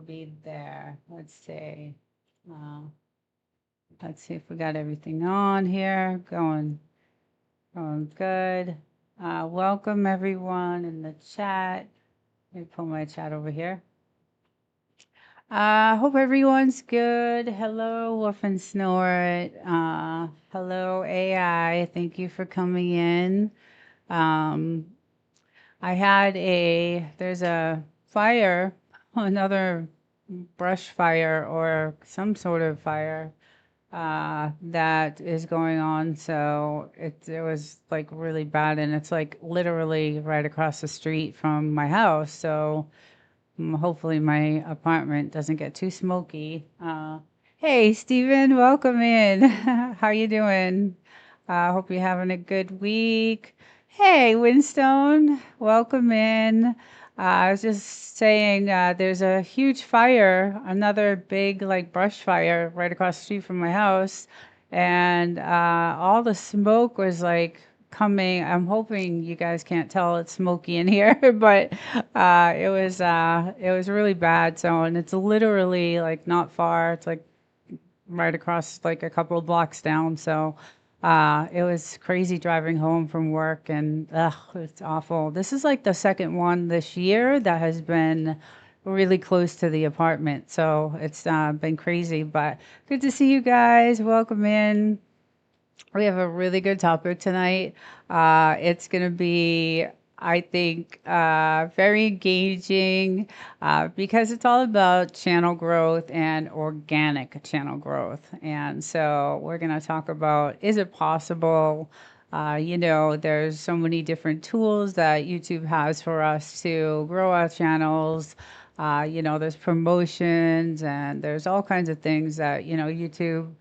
be there. Uh, let's see if we got everything on here. Going good. Welcome everyone in the chat. Let me pull my chat over here. Hope everyone's good. Hello, Wolf and Snort. Hello, AI. Thank you for coming in. Um, there's a fire, another brush fire or some sort of fire that is going on. So it was like really bad, and it's like literally right across the street from my house. So hopefully my apartment doesn't get too smoky. Hey, Stephen, welcome in. How you doing? Hope you're having a good week. Hey, Winstone, welcome in. I was just saying, there's a huge fire, another big like brush fire right across the street from my house, and all the smoke was like coming. I'm hoping you guys can't tell it's smoky in here, but it was really bad. So, and it's literally like not far. It's like right across like a couple of blocks down. So it was crazy driving home from work, and it's awful. This is like the second one this year that has been really close to the apartment. So it's been crazy, but good to see you guys. Welcome in. We have a really good topic tonight. It's going to be, I think, very engaging because it's all about channel growth and organic channel growth. And so we're going to talk about, is it possible? There's so many different tools that YouTube has for us to grow our channels. There's promotions and there's all kinds of things that, YouTube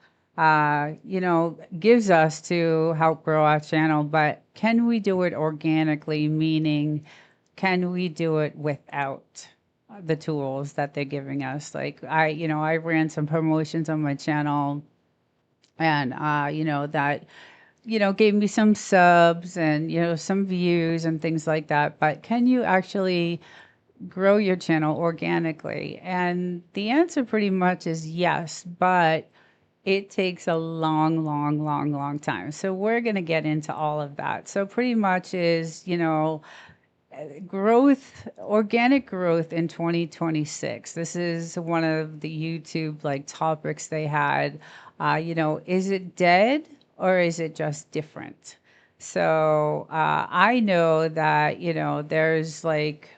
gives us to help grow our channel, but can we do it organically? Meaning, can we do it without the tools that they're giving us? Like I ran some promotions on my channel and, that gave me some subs and, some views and things like that. But can you actually grow your channel organically? And the answer pretty much is yes, but it takes a long, long, long, long time. So we're going to get into all of that. So pretty much is, growth, organic growth in 2026. This is one of the YouTube like topics they had. Is it dead or is it just different? So I know that, there's like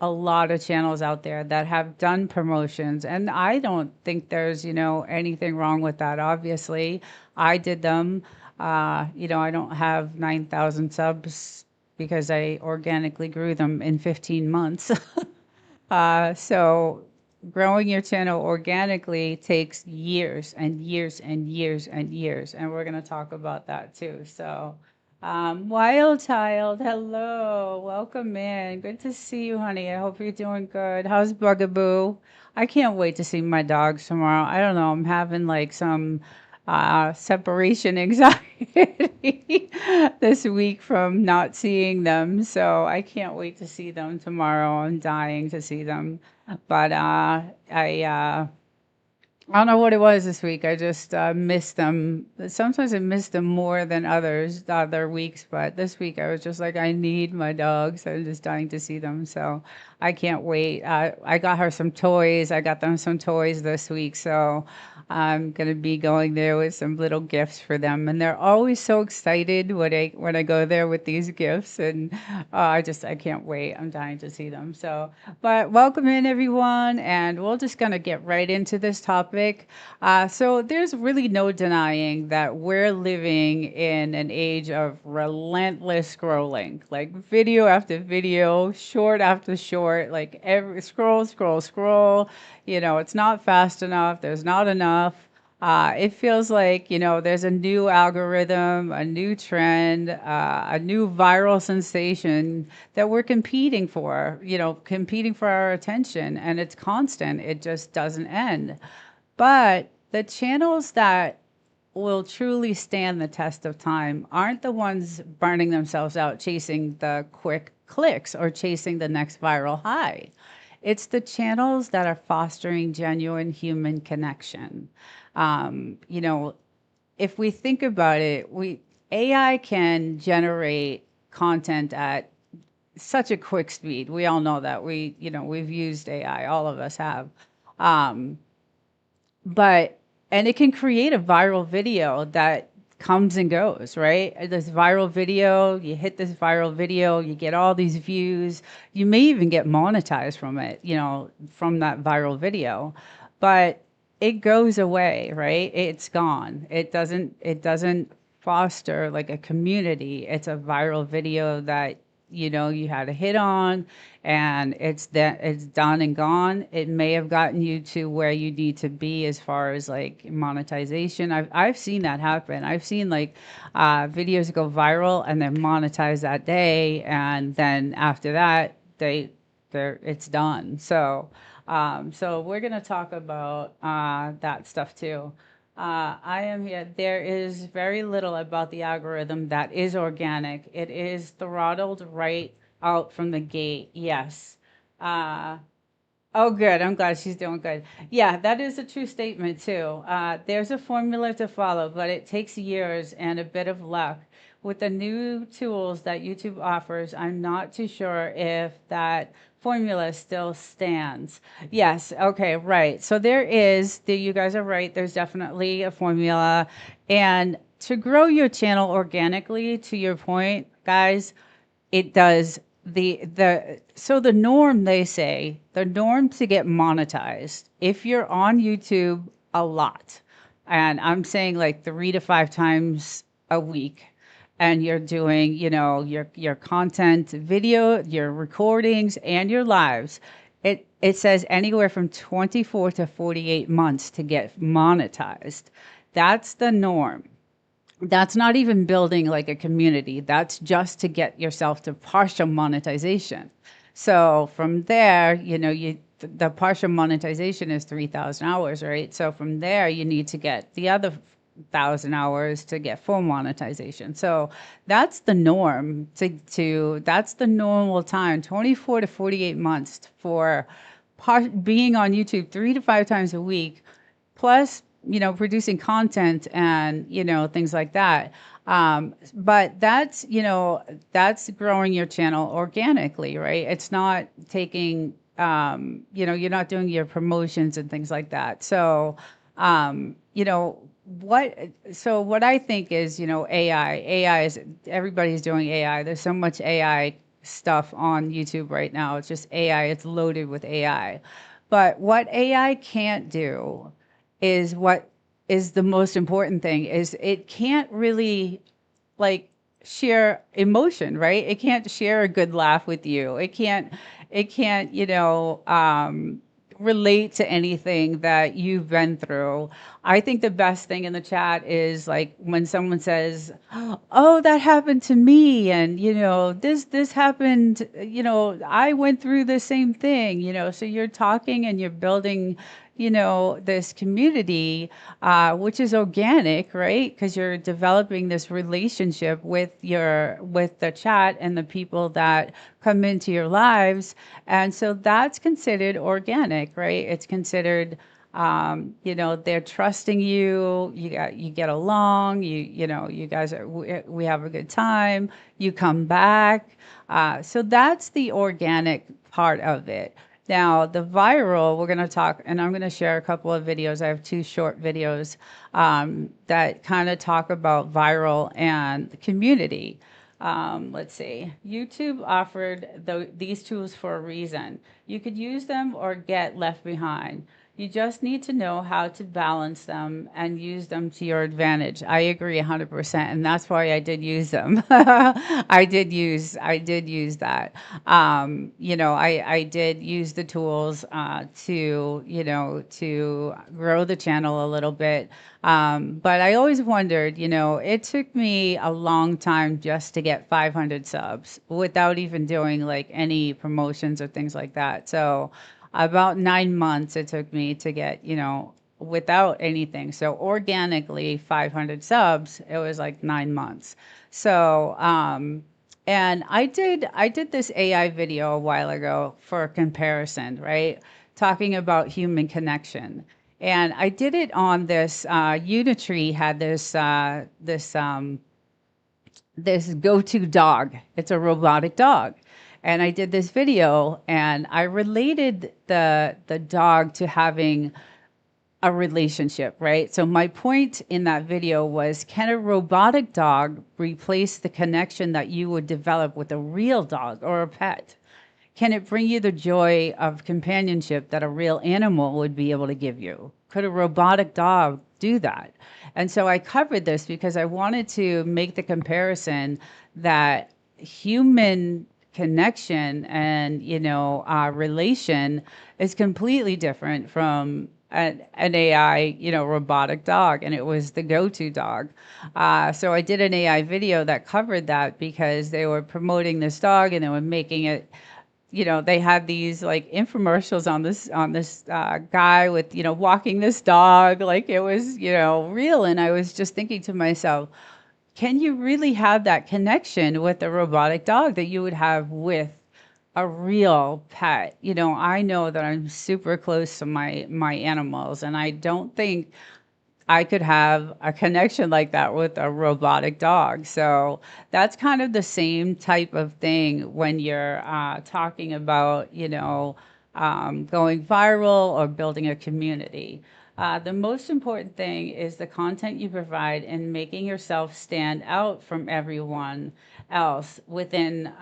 a lot of channels out there that have done promotions, and I don't think there's, anything wrong with that. Obviously, I did them. I don't have 9,000 subs because I organically grew them in 15 months. So growing your channel organically takes years and years and years and years, and we're going to talk about that too. So, Wild Child, hello, welcome in. Good to see you, honey. I hope you're doing good. How's Bugaboo? I can't wait to see my dogs tomorrow. I don't know. I'm having like some separation anxiety this week from not seeing them. So I can't wait to see them tomorrow. I'm dying to see them. But I don't know what it was this week. I just missed them. Sometimes I miss them more than the other weeks, but this week I was just like, I need my dogs. I'm just dying to see them. So I can't wait. I got her some toys. I got them some toys this week. So I'm gonna be going there with some little gifts for them, and they're always so excited when I go there with these gifts, and I can't wait. I'm dying to see them. So, but welcome in everyone, and we're just gonna get right into this topic. So there's really no denying that we're living in an age of relentless scrolling, like video after video, short after short, like every scroll, scroll, scroll. It's not fast enough. There's not enough. It feels like, there's a new algorithm, a new trend, a new viral sensation that we're competing for our attention, and it's constant. It just doesn't end. But the channels that will truly stand the test of time aren't the ones burning themselves out chasing the quick clicks or chasing the next viral high. It's the channels that are fostering genuine human connection. You know, if we think about it, we AI can generate content at such a quick speed. We all know that. We've used AI, all of us have. Um, but and it can create a viral video that comes and goes, right? This viral video, you hit this viral video, you get all these views, you may even get monetized from it, from that viral video, but it goes away, right? It's gone. It doesn't foster like a community. It's a viral video that you had a hit on, and it's done and gone. It may have gotten you to where you need to be as far as like monetization. I've seen that happen. I've seen like videos go viral and then monetize that day, and then after that it's done. So we're gonna talk about that stuff too. I am here. There is very little about the algorithm that is organic. It is throttled right out from the gate. Yes. Uh, Oh, good. I'm glad she's doing good. Yeah, that is a true statement too. There's a formula to follow, but it takes years and a bit of luck. With the new tools that YouTube offers, I'm not too sure if that formula still stands. Yes, okay, right. So you guys are right. There's definitely a formula. And to grow your channel organically, to your point, guys, it does the norm, they say the norm to get monetized if you're on YouTube a lot, and I'm saying like 3 to 5 times a week, and you're doing your content video, your recordings, and your lives. It says anywhere from 24 to 48 months to get monetized. That's the norm. That's not even building like a community. That's just to get yourself to partial monetization. So from there, the partial monetization is 3,000 hours, right? So from there, you need to get the other 1,000 hours to get full monetization. So that's the norm. That's the normal time, 24 to 48 months for being on YouTube 3 to 5 times a week, plus producing content and things like that. But that's growing your channel organically, right? It's not taking you're not doing your promotions and things like that. So what I think is, AI is, everybody's doing AI. There's so much AI stuff on YouTube right now. It's just AI. It's loaded with AI. But what AI can't do is what is the most important thing is it can't really like share emotion, right? It can't share a good laugh with you. It can't relate to anything that you've been through. I think the best thing in the chat is like when someone says, "Oh, that happened to me," and this happened. I went through the same thing. So you're talking and you're building, this community, which is organic, right? Because you're developing this relationship with the chat and the people that come into your lives, and so that's considered organic, right? It's considered, they're trusting you. You get along. You guys we have a good time. You come back. So that's the organic part of it. Now, the viral, we're going to talk, and I'm going to share a couple of videos. I have 2 short videos that kind of talk about viral and the community. Let's see. YouTube offered these tools for a reason. You could use them or get left behind. You just need to know how to balance them and use them to your advantage. I agree 100%, and that's why I did use them. I did use that. I did use the tools to grow the channel a little bit. But I always wondered, it took me a long time just to get 500 subs without even doing like any promotions or things like that. So about 9 months it took me to get, without anything. So organically 500 subs, it was like 9 months. So, And I did this AI video a while ago for a comparison, right? Talking about human connection. And I did it on this Unitree had this go-to dog. It's a robotic dog. And I did this video and I related the dog to having a relationship, right? So my point in that video was, can a robotic dog replace the connection that you would develop with a real dog or a pet? Can it bring you the joy of companionship that a real animal would be able to give you? Could a robotic dog do that? And so I covered this because I wanted to make the comparison that human connection and relation is completely different from an AI, robotic dog, and it was the go-to dog. So I did an AI video that covered that because they were promoting this dog and they were making it, they had these like infomercials on this guy with, walking this dog like it was, real. And I was just thinking to myself, can you really have that connection with a robotic dog that you would have with a real pet? I know that I'm super close to my animals, and I don't think I could have a connection like that with a robotic dog. So that's kind of the same type of thing when you're talking about, going viral or building a community. The most important thing is the content you provide and making yourself stand out from everyone else within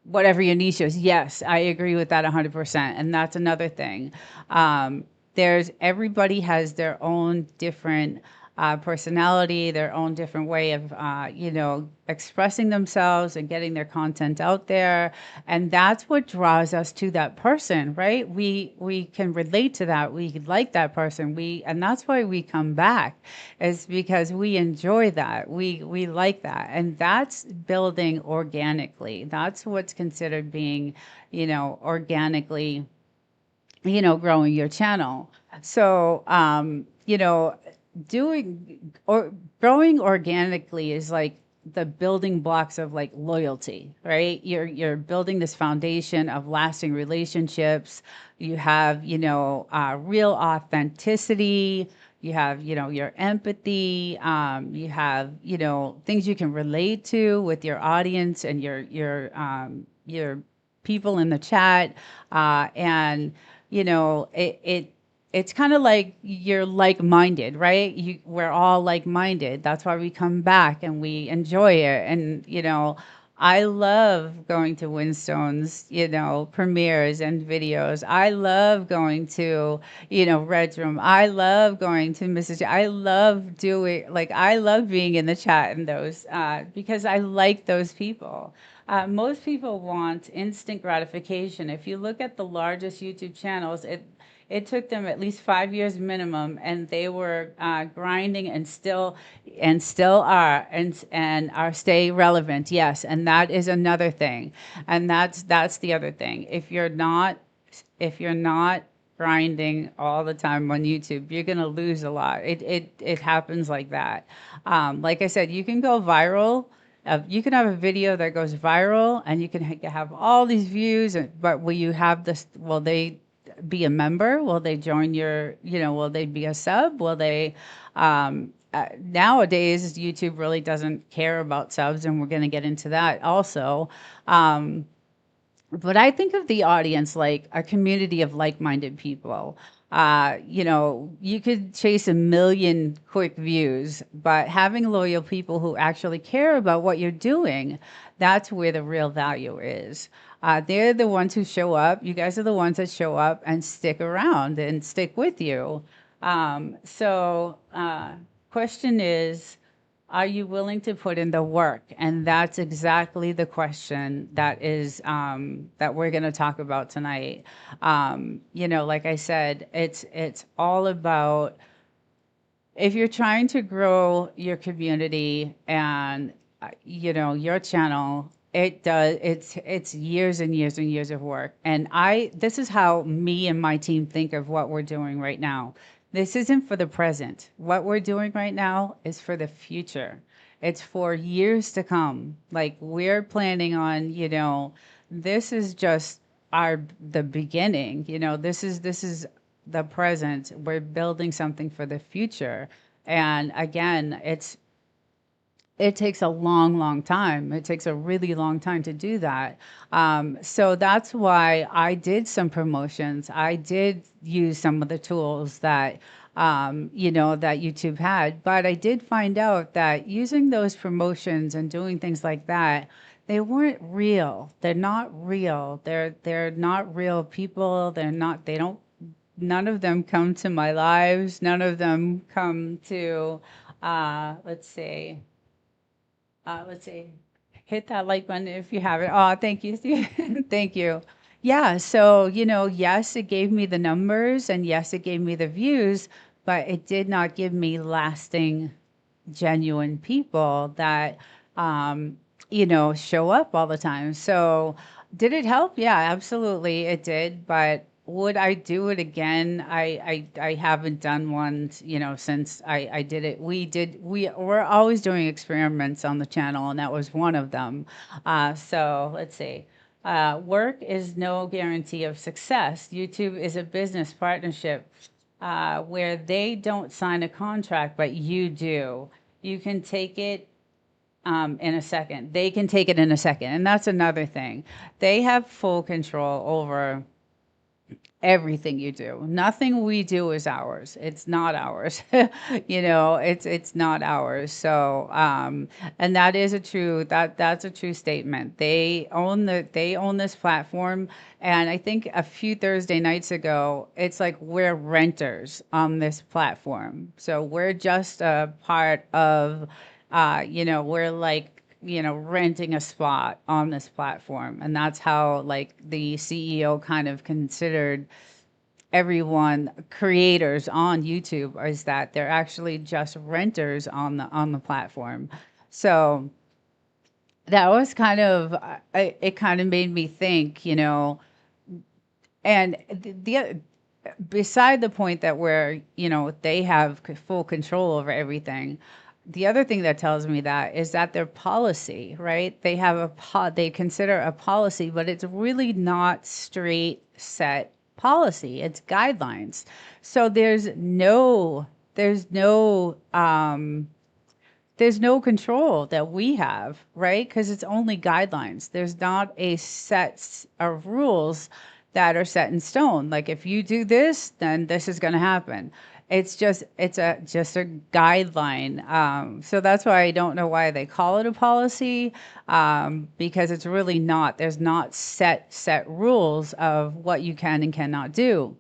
whatever your niche is. Yes, I agree with that 100%. And that's another thing. There's everybody has their own different personality, their own different way of expressing themselves and getting their content out there, and that's what draws us to that person, right? We can relate to that. We like that person. And that's why we come back, is because we enjoy that. We like that, and that's building organically. That's what's considered being, organically, growing your channel. So, doing or growing organically is like the building blocks of like loyalty, right? You're building this foundation of lasting relationships. You have, real authenticity. You have, your empathy. You have, things you can relate to with your audience and your people in the chat, and it's kind of like you're like-minded, right? We're all like-minded. That's why we come back and we enjoy it. And I love going to Winstone's, premieres and videos. I love going to, Red's Room. I love going to Mrs. I love doing, like, I love being in the chat and those, because I like those people. Most people want instant gratification. If you look at the largest YouTube channels, it took them at least 5 years minimum, and they were grinding and still are and are stay relevant. Yes, and that is another thing, and that's the other thing. If you're not grinding all the time on YouTube, you're gonna lose a lot. It happens like that. Like I said, you can go viral. You can have a video that goes viral, and you can have all these views, but will you have this? Will they be a member? Will they join will they be a sub? Will they, nowadays, YouTube really doesn't care about subs, and we're going to get into that also. But I think of the audience like a community of like-minded people. You could chase 1 million quick views, but having loyal people who actually care about what you're doing, that's where the real value is. They're the ones who show up. You guys are the ones that show up and stick around and stick with you. Question is, are you willing to put in the work? And that's exactly the question that we're going to talk about tonight. Like I said, it's all about, if you're trying to grow your community and your channel, it's years and years and years of work. And this is how me and my team think of what we're doing right now. This isn't for the present. What we're doing right now is for the future. It's for years to come. Like we're planning on, this is just the beginning. This is the present. We're building something for the future. And again, it takes a long, long time. It takes a really long time to do that. So that's why I did some promotions. I did use some of the tools that YouTube had. But I did find out that using those promotions and doing things like that, they weren't real. They're not real. They're not real people. They don't, none of them come to my lives. None of them come to, let's see let's see. Hit that like button if you have it. Oh, thank you. Thank you. Yeah. So, yes, it gave me the numbers and yes, it gave me the views, but it did not give me lasting genuine people that show up all the time. So, did it help? Yeah, absolutely, it did. But would I do it again? I haven't done one, since I did it. We're always doing experiments on the channel, and that was one of them. So let's see. Work is no guarantee of success. YouTube is a business partnership where they don't sign a contract, but you do. You can take it in a second. They can take it in a second. And that's another thing. They have full control over everything you do. Nothing we do is ours. It's not ours. It's not ours. So and that is a true that's a true statement. They own this platform, and I think a few Thursday nights ago, it's like we're renters on this platform. So we're just a part of we're like renting a spot on this platform. And that's how like the CEO kind of considered everyone creators on YouTube, is that they're actually just renters on the platform. So that was kind of it kind of made me think, and beside the point that where they have full control over everything, the other thing that tells me that is that their policy, right? They have they consider a policy, but it's really not straight set policy. It's guidelines. So there's no control that we have, right? Because it's only guidelines. There's not a set of rules that are set in stone. Like if you do this, then this is going to happen. It's just a guideline. So that's why I don't know why they call it a policy, because it's really not. There's not set rules of what you can and cannot do.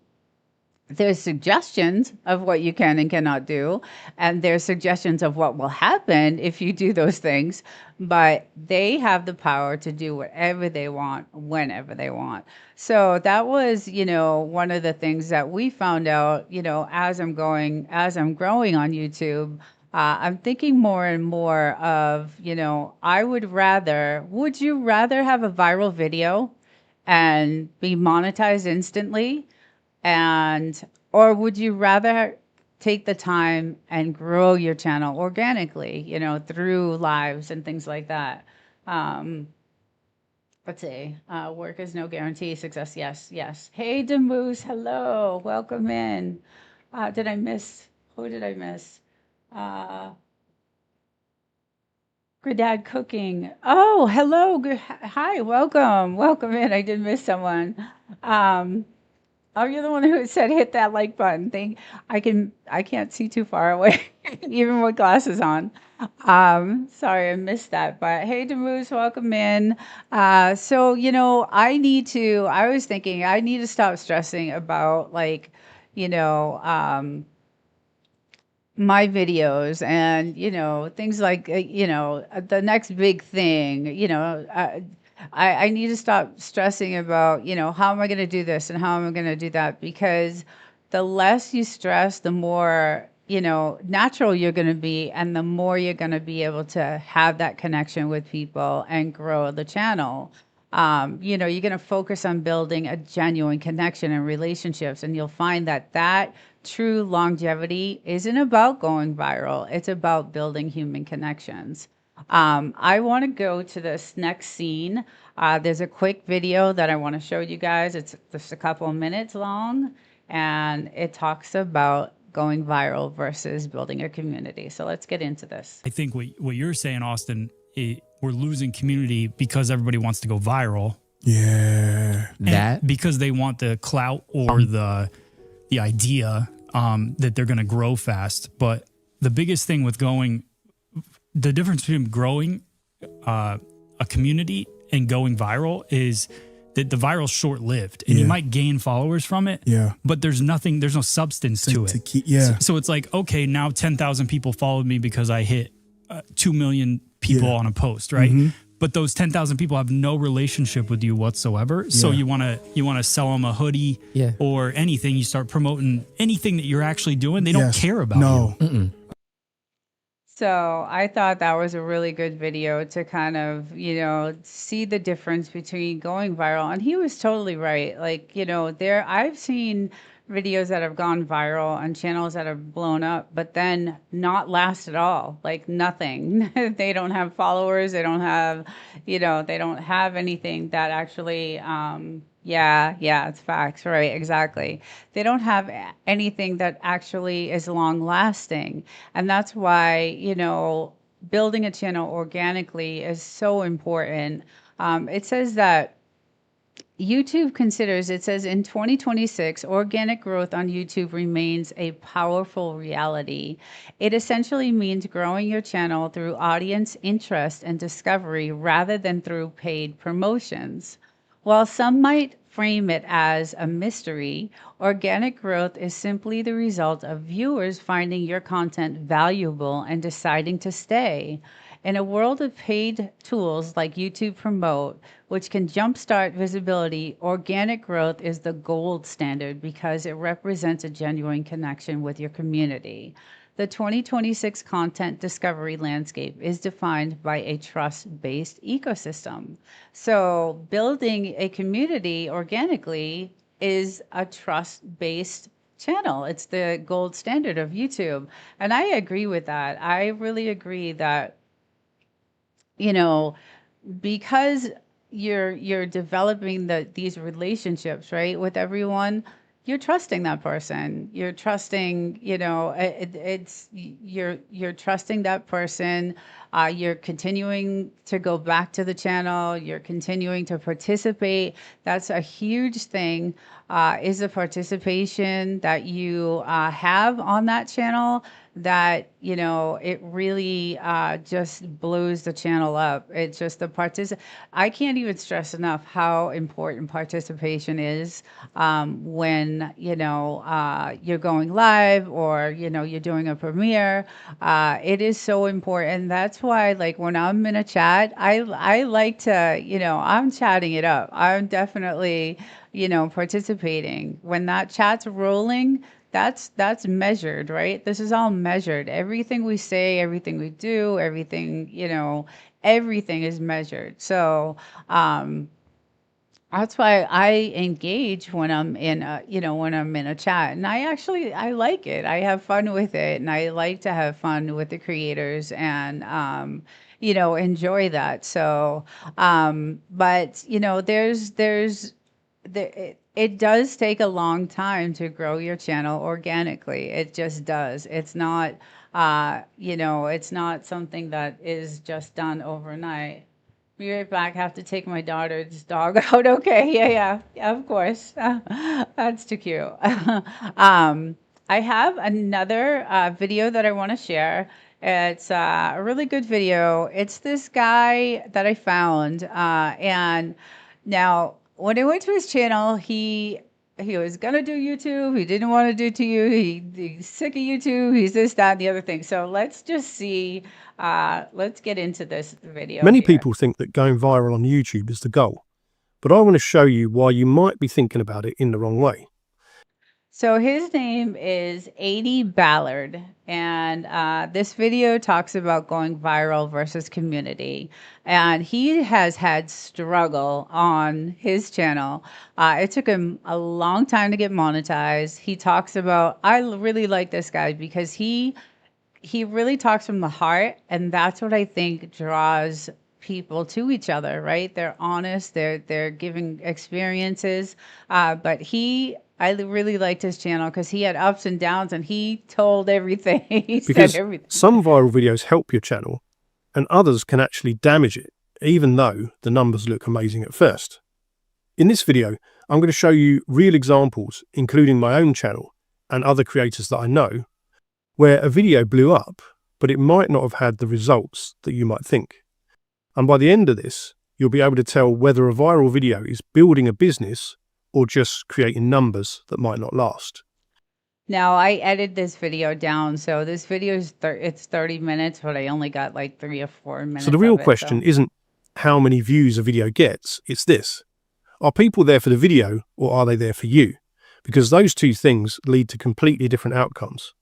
There's suggestions of what you can and cannot do, and there's suggestions of what will happen if you do those things, but they have the power to do whatever they want whenever they want. So that was, one of the things that we found out, as I'm growing on YouTube. I'm thinking more and more of, would you rather have a viral video and be monetized instantly, and or would you rather take the time and grow your channel organically, through lives and things like that? Um, let's see. Work is no guarantee. Success, yes, yes. Hey, Demoose, hello, welcome in. Did I miss? Who did I miss? Uh, Granddad Cooking. Oh, hello. Good. Hi, welcome. Welcome in. I did miss someone. Um, Oh, you're the one who said hit that like button thing. I can't see too far away, even with glasses on. Sorry, I missed that. But hey, Demoose, welcome in. So, I was thinking I need to stop stressing about like, you know, um, my videos and things like the next big thing. I need to stop stressing about how am I going to do this and how am I going to do that, because the less you stress, the more natural you're going to be, and the more you're going to be able to have that connection with people and grow the channel. You know, you're going to focus on building a genuine connection and relationships, and you'll find that true longevity isn't about going viral. It's about building human connections. I want to go to this next scene. There's a quick video that I want to show you guys. It's just a couple of minutes long, and it talks about going viral versus building a community. So let's get into this. I think what you're saying, Austin, we're losing community because everybody wants to go viral. Yeah. That because they want the clout or the idea that they're going to grow fast. But the biggest thing with the difference between growing a community and going viral is that the viral's short-lived, and you might gain followers from it. Yeah. But there's no substance to it. So it's like, okay, now 10,000 people followed me because I hit 2 million people on a post, right? But those 10,000 people have no relationship with you whatsoever. So you want to sell them a hoodie or anything. You start promoting anything that you're actually doing. They don't care about you. So I thought that was a really good video to kind of, you know, see the difference between going viral. And he was totally right. Like, you know, I've seen videos that have gone viral on channels that have blown up, but then not last at all, like nothing. They don't have followers. They don't have, you know, they don't have anything that actually, it's facts, right? Exactly. They don't have anything that actually is long lasting. And that's why, you know, building a channel organically is so important. It says that it says in 2026, organic growth on YouTube remains a powerful reality. It essentially means growing your channel through audience interest and discovery rather than through paid promotions. While some might frame it as a mystery, organic growth is simply the result of viewers finding your content valuable and deciding to stay. In a world of paid tools like YouTube Promote, which can jumpstart visibility, organic growth is the gold standard because it represents a genuine connection with your community. The 2026 content discovery landscape is defined by a trust-based ecosystem. So building a community organically is a trust-based channel. It's the gold standard of YouTube. And I agree with that. I really agree that, you know, because you're developing these relationships, right, with everyone, you're trusting that person. You're trusting, you know, you're trusting that person. You're continuing to go back to the channel. You're continuing to participate. That's a huge thing, is the participation that you have on that channel, that, you know, it really just blows the channel up. It's just I can't even stress enough how important participation is when, you know, you're going live or, you know, you're doing a premiere. It is so important. That's why, like, when I'm in a chat, I like to, you know, I'm chatting it up. I'm definitely, you know, participating. When that chat's rolling, that's measured, right? This is all measured. Everything we say, everything we do, everything, you know, everything is measured. So that's why I engage when I'm in a, you know, when I'm in a chat. And I like it. I have fun with it, and I like to have fun with the creators and you know, enjoy that. So but you know, it does take a long time to grow your channel organically. It just does. It's not, you know, it's not something that is just done overnight. Be right back. Have to take my daughter's dog out. Okay. Yeah, of course. That's too cute. I have another video that I want to share. It's a really good video. It's this guy that I found. And now, when I went to his channel, he was gonna do YouTube. He didn't want to do to you. He's sick of YouTube. He's this, that, and the other thing. So let's just see. Let's get into this video. Many here. people think that going viral on YouTube is the goal, but I want to show you why you might be thinking about it in the wrong way. So his name is 80 Ballard, and this video talks about going viral versus community. And he has had struggle on his channel. It took him a long time to get monetized. He talks about, really like this guy because he really talks from the heart, and that's what I think draws people to each other, right? They're honest, they're giving experiences. But I really liked his channel because he had ups and downs, and he told everything. He said Because everything. some viral videos help your channel and others can actually damage it, even though the numbers look amazing at first. In this video, I'm going to show you real examples, including my own channel and other creators that I know, where a video blew up, but it might not have had the results that you might think. And by the end of this, you'll be able to tell whether a viral video is building a business or just creating numbers that might not last. Now I edited this video down, so this video is it's 30 minutes, but I only got like 3 or 4 minutes. So the real question isn't how many views a video gets, it's this. Are people there for the video or are they there for you? Because those two things lead to completely different outcomes.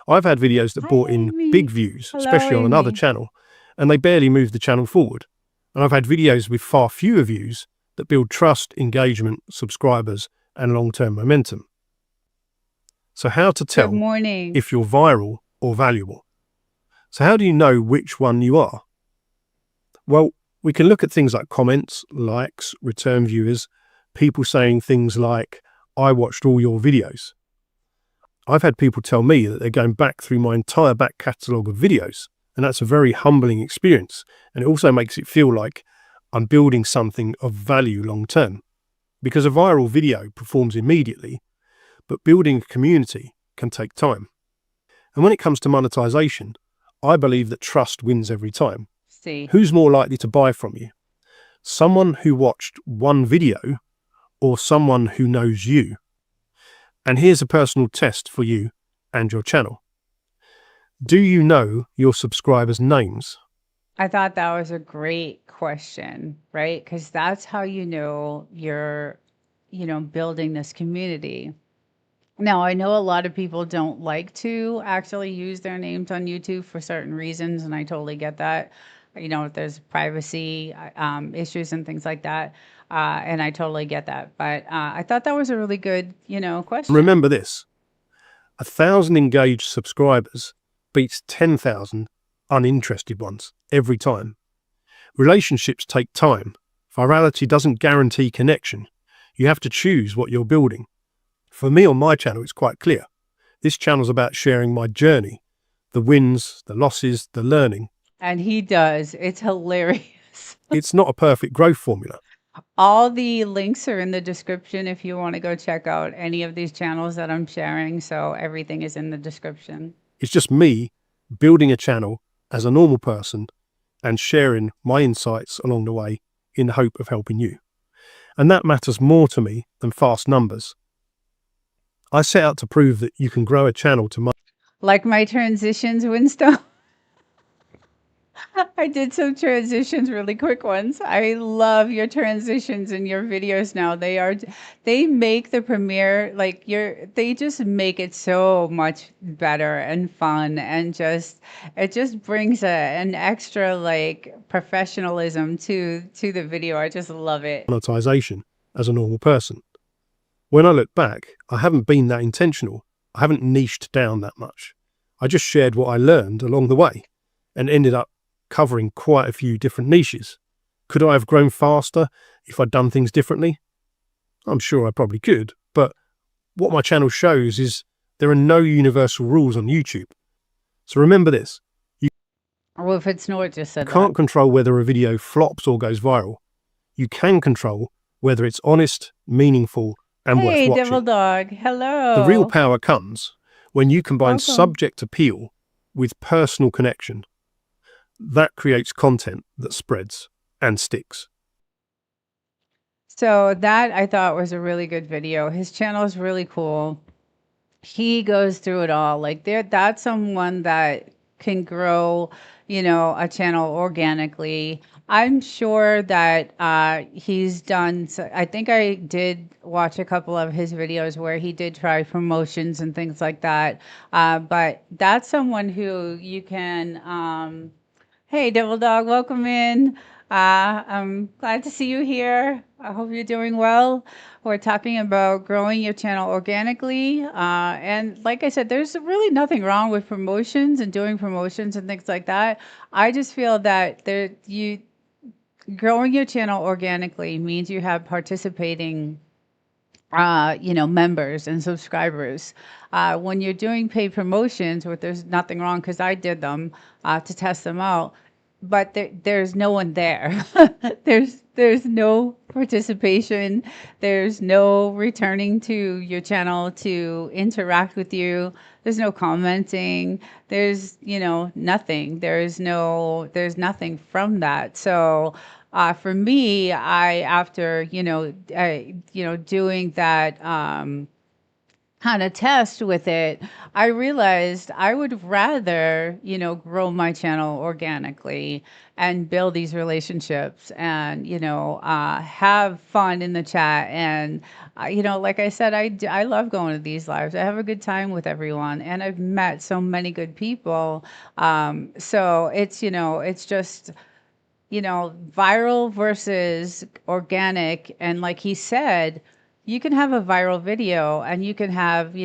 I've had videos that brought in big views, especially on another channel, and they barely moved the channel forward. And I've had videos with far fewer views that build trust, engagement, subscribers, and long-term momentum. So how to tell if you're viral or valuable? So how do you know which one you are? Well, we can look at things like comments, likes, return viewers, people saying things like, I watched all your videos. I've had people tell me that they're going back through my entire back catalogue of videos, and that's a very humbling experience, and it also makes it feel like I'm building something of value long term. Because a viral video performs immediately, but building a community can take time. And when it comes to monetization, I believe that trust wins every time. Who's more likely to buy from you? Someone who watched one video or someone who knows you? And here's a personal test for you and your channel. Do you know your subscribers' names? I thought that was a great question, right? Because that's how you know you're, building this community. Now, I know a lot of people don't like to actually use their names on YouTube for certain reasons, and I totally get that. There's privacy issues and things like that, and I totally get that. But I thought that was a really good, question. Remember this, 1,000 engaged subscribers beats 10,000 uninterested ones every time. Relationships take time. Virality doesn't guarantee connection. You have to choose what you're building. For me on my channel, it's quite clear. This channel's about sharing my journey, the wins, the losses, the learning. And he does. It's hilarious. It's not a perfect growth formula. All the links are in the description if you want to go check out any of these channels that I'm sharing. So everything is in the description. It's just me building a channel as a normal person and sharing my insights along the way in the hope of helping you. And that matters more to me than fast numbers. I set out to prove that you can grow a channel to money. Like my transitions, Winston. I did some transitions, really quick ones. I love your transitions in your videos now. They make the premiere, they just make it so much better and fun, and it just brings an extra professionalism to the video. I just love it. Monetization as a normal person. When I look back, I haven't been that intentional. I haven't niched down that much. I just shared what I learned along the way and ended up covering quite a few different niches. Could I have grown faster if I'd done things differently? I'm sure I probably could, but what my channel shows is there are no universal rules on YouTube. So remember this. Well, if it's not, just said you can't control whether a video flops or goes viral. You can control whether it's honest, meaningful, and worth watching. Hey, Devil Dog. Hello. The real power comes when you combine subject appeal with personal connection. That creates content that spreads and sticks. So that I thought was a really good video. His channel is really cool. He goes through it all. That's someone that can grow, a channel organically. I'm sure that he's done. I think I did watch a couple of his videos where he did try promotions and things like that. But that's someone who you can. Hey, Devil Dog, welcome in. I'm glad to see you here. I hope you're doing well. We're talking about growing your channel organically. And like I said, there's really nothing wrong with promotions and doing promotions and things like that. I just feel that growing your channel organically means you have participating members and subscribers. When you're doing paid promotions, where there's nothing wrong, because I did them to test them out, but there's no one there. there's no participation. There's no returning to your channel to interact with you. There's no commenting. There's nothing. There's nothing from that. So for me, after doing that kind of test with it, I realized I would rather grow my channel organically and build these relationships and have fun in the chat. And like I said, I love going to these lives. I have a good time with everyone, and I've met so many good people. So it's just viral versus organic. And like he said, you can have a viral video and you can have,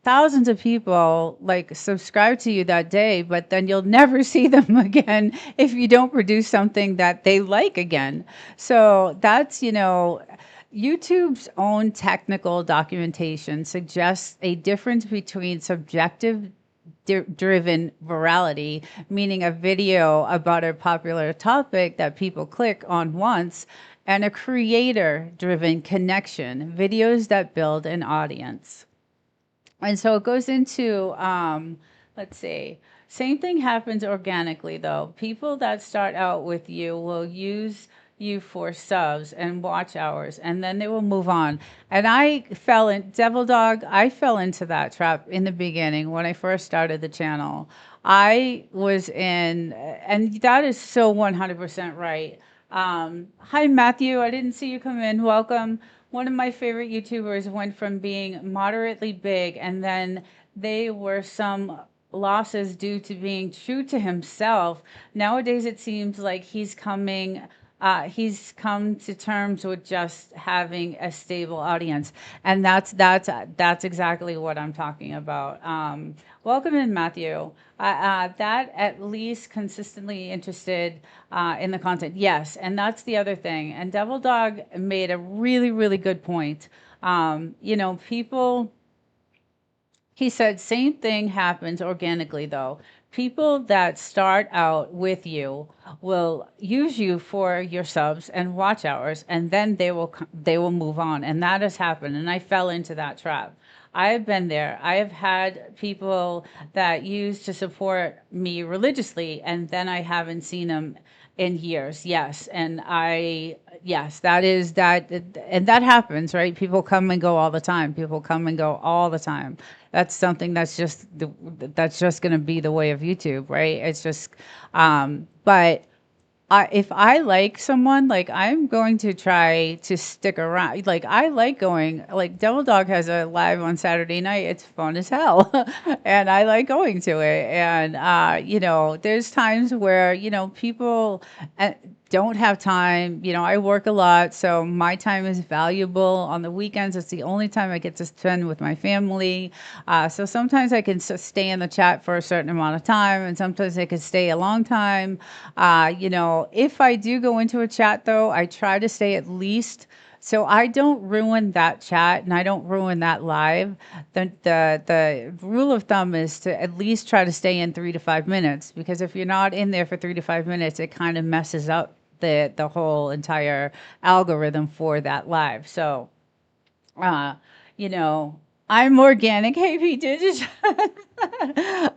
thousands of people like subscribe to you that day, but then you'll never see them again if you don't produce something that they like again. So that's, YouTube's own technical documentation suggests a difference between subjective driven virality, meaning a video about a popular topic that people click on once, and a creator driven connection, videos that build an audience. And so it goes into, let's see, same thing happens organically though. People that start out with you will use you for subs and watch hours, and then they will move on. And Devil Dog, I fell into that trap in the beginning when I first started the channel. I was in, and that is so 100% right. Hi, Matthew. I didn't see you come in. Welcome. One of my favorite YouTubers went from being moderately big, and then they were some losses due to being true to himself. Nowadays, it seems like he's come to terms with just having a stable audience, and that's exactly what I'm talking about. Welcome in, Matthew. That at least consistently interested in the content. Yes, and that's the other thing. And Devil Dog made a really, really good point. People, he said, same thing happens organically though. People that start out with you will use you for your subs and watch hours, and then they will move on. And that has happened. And I fell into that trap. I have been there. I have had people that used to support me religiously, and then I haven't seen them in years. Yes. Yes, that is that. And that happens, right? People come and go all the time. People come and go all the time. That's something that's just going to be the way of YouTube, right? It's just, but if I like someone, like I'm going to try to stick around. Like I like going, like Devil Dog has a live on Saturday night. It's fun as hell. And I like going to it. And, there's times where, people don't have time. I work a lot, so my time is valuable. On the weekends, it's the only time I get to spend with my family. So sometimes I can stay in the chat for a certain amount of time, and sometimes I can stay a long time. If I do go into a chat, though, I try to stay at least. So I don't ruin that chat and I don't ruin that live. The rule of thumb is to at least try to stay in 3 to 5 minutes, because if you're not in there for 3 to 5 minutes, it kind of messes up the whole entire algorithm for that live. So, I'm organic. Hey, P Digit.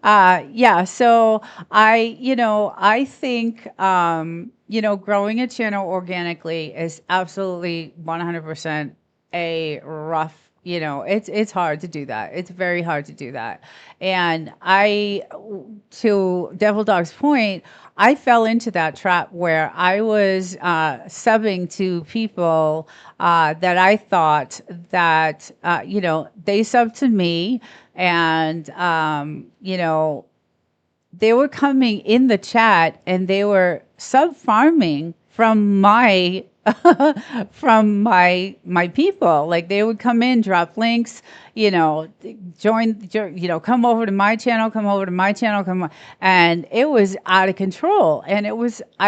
Yeah. So I think, growing a channel organically is absolutely 100% a rough, You know, it's hard to do that. It's very hard to do that. And to Devil Dog's point, I fell into that trap where I was subbing to people that I thought that, you know, they subbed to me, and, you know, they were coming in the chat and they were sub farming from my from my people. Like, they would come in, drop links, you know, you know, come over to my channel, come over to my channel, and it was out of control. And I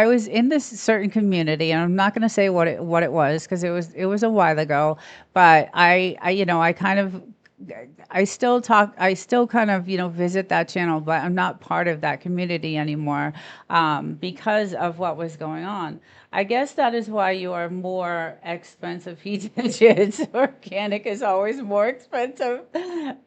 was in this certain community, and I'm not going to say what it was, because it was a while ago, but I you know, I still kind of, you know, visit that channel, but I'm not part of that community anymore, because of what was going on. I guess that is why you are more expensive heat digits. Organic is always more expensive.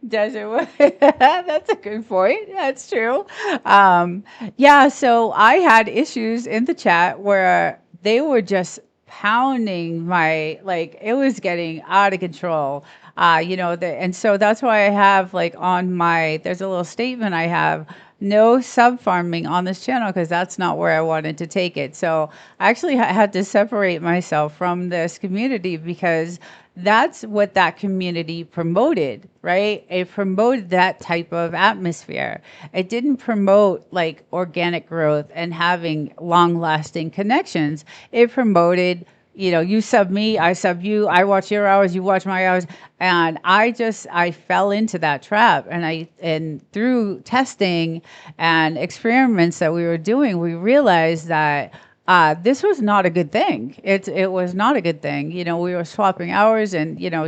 Desert. That's a good point. That's true. Yeah, so I had issues in the chat where they were just pounding like, it was getting out of control. You know, and so that's why I have, like, there's a little statement I have: no sub farming on this channel, because that's not where I wanted to take it. So I actually had to separate myself from this community, because that's what that community promoted, right? It promoted that type of atmosphere. It didn't promote, like, organic growth and having long lasting connections. It promoted, you know, you sub me, I sub you, I watch your hours, you watch my hours. And I fell into that trap. And through testing and experiments that we were doing, we realized that this was not a good thing. It was not a good thing. You know, we were swapping hours, and, you know,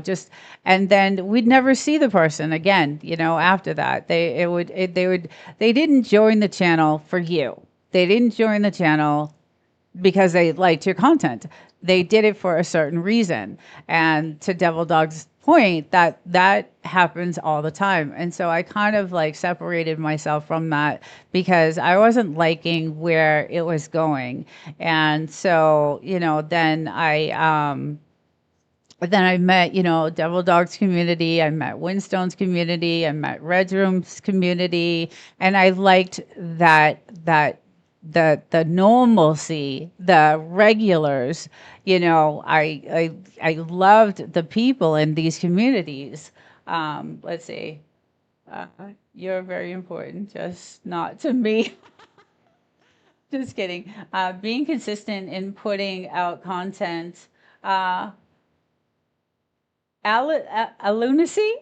and then we'd never see the person again, you know, after that. They didn't join the channel for you. They didn't join the channel because they liked your content. They did it for a certain reason. And to Devil Dog's point, that happens all the time. And so I kind of, like, separated myself from that, because I wasn't liking where it was going. And so, you know, then I met, you know, Devil Dog's community, I met Winstone's community, I met Red Room's community, and I liked the normalcy, the regulars. You know, I loved the people in these communities. Let's see. You're very important, just not to me. Just kidding. Being consistent in putting out content. Lunacy?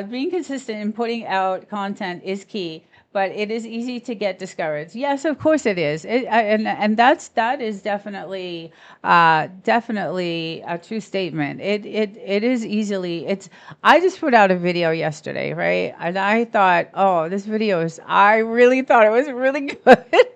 Being consistent in putting out content is key, but it is easy to get discouraged. Yes, of course it is. And that is definitely definitely a true statement. It is easily. I just put out a video yesterday, right? And I thought, oh, I really thought it was really good.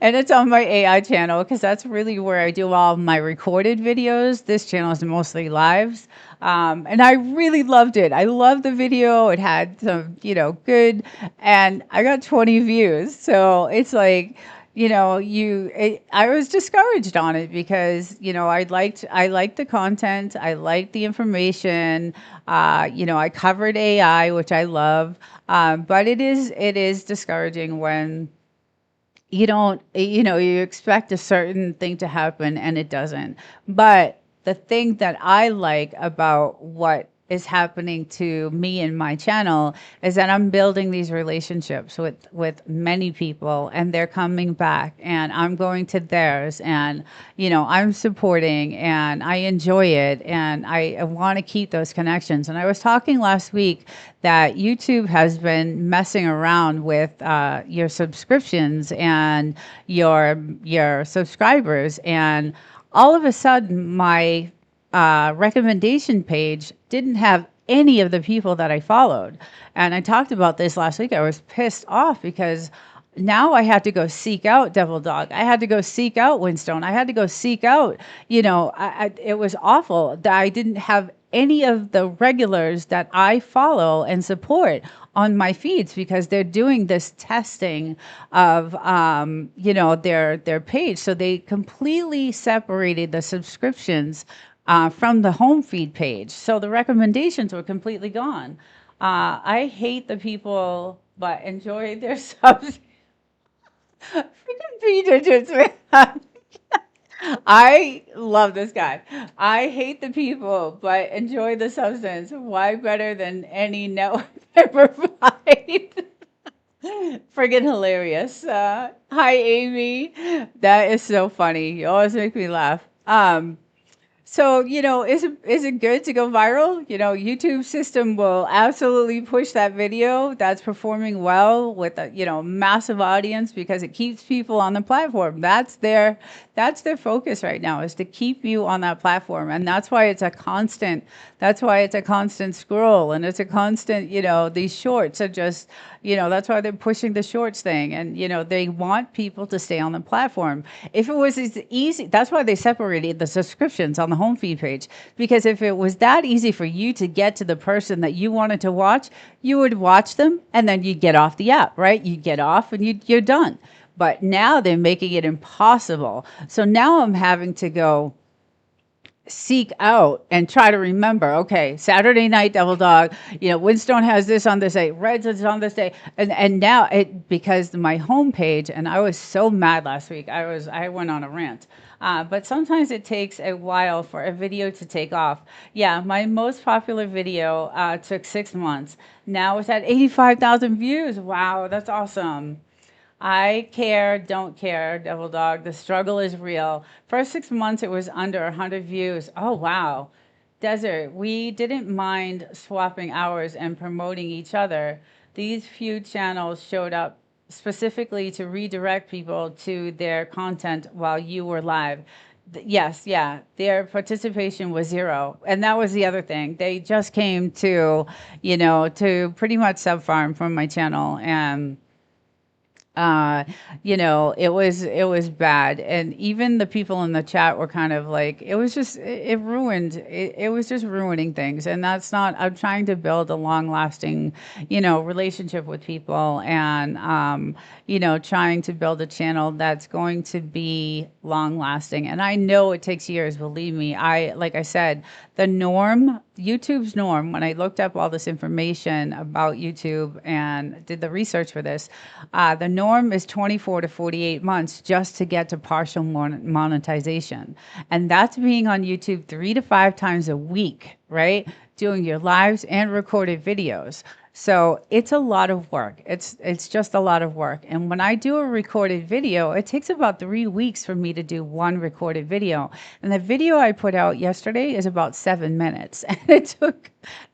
And it's on my AI channel, because that's really where I do all my recorded videos. This channel is mostly lives. And I really loved it. I loved the video. It had some, you know, good, and I got 20 views. So it's like, you know, I was discouraged on it, because, you know, I liked the content. I liked the information. You know, I covered AI, which I love. But it is discouraging when you don't, you know, you expect a certain thing to happen and it doesn't. But the thing that I like about what is happening to me and my channel is that I'm building these relationships with many people, and they're coming back, and I'm going to theirs, and, you know, I'm supporting, and I enjoy it, and I want to keep those connections. And I was talking last week that YouTube has been messing around with your subscriptions and your subscribers, and all of a sudden my recommendation page didn't have any of the people that I followed. And I talked about this last week. I was pissed off, because now I had to go seek out Devil Dog. I had to go seek out Winstone. I had to go seek out, you know, it was awful that I didn't have any of the regulars that I follow and support on my feeds, because they're doing this testing of, you know, their page. So they completely separated the subscriptions from the home feed page. So the recommendations were completely gone. I hate the people, but enjoy their subs. Freaking Peter just I love this guy. I hate the people, but enjoy the substance. Why better than any network can provide? Friggin' hilarious. Hi, Amy. That is so funny. You always make me laugh. So, is it good to go viral? YouTube system will absolutely push that video that's performing well with a, massive audience because it keeps people on the platform. That's their focus right now, is to keep you on that platform. And that's why it's a constant scroll, and it's a constant, these shorts are just, that's why they're pushing the shorts thing. And, they want people to stay on the platform. If it was as easy, that's why they separated the subscriptions on the home feed page. Because if it was that easy for you to get to the person that you wanted to watch, you would watch them and then you'd get off the app, right? You get off and you're done. But now they're making it impossible. So now I'm having to go seek out and try to remember, okay, Saturday night Devil Dog, Winstone has this on this day, Reds is on this day. And now because my homepage, and I was so mad last week, I went on a rant. But sometimes it takes a while for a video to take off. Yeah, my most popular video took 6 months. Now it's at 85,000 views. Wow, that's awesome. I care, don't care, Devil Dog. The struggle is real. First 6 months, it was under 100 views. Oh, wow. Desert, we didn't mind swapping hours and promoting each other. These few channels showed up specifically to redirect people to their content while you were live. Yes, yeah, their participation was zero. And that was the other thing. They just came to pretty much sub-farm from my channel. And it was bad. And even the people in the chat were kind of like, it was just, it ruined, it was just ruining things. And that's not, I'm trying to build a long lasting, relationship with people, and, trying to build a channel that's going to be long lasting. And I know it takes years, believe me. Like I said, YouTube's norm, when I looked up all this information about YouTube and did the research for this, the norm is 24 to 48 months just to get to partial monetization. And that's being on YouTube 3 to 5 times a week, right? Doing your lives and recorded videos. So it's a lot of work. It's just a lot of work. And when I do a recorded video, it takes about 3 weeks for me to do one recorded video. And the video I put out yesterday is about 7 minutes. And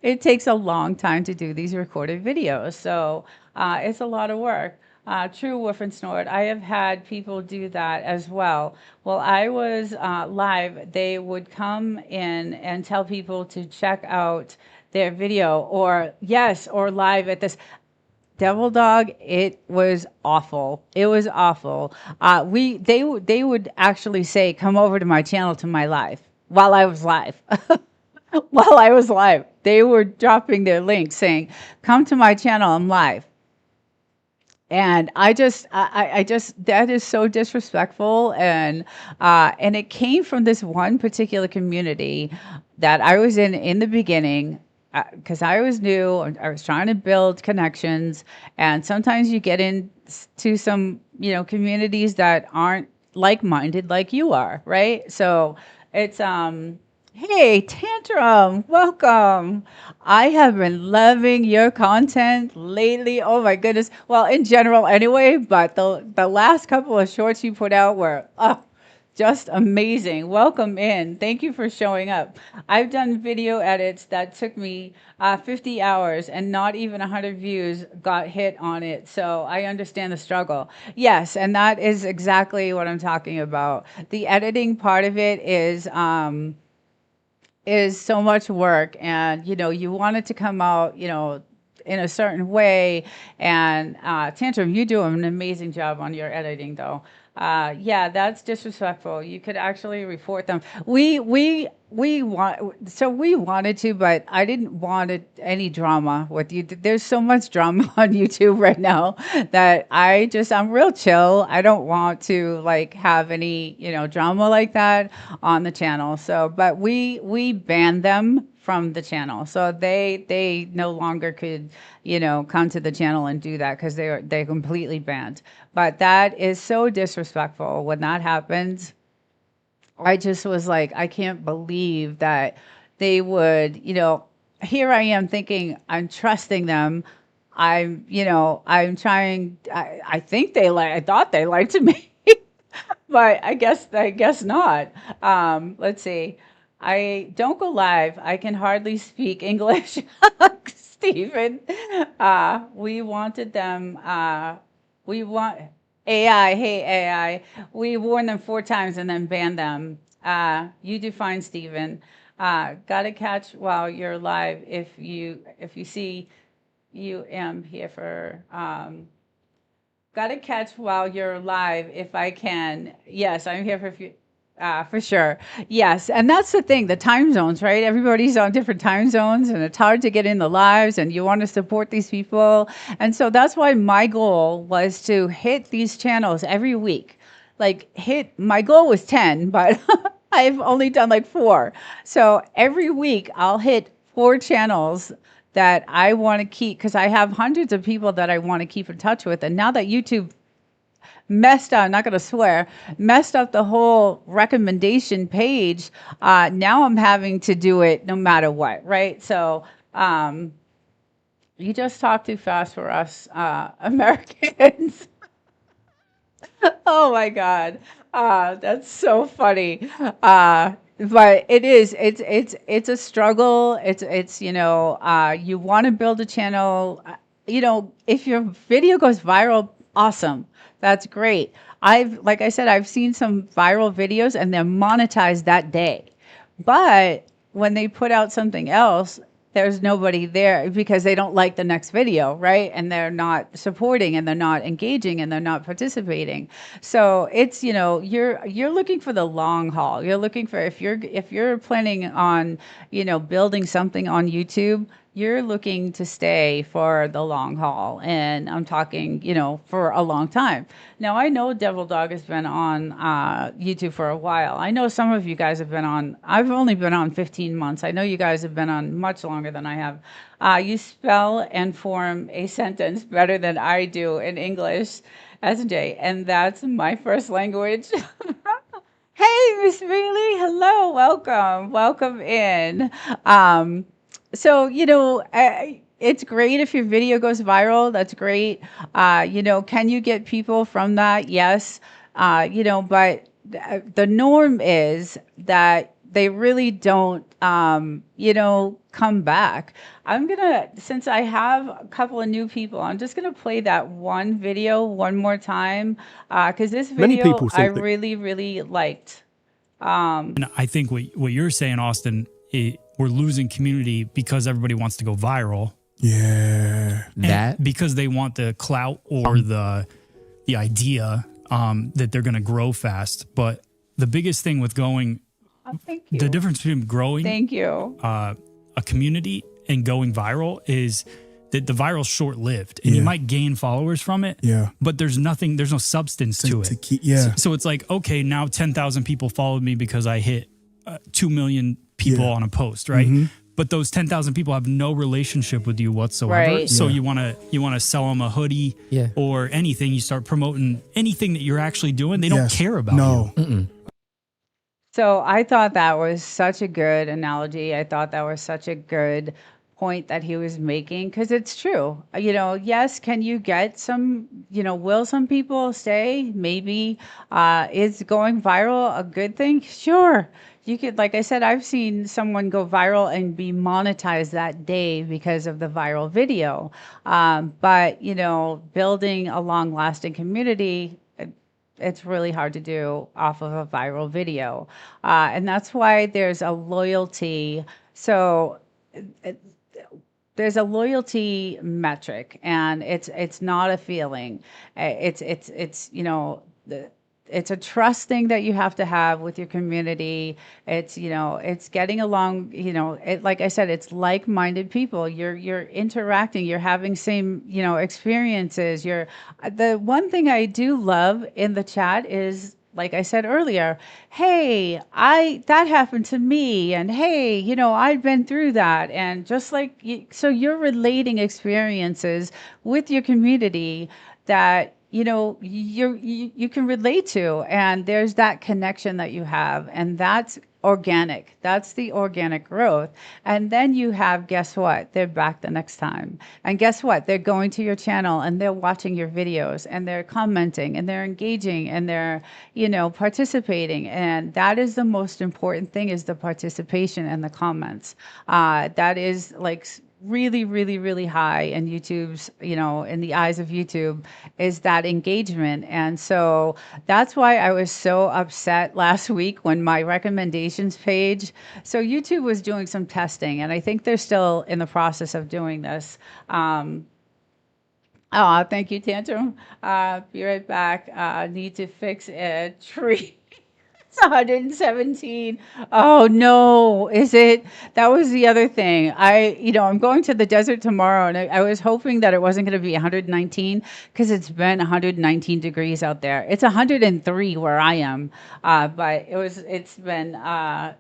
it takes a long time to do these recorded videos. So it's a lot of work. True, Woof and Snort. I have had people do that as well. While I was live, they would come in and tell people to check out their video, or live at this. Devil Dog, it was awful. It was awful. They would actually say, "Come over to my channel, to my live," while I was live. While I was live, they were dropping their links saying, "Come to my channel, I'm live." And I just that is so disrespectful. And it came from this one particular community that I was in the beginning, because I was new. I was trying to build connections, and sometimes you get into some communities that aren't like-minded like you are, right? So it's hey, Tantrum, welcome. I have been loving your content lately. Oh my goodness. Well, in general anyway, but the last couple of shorts you put out were just amazing. Welcome in. Thank you for showing up. I've done video edits that took me 50 hours, and not even 100 views got hit on it. So I understand the struggle. Yes, and that is exactly what I'm talking about. The editing part of it is so much work, and you want it to come out in a certain way. And Tantrum, you do an amazing job on your editing though. Yeah, that's disrespectful. You could actually report them. We we wanted to, but I didn't want any drama with you. There's so much drama on YouTube right now that I'm real chill. I don't want to like have any, drama like that on the channel. So, but we banned them from the channel. So they no longer could, come to the channel and do that because they're completely banned. But that is so disrespectful when that happens. I just was like, I can't believe that they would, here I am thinking I'm trusting them. I'm trying, I think I thought they liked me, but I guess not. Let's see. I don't go live. I can hardly speak English. Stephen, we wanted them, we want AI, hey AI. We warned them 4 times and then banned them. You do fine, Stephen. Gotta catch while you're live. If you see you am here for gotta catch while you're live if I can. Yes, I'm here for sure. Yes, and that's the thing, the time zones, right? Everybody's on different time zones, and it's hard to get in the lives, and you want to support these people. And so that's why my goal was to hit these channels every week. My goal was 10, but I've only done like 4. So every week I'll hit 4 channels that I want to keep because I have hundreds of people that I want to keep in touch with. And now that YouTube messed up, I'm not going to swear, messed up the whole recommendation page, now I'm having to do it no matter what, right? So you just talk too fast for us Americans. Oh my God. That's so funny. But it's a struggle. You want to build a channel, if your video goes viral, awesome. That's great. Like I said, I've seen some viral videos and they're monetized that day. But when they put out something else, there's nobody there because they don't like the next video, right? And they're not supporting and they're not engaging and they're not participating. So it's, you're looking for the long haul. You're looking for if you're planning on, building something on YouTube, you're looking to stay for the long haul. And I'm talking, for a long time. Now, I know Devil Dog has been on YouTube for a while. I know some of you guys have been on, I've only been on 15 months. I know you guys have been on much longer than I have. You spell and form a sentence better than I do in English, SJ, and that's my first language. Hey, Miss Bailey. Hello. Welcome in. So, it's great if your video goes viral. That's great. Can you get people from that? Yes. But the norm is that they really don't, come back. Since I have a couple of new people, I'm just going to play that one video one more time because this Many video people I think that really, really liked. And I think what you're saying, Austin, we're losing community because everybody wants to go viral. Yeah. And because they want the clout or the idea that they're going to grow fast. But the biggest thing with going, Thank you. the difference between growing Thank you. a community and going viral is that the viral's short-lived and you might gain followers from it. Yeah. But there's no substance to it. So it's like, okay, now 10,000 people followed me because I hit 2 million people on a post, right? But those 10,000 people have no relationship with you whatsoever. Right. So you want to sell them a hoodie or anything. You start promoting anything that you're actually doing. They don't care about you. So I thought that was such a good analogy. I thought that was such a good point that he was making because it's true. Yes, can you get some, will some people stay? Maybe. Is going viral a good thing? Sure. You could, like I said, I've seen someone go viral and be monetized that day because of the viral video. But, building a long-lasting community, it's really hard to do off of a viral video. And that's why there's a loyalty. So there's a loyalty metric and it's not a feeling. It's it's a trust thing that you have to have with your community. It's, you know, it's getting along, you know, like I said, it's like-minded people. You're interacting, you're having same, you know, experiences. The one thing I do love in the chat is, like I said earlier, hey, that happened to me, and hey, you know, I've been through that, and just like so you're relating experiences with your community that, you know, you can relate to, and there's that connection that you have, and that's organic. That's the organic growth. And then you have, guess what? They're back the next time. And guess what? They're going to your channel and they're watching your videos and they're commenting and they're engaging and they're, you know, participating. And that is the most important thing, is the participation and the comments. That is like really, really, really high in YouTube's, you know, in the eyes of YouTube, is that engagement. And so that's why I was so upset last week when my recommendations page, so YouTube was doing some testing, and I think they're still in the process of doing this. Oh, thank you, Tantrum. Be right back. Need to fix a tree. It's 117. Oh no, is it? That was the other thing. You know, I'm going to the desert tomorrow, and I was hoping that it wasn't going to be 119, because it's been 119 degrees out there. It's 103 where I am, but it's been, oh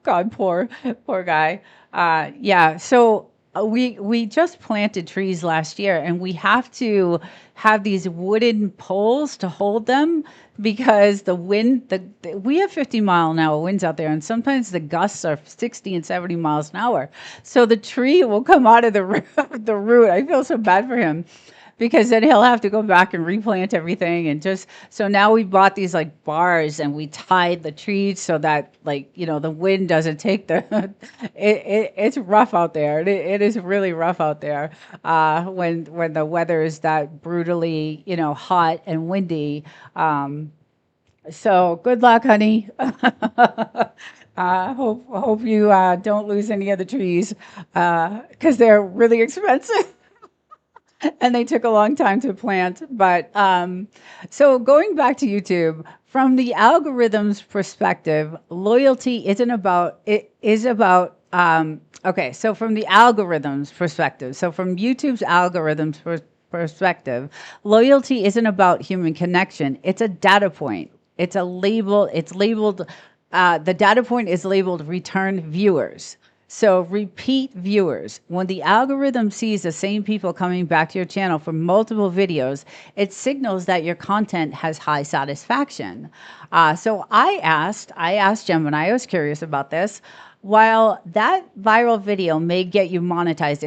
God, poor guy. Yeah, so we just planted trees last year, and we have to have these wooden poles to hold them, because the wind, we have 50-mile-an-hour winds out there, and sometimes the gusts are 60 and 70 miles an hour. So the tree will come out of the root. I feel so bad for him, because then he'll have to go back and replant everything. And just, so now we bought these like bars, and we tied the trees so that, like, you know, the wind doesn't take the, it's rough out there. It is really rough out there when the weather is that brutally, you know, hot and windy. So good luck, honey. Hope you don't lose any of the trees, because they're really expensive. And they took a long time to plant. But so going back to YouTube, from the algorithm's perspective, loyalty isn't about, it is about, okay, so from the algorithm's perspective, so from YouTube's algorithm's perspective, loyalty isn't about human connection. It's a data point. It's a label. It's labeled, the data point is labeled return viewers. So repeat viewers. When the algorithm sees the same people coming back to your channel for multiple videos, it signals that your content has high satisfaction. So I asked Gemini, I was curious about this. While that viral video may get you monetized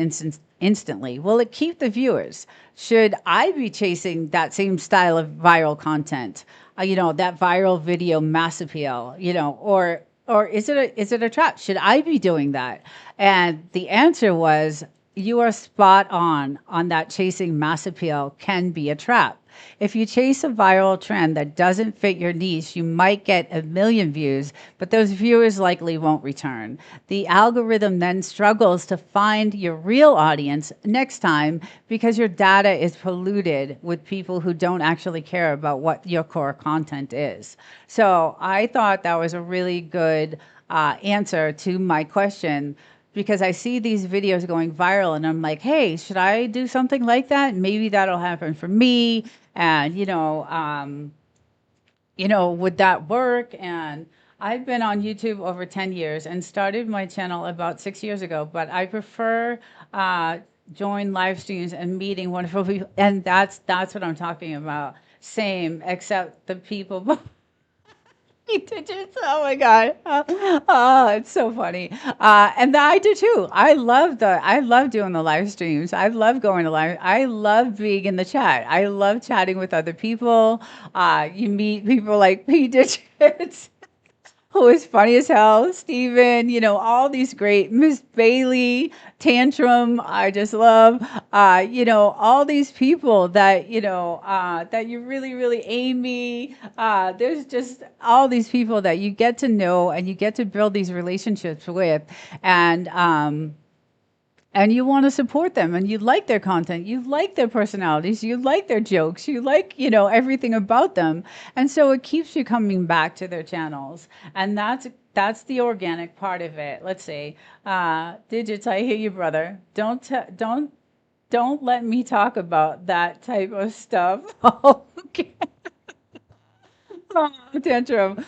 instantly, will it keep the viewers? Should I be chasing that same style of viral content? You know, that viral video mass appeal, you know, or is it a trap? Should I be doing that? And the answer was, you are spot on that. Chasing mass appeal can be a trap. If you chase a viral trend that doesn't fit your niche, you might get 1 million views, but those viewers likely won't return. The algorithm then struggles to find your real audience next time, because your data is polluted with people who don't actually care about what your core content is. So I thought that was a really good answer to my question, because I see these videos going viral and I'm like, hey, should I do something like that? Maybe that'll happen for me. And, you know, would that work? And I've been on YouTube over 10 years and started my channel about 6 years ago, but I prefer join live streams and meeting wonderful people. And that's what I'm talking about. Same, except the people digits. Oh my God. Oh, it's so funny. And I do too. I love doing the live streams. I love going to live. I love being in the chat. I love chatting with other people. You meet people like P digits, who is funny as hell, Steven, you know, all these great, Miss Bailey, Tantrum, I just love, you know, all these people that, you know, that you really, really, Amy, there's just all these people that you get to know and you get to build these relationships with. And and you want to support them, and you like their content, you like their personalities, you like their jokes, you like, everything about them. And so it keeps you coming back to their channels. And that's the organic part of it. Let's see. Digits, I hear you, brother. Don't let me talk about that type of stuff. Okay. Tantrum.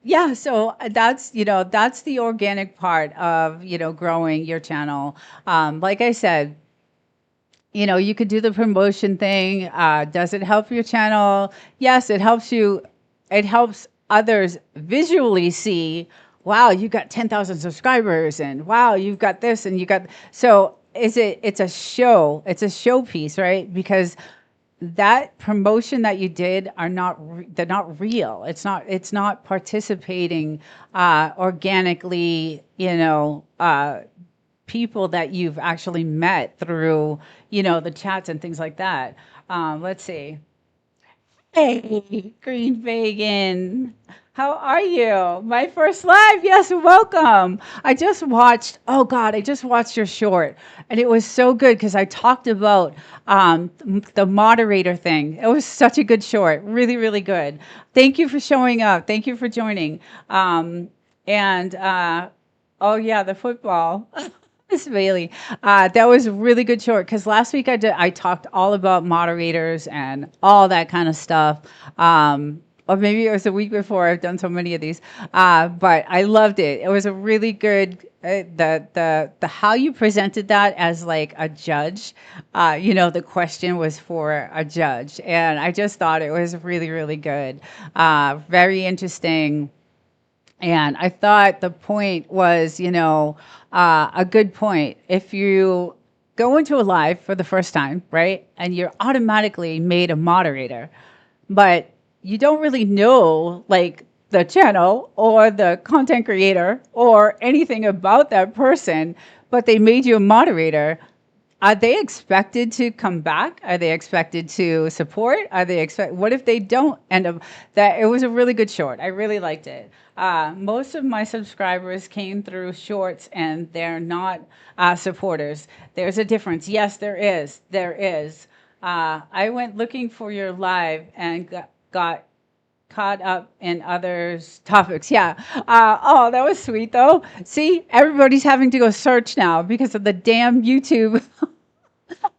Yeah, so that's the organic part of, growing your channel. Like I said, you could do the promotion thing. Does it help your channel? Yes, it helps you. It helps others visually see, wow, you got 10,000 subscribers, and wow, you've got this, and you got. So it's a show. It's a showpiece, right? Because that promotion that you did they're not real. It's not participating organically, people that you've actually met through, the chats and things like that. Let's see. Hey, Green Vegan. How are you? My first live. Yes, welcome. Oh God, I just watched your short, and it was so good because I talked about the moderator thing. It was such a good short. Really, really good. Thank you for showing up. Thank you for joining. And oh yeah, the football. Miss Bailey, that was a really good short because last week I talked all about moderators and all that kind of stuff. Or maybe it was the week before. I've done so many of these, but I loved it. It was a really good the how you presented that as like a judge. The question was for a judge, and I just thought it was really really good, very interesting. And I thought the point was, a good point. If you go into a live for the first time, right, and you're automatically made a moderator, but you don't really know, like, the channel or the content creator or anything about that person, but they made you a moderator. Are they expected to come back? Are they expected to support? What if they don't end up? That it was a really good short. I really liked it. Most of my subscribers came through shorts, and they're not supporters. There's a difference. Yes, there is. There is. I went looking for your live and got caught up in others' topics. Yeah. Oh, that was sweet, though. See, everybody's having to go search now because of the damn YouTube.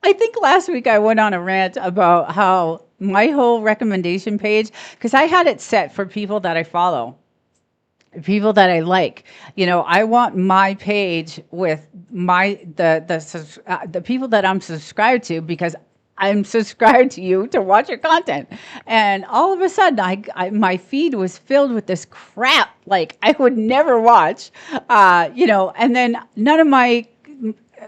I think last week I went on a rant about how my whole recommendation page, because I had it set for people that I follow, people that I like. I want my page with the people that I'm subscribed to, because I'm subscribed to you to watch your content. And all of a sudden, my feed was filled with this crap like I would never watch, and then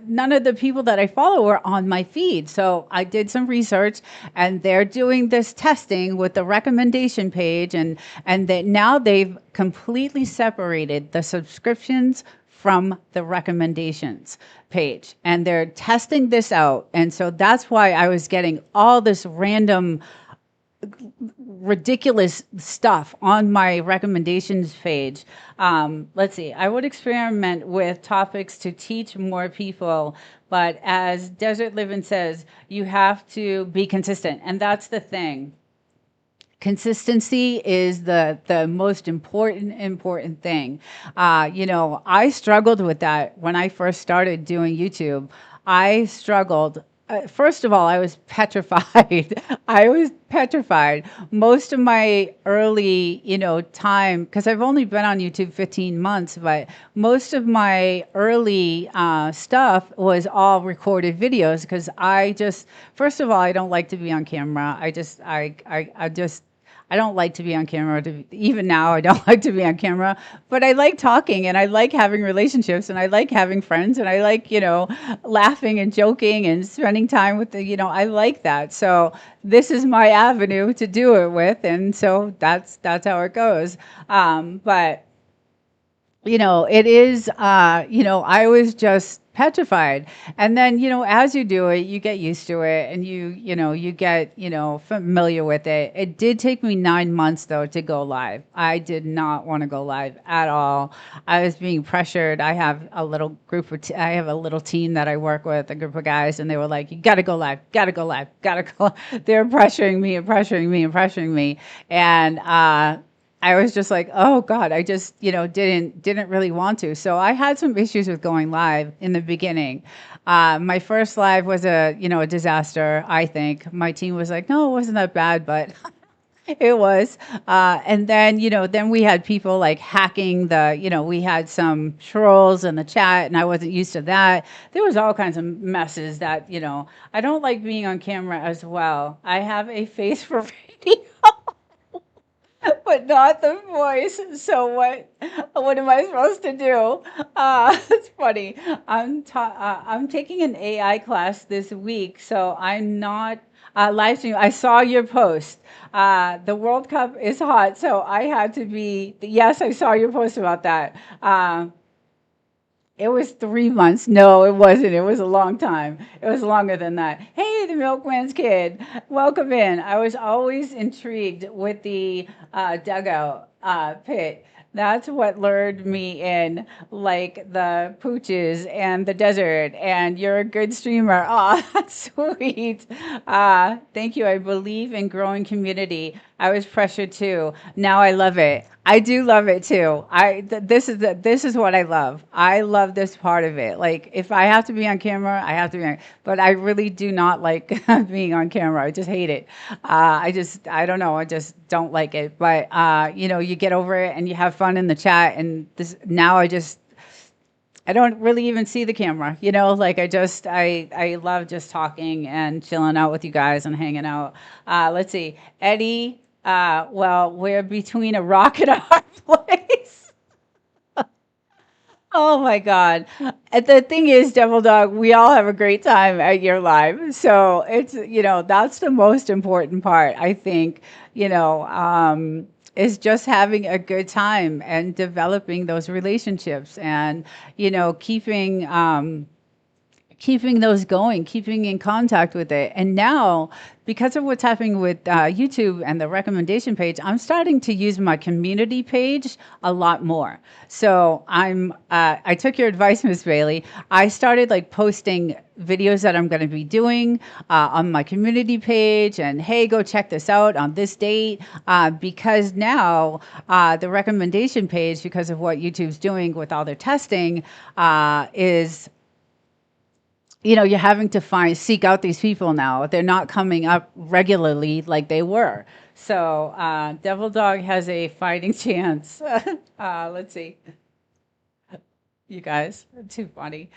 none of the people that I follow are on my feed. So I did some research, and they're doing this testing with the recommendation page, and that now they've completely separated the subscriptions from the recommendations page, and they're testing this out. And so that's why I was getting all this random ridiculous stuff on my recommendations page. Let's see. I would experiment with topics to teach more people, but as Desert-Livin says, you have to be consistent, and that's the thing. Consistency is the most important thing. I struggled with that when I first started doing YouTube. I struggled. First of all, I was petrified. I was petrified. Most of my early, time, because I've only been on YouTube 15 months, but most of my early stuff was all recorded videos, because first of all, I don't like to be on camera. I don't like to be on camera. Even now, I don't like to be on camera. But I like talking, and I like having relationships, and I like having friends, and I like, laughing and joking and spending time with I like that. So this is my avenue to do it with, and so that's how it goes. But it is, I was just petrified. And then, as you do it, you get used to it and you get, familiar with it. It did take me 9 months though to go live. I did not want to go live at all. I was being pressured. I have a little I have a little team that I work with, a group of guys, and they were like, you got to go live, got to go live, got to go. They're pressuring me and pressuring me and pressuring me. And, I was just like, oh God, I just, didn't really want to. So I had some issues with going live in the beginning. My first live was a disaster, I think. My team was like, no, it wasn't that bad, but it was. And then, then we had people like hacking we had some trolls in the chat and I wasn't used to that. There was all kinds of messes that, I don't like being on camera as well. I have a face for radio. But not the voice. So what am I supposed to do? It's funny. I'm taking an AI class this week, so I'm not live streaming. I saw your post. The World Cup is hot, so I had to be. Yes, I saw your post about that. It was 3 months. No, it wasn't. It was a long time. It was longer than that. Hey, the milkman's kid. Welcome in. I was always intrigued with the dugout pit. That's what lured me in, like the pooches and the desert. And you're a good streamer. Oh, that's sweet. Thank you. I believe in growing community. I was pressured too. Now I love it. I do love it too. This is what I love. I love this part of it. Like if I have to be on camera, I have to be on, but I really do not like being on camera. I just hate it. I don't know. I just don't like it. But you get over it and you have fun in the chat. And this now I don't really even see the camera, like I love just talking and chilling out with you guys and hanging out. Let's see, Eddie. Well, we're between a rock and a hard place. Oh my God. And the thing is, Devil Dog, we all have a great time at your live. So it's, that's the most important part, I think, is just having a good time and developing those relationships and, keeping those going, keeping in contact with it. And now, because of what's happening with YouTube and the recommendation page, I'm starting to use my community page a lot more. So I took your advice, Miss Bailey. I started like posting videos that I'm going to be doing on my community page and hey, go check this out on this date because now the recommendation page, because of what YouTube's doing with all their testing, is you're having to seek out these people now. They're not coming up regularly like they were. So Devil Dog has a fighting chance. Let's see. You guys, too funny.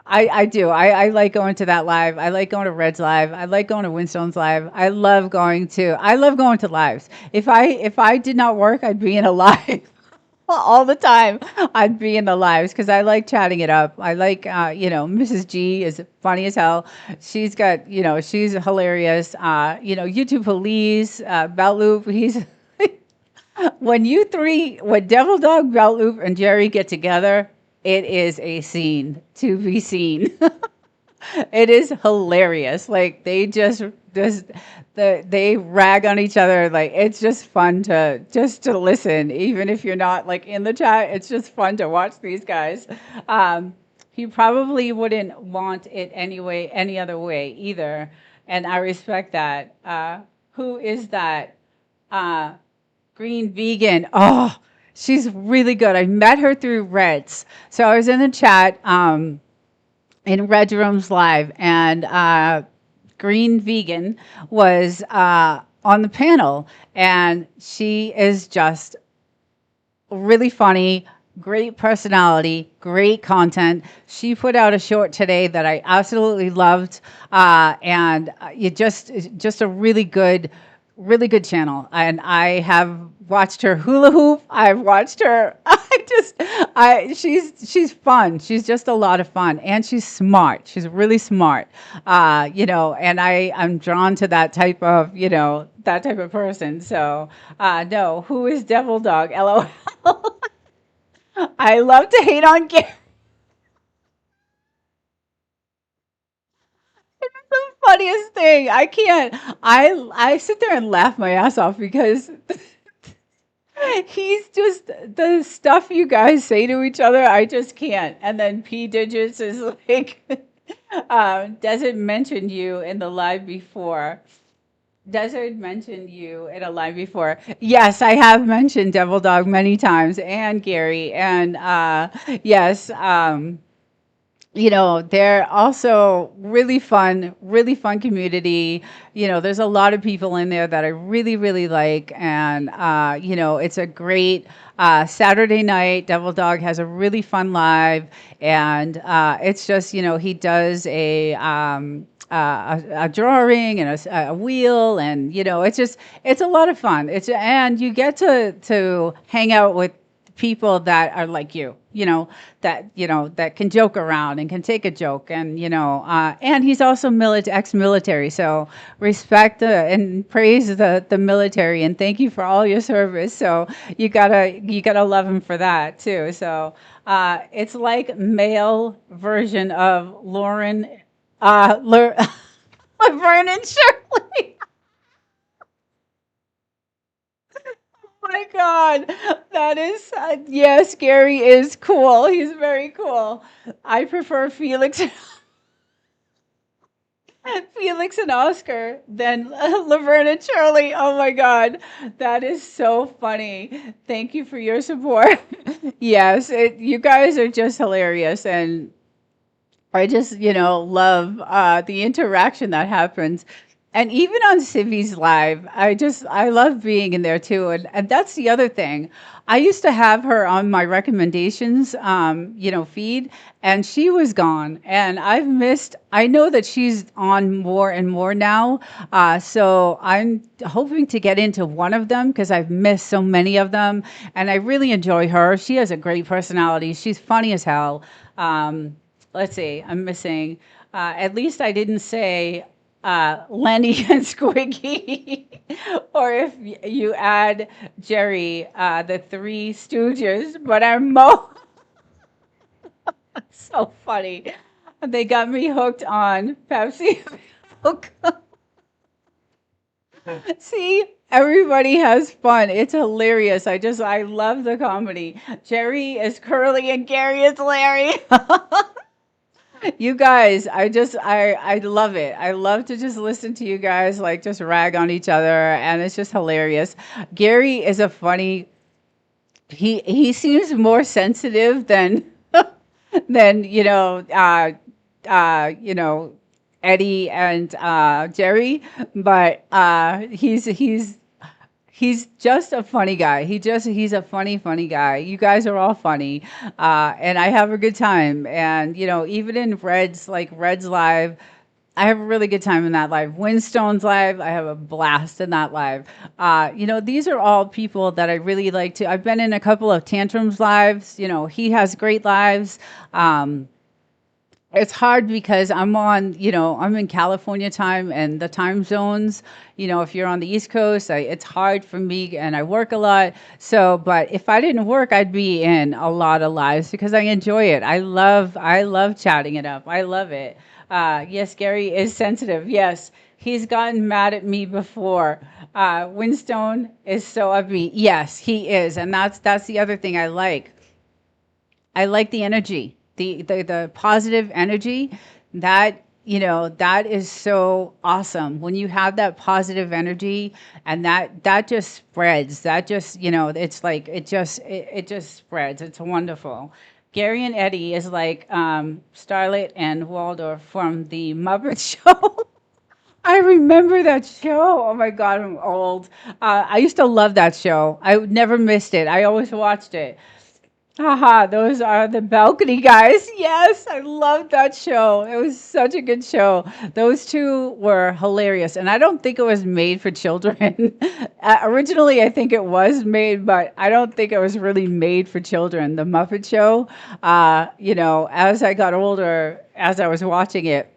I do. I like going to that live. I like going to Red's live. I like going to Winstone's live. I love going to lives. If I did not work, I'd be in a live. All the time I'd be in the lives because I like chatting it up. I like, Mrs. G is funny as hell. She's got, she's hilarious. YouTube Police, Belt Loop, he's, when Devil Dog, Belt Loop, and Jerry get together, it is a scene to be seen. It is hilarious. Like they they rag on each other. Like it's just fun to listen, even if you're not like in the chat. It's just fun to watch these guys. He probably wouldn't want it any other way either, and I respect that. Who is that? Green Vegan. Oh, she's really good. I met her through Reds. So I was in the chat. In Red Room's live, and Green Vegan was on the panel, and she is just really funny, great personality, great content. She put out a short today that I absolutely loved, and you just a really good channel. And I have watched her hula hoop. I've watched her. She's fun. She's just a lot of fun, and she's smart. She's really smart. And I'm drawn to that type of person. So no, who is Devil Dog? LOL. I love to hate on Gary. The funniest thing. I can't. I sit there and laugh my ass off because he's just the stuff you guys say to each other. I just can't. And then P Digits is like, Desert mentioned you in the live before. Desert mentioned you in a live before. Yes, I have mentioned Devil Dog many times and Gary. And yes, they're also really fun community. There's a lot of people in there that I really, really like. And, it's a great Saturday night. Devil Dog has a really fun live. And it's just, he does a drawing and a wheel. And, it's a lot of fun. And you get to hang out with people that are like that can joke around and can take a joke, and and he's also ex-military, so respect and praise the military, and thank you for all your service. So you gotta love him for that too. So it's like male version of Lauren, Laverne and Shirley. My God, that is yes, Gary is cool. He's very cool. I prefer Felix and Oscar than Laverne and Shirley. Oh my God, that is so funny. Thank you for your support. Yes, you guys are just hilarious, and I just, love the interaction that happens. And even on Civi's live, I love being in there too. And that's the other thing. I used to have her on my recommendations, feed, and she was gone. And I know that she's on more and more now. So I'm hoping to get into one of them because I've missed so many of them. And I really enjoy her. She has a great personality. She's funny as hell. Let's see, I'm missing. At least I didn't say Lenny and Squiggy. Or if you add Jerry, the Three Stooges, but I'm so funny. They got me hooked on Pepsi. See, everybody has fun. It's hilarious. I love the comedy. Jerry is Curly and Gary is Larry. You guys, I love it. I love to just listen to you guys like just rag on each other, and it's just hilarious. Gary is a funny. He seems more sensitive than than Eddie and Jerry, but he's just a funny guy. He's a funny guy. You guys are all funny. And I have a good time. And, even in Red's live, I have a really good time in that live. Winstone's live, I have a blast in that live. These are all people that I really like to. I've been in a couple of Tantrums lives. He has great lives. It's hard because I'm in California time, and the time zones, if you're on the East Coast, it's hard for me, and I work a lot. So, but if I didn't work, I'd be in a lot of lives because I enjoy it. I love chatting it up. I love it. Yes, Gary is sensitive. Yes, he's gotten mad at me before. Winstone is so upbeat. Yes, he is. And that's the other thing I like. I like the energy, the positive energy. That is so awesome when you have that positive energy, and that just spreads. That just, it's like it just spreads. It's wonderful. Gary and Eddie is like Starlet and Waldorf from the Muppet Show. I remember that show. Oh my God, I'm old. I used to love that show. I never missed it. I always watched it. Haha, those are the balcony guys. Yes, I loved that show. It was such a good show. Those two were hilarious. And I don't think it was made for children. Originally, I think it was made, but I don't think it was really made for children. The Muppet Show, as I got older, as I was watching it,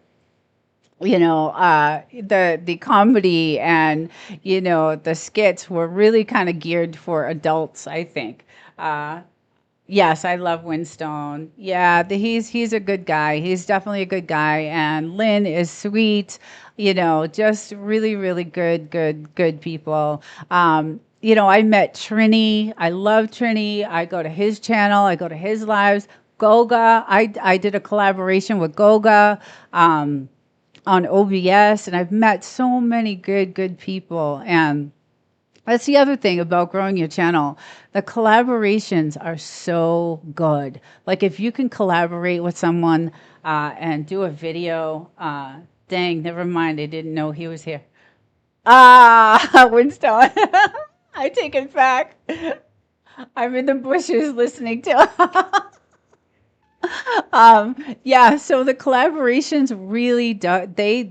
the comedy and, the skits were really kind of geared for adults, I think. Yes, I love Winstone. Yeah, he's a good guy. He's definitely a good guy. And Lynn is sweet, just really, really good people. I met Trini. I love Trini. I go to his channel, I go to his lives. Goga, I did a collaboration with Goga on OBS, and I've met so many good people. And that's the other thing about growing your channel. The collaborations are so good. Like if you can collaborate with someone and do a video, dang, never mind. I didn't know he was here. Winston. I take it back. I'm in the bushes listening to. Yeah, so the collaborations really do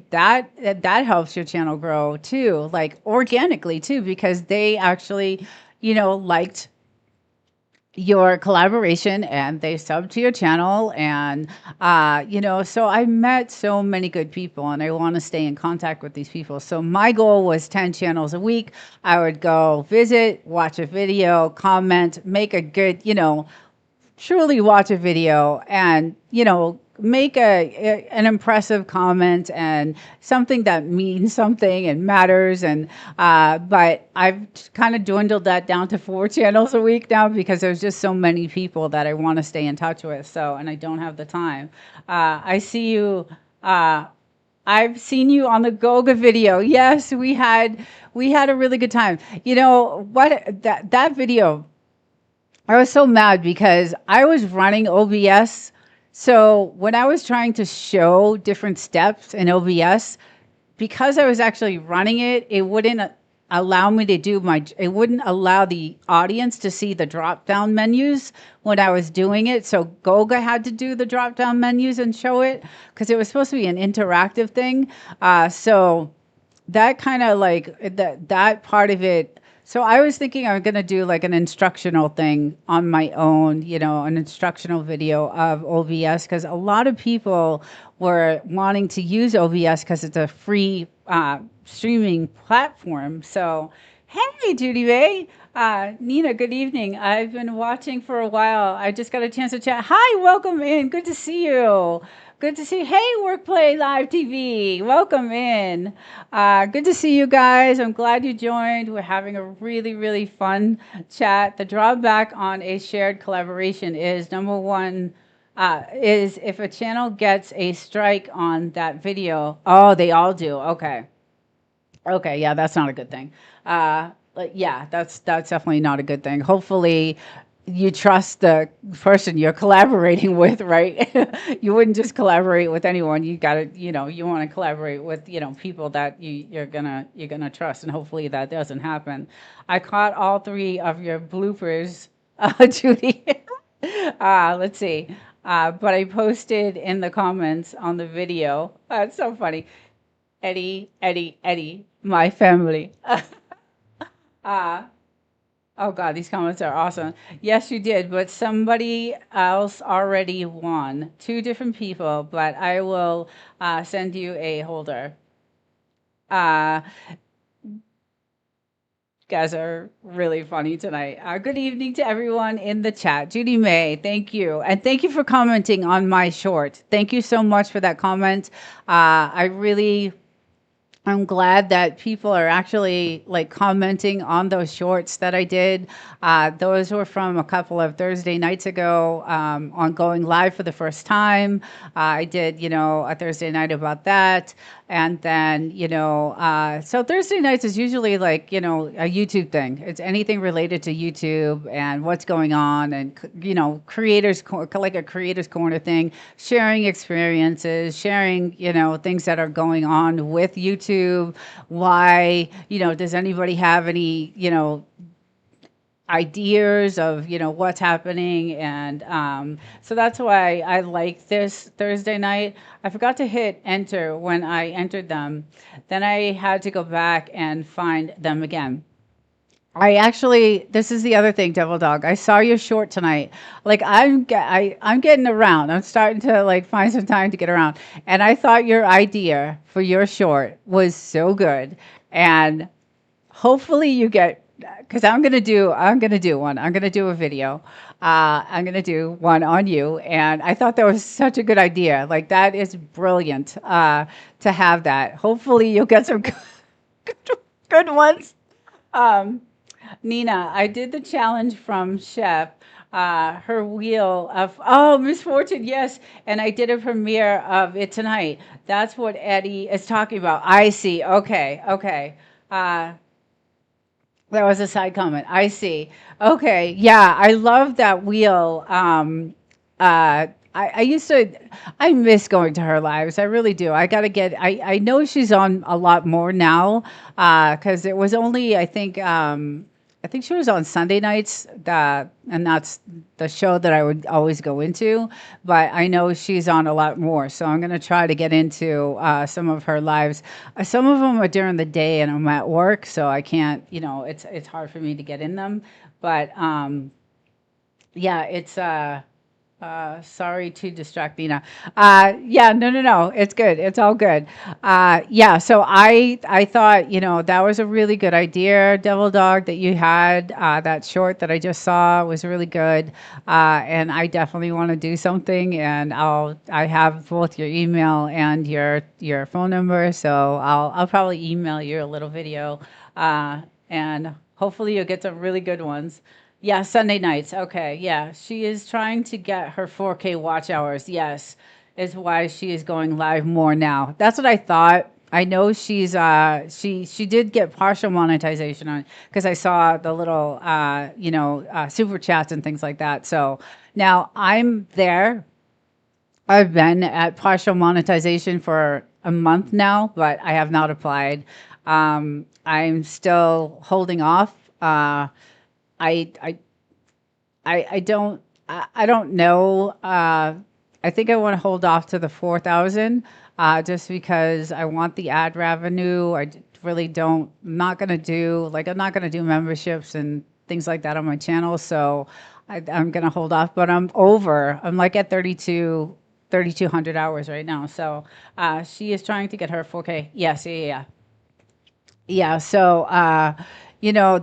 that helps your channel grow too, like organically too, because they actually, liked your collaboration and they subbed to your channel. And so I met so many good people and I want to stay in contact with these people. So my goal was 10 channels a week. I would go visit, watch a video, comment, make a good, truly watch a video and, make an impressive comment and something that means something and matters. And but I've kind of dwindled that down to 4 channels a week now because there's just so many people that I want to stay in touch with. So, and I don't have the time. I see you. I've seen you on the Goga video. Yes, we had a really good time. You know what, that video, I was so mad because I was running OBS. So when I was trying to show different steps in OBS, because I was actually running it, it wouldn't allow me to it wouldn't allow the audience to see the drop down menus when I was doing it. So Goga had to do the drop down menus and show it because it was supposed to be an interactive thing. So that kind of like that part of it. So I was thinking I'm going to do like an instructional thing on my own, an instructional video of OBS because a lot of people were wanting to use OBS because it's a free streaming platform. So, hey, Judy Ray. Nina, good evening. I've been watching for a while. I just got a chance to chat. Hi, welcome in. Good to see you. Good to see you. Hey, Workplay Live TV. Welcome in. Good to see you guys. I'm glad you joined. We're having a really, really fun chat. The drawback on a shared collaboration is number one, is if a channel gets a strike on that video. Oh, they all do. Okay. Okay, yeah, that's not a good thing. Yeah, that's definitely not a good thing. Hopefully, you trust the person you're collaborating with, right? You wouldn't just collaborate with anyone. You got to, you want to collaborate with, people that you're gonna trust, and hopefully that doesn't happen. I caught all 3 of your bloopers, Judy. Let's see. But I posted in the comments on the video. It's so funny. Eddie, my family. Oh God, these comments are awesome. Yes, you did, but somebody else already won. 2 different people, but I will send you a holder. Guys are really funny tonight. Good evening to everyone in the chat. Judy May, thank you. And thank you for commenting on my short. Thank you so much for that comment. I'm glad that people are actually like commenting on those shorts that I did. Those were from a couple of Thursday nights ago on going live for the first time. I did, a Thursday night about that. And then, so Thursday nights is usually like, a YouTube thing. It's anything related to YouTube and what's going on and, like a creators corner thing, sharing experiences, sharing, things that are going on with YouTube. Why, does anybody have any, ideas of what's happening? And so that's why I like this Thursday night. I forgot to hit enter when I entered them, then I had to go back and find them again. This is the other thing, Devil Dog. I saw your short tonight. Like I'm getting around. I'm starting to like find some time to get around. And I thought your idea for your short was so good. And hopefully you get because I'm gonna do one. I'm gonna do a video. I'm gonna do one on you, and I thought that was such a good idea. Like that is brilliant to have that. Hopefully, you'll get some good ones. Um, Nina, I did the challenge from Chef. Her wheel of misfortune, yes, and I did a premiere of it tonight. That's what Eddie is talking about. I see. Okay, okay. Uh, that was a side comment. I see. Okay. Yeah, I love that wheel. I used to, I miss going to her lives. I really do. I got to get, I know she's on a lot more now because it was only, I think she was on Sunday nights, and that's the show that I would always go into. But I know she's on a lot more, so I'm going to try to get into some of her lives. Some of them are during the day, and I'm at work, so I can't. It's hard for me to get in them. But yeah, it's sorry to distract Nina. Yeah, no, no, no. It's good. It's all good. Yeah, so I thought, that was a really good idea, Devil Dog, that you had. That short that I just saw was really good. And I definitely want to do something, and I have both your email and your phone number, so I'll probably email you a little video. And hopefully you'll get some really good ones. Yeah, Sunday nights. Okay, yeah. She is trying to get her 4K watch hours. Yes, is why she is going live more now. That's what I thought. I know she did get partial monetization on because I saw the little super chats and things like that. So now I'm there. I've been at partial monetization for a month now, but I have not applied. I'm still holding off. I I I don't know. I think I want to hold off to the 4,000 just because I want the ad revenue. Really don't. I'm not gonna do memberships and things like that on my channel. So I'm gonna hold off. But I'm like at 3,200 hours right now. So she is trying to get her 4K. Yes, yeah, yeah, yeah. Yeah, so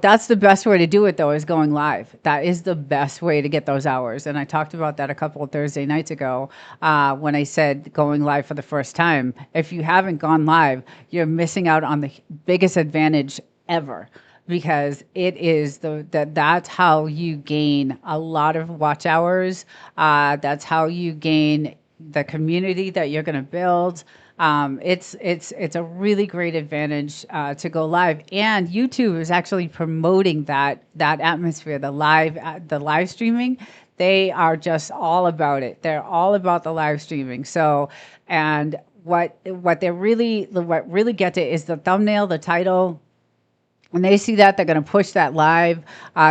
that's the best way to do it though, is going live. That is the best way to get those hours. And I talked about that a couple of Thursday nights ago when I said going live for the first time. If you haven't gone live, you're missing out on the biggest advantage ever, because it is that's how you gain a lot of watch hours. That's how you gain the community that you're going to build. It's a really great advantage to go live, and YouTube is actually promoting that atmosphere, the live streaming. They are just all about it. They're all about the live streaming. So, and what really gets it is the thumbnail, the title. When they see that, they're going to push that live.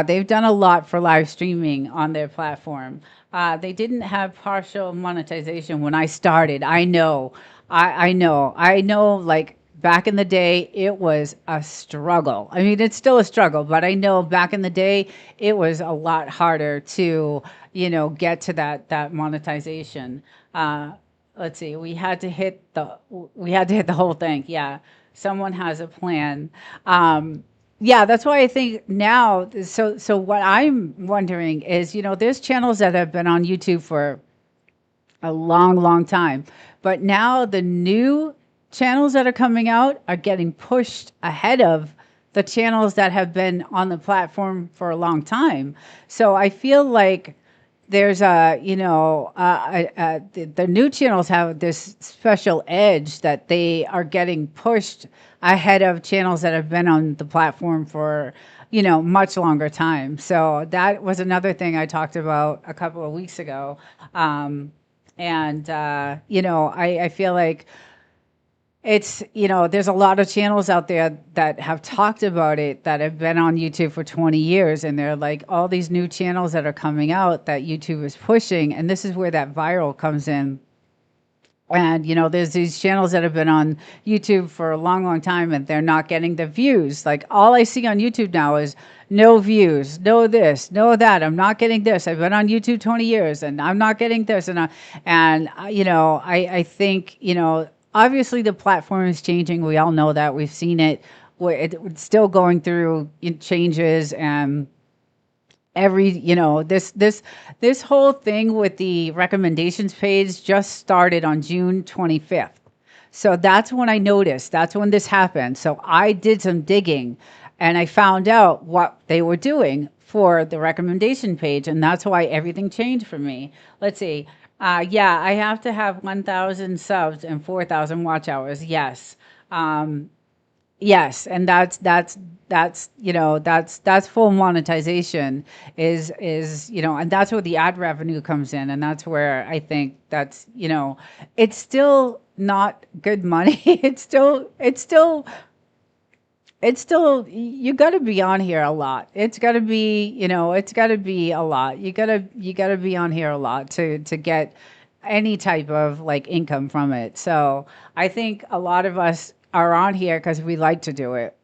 They've done a lot for live streaming on their platform. They didn't have partial monetization when I started. I know. I know, like back in the day, it was a struggle. I mean, it's still a struggle, but I know back in the day, it was a lot harder to, get to that monetization. Let's see, we had to hit the whole thing. Yeah. Someone has a plan. Yeah, that's why I think now, so what I'm wondering is, there's channels that have been on YouTube for a long, long time. But now the new channels that are coming out are getting pushed ahead of the channels that have been on the platform for a long time. So I feel like there's the new channels have this special edge that they are getting pushed ahead of channels that have been on the platform for much longer time. So that was another thing I talked about a couple of weeks ago. I feel like there's a lot of channels out there that have talked about it, that have been on YouTube for 20 years, and they're like all these new channels that are coming out that YouTube is pushing, and this is where that viral comes in. And, there's these channels that have been on YouTube for a long, long time, and they're not getting the views. Like, all I see on YouTube now is no views, no this, no that. I'm not getting this. I've been on YouTube 20 years, and I'm not getting this. I think, obviously the platform is changing. We all know that. We've seen it it's still going through changes, and this whole thing with the recommendations page just started on June 25th. So that's when I noticed, that's when this happened. So I did some digging and I found out what they were doing for the recommendation page. And that's why everything changed for me. Let's see. Yeah, I have to have 1,000 subs and 4,000 watch hours. Yes. Yes, and that's full monetization is and that's where the ad revenue comes in, and that's where I think it's still not good money. It's still you got to be on here a lot. It's got to be a lot. You got to be on here a lot to get any type of like income from it. So I think a lot of us are on here because we like to do it.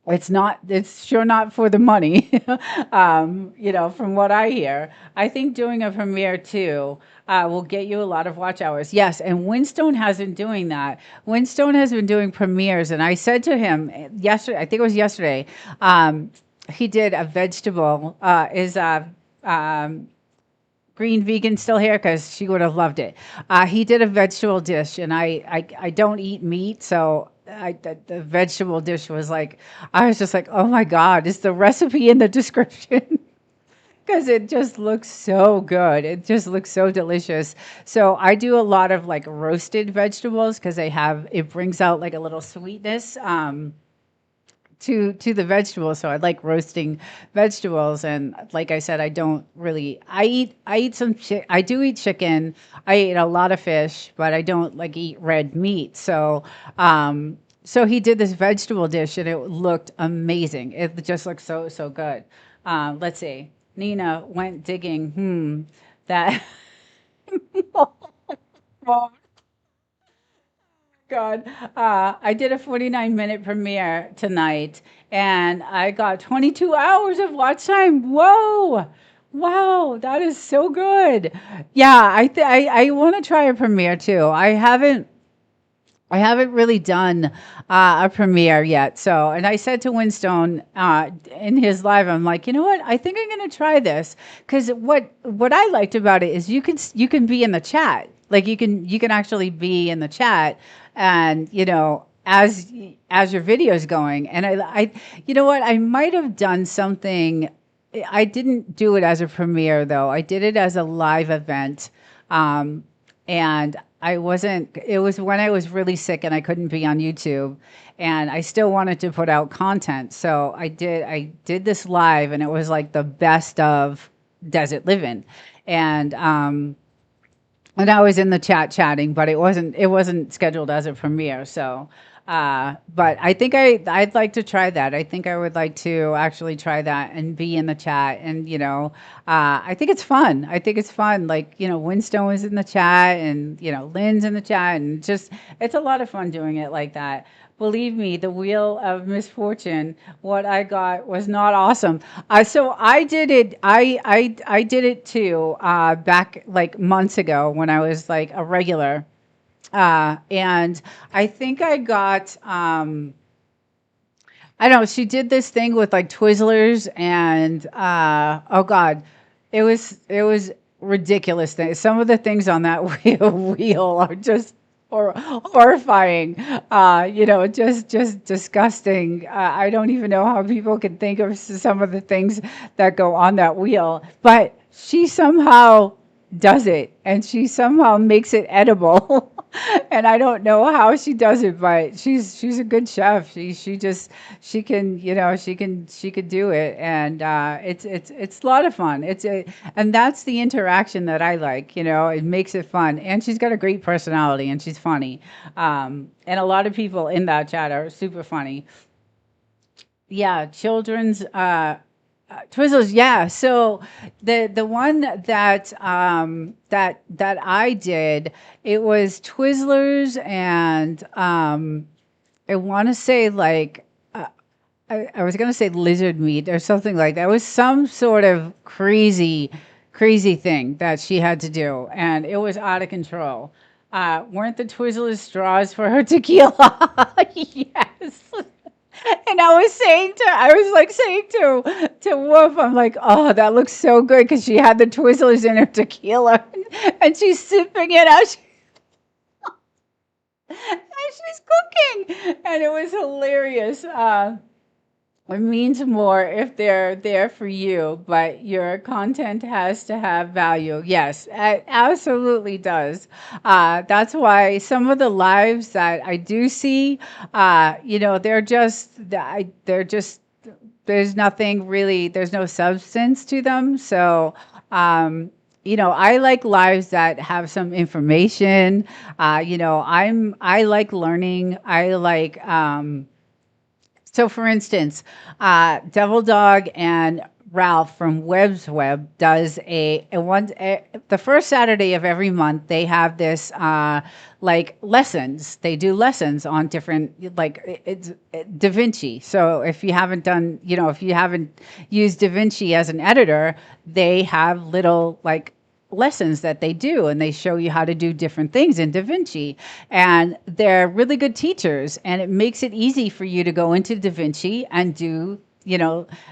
It's sure not for the money. From what I hear, I think doing a premiere too will get you a lot of watch hours. Yes, and Winstone has been doing that. Winstone has been doing premieres, and I said to him yesterday, I think it was yesterday, he did a vegetable. Is Green Vegan still here? Because she would have loved it. He did a vegetable dish, and I don't eat meat, so the vegetable dish was like, I was just like, oh my God, is the recipe in the description? Because it just looks so good. It just looks so delicious. So I do a lot of like roasted vegetables because it brings out like a little sweetness. To the vegetables. So I like roasting vegetables, and like I said, I eat some I do eat chicken. I eat a lot of fish, but I don't like eat red meat. So he did this vegetable dish, and it looked amazing. It just looked so good. Let's see. Nina went digging. That. God. I did a 49-minute premiere tonight, and I got 22 hours of watch time. Whoa. Wow, that is so good. Yeah, I want to try a premiere too. I haven't really done a premiere yet. So, and I said to Winstone in his live, I'm like, you know what? I think I'm going to try this because what I liked about it is you can be in the chat, like you can actually be in the chat, and as your video is going, and I you know what? I might have done something. I didn't do it as a premiere though. I did it as a live event. And I wasn't, it was when I was really sick and I couldn't be on YouTube, and I still wanted to put out content. So I did this live, and it was like the best of Desert-Livin. And I was in the chat chatting, but it wasn't scheduled as a premiere. So, but I think I'd like to try that. I think I would like to actually try that and be in the chat. And I think it's fun. I think it's fun. Like Winstone is in the chat, and Lynn's in the chat, and just it's a lot of fun doing it like that. Believe me, the wheel of misfortune, what I got was not awesome. So I did it. I did it too back like months ago when I was like a regular, and I think I got. I don't know. She did this thing with like Twizzlers, and oh God, it was ridiculous. Some of the things on that wheel are just horrifying. Just disgusting. I don't even know how people can think of some of the things that go on that wheel, but she somehow does it, and she somehow makes it edible. And I don't know how she does it, but she's a good chef. She can do it, and it's a lot of fun. And that's the interaction that I like. It makes it fun, and she's got a great personality, and she's funny. And a lot of people in that chat are super funny. Yeah, children's Twizzlers, yeah. So the one that I did, it was Twizzlers, and I want to say like I was gonna say lizard meat or something like that. It was some sort of crazy thing that she had to do, and it was out of control. Weren't the Twizzlers straws for her tequila? Yes. I was like saying to Wolf, I'm like, oh, that looks so good because she had the Twizzlers in her tequila, and she's sipping it as she's cooking, and it was hilarious. It means more if they're there for you, but your content has to have value. Yes, it absolutely does. That's why some of the lives that I do see, they're just, there's nothing really, there's no substance to them. So, I like lives that have some information. I like learning. So, for instance, Devil Dog and Ralph from Webb's Web does the first Saturday of every month. They have this like lessons. They do lessons on different it's Da Vinci. So if you haven't done, if you haven't used Da Vinci as an editor, they have little like lessons that they do, and they show you how to do different things in Da Vinci, and they're really good teachers, and it makes it easy for you to go into Da Vinci and do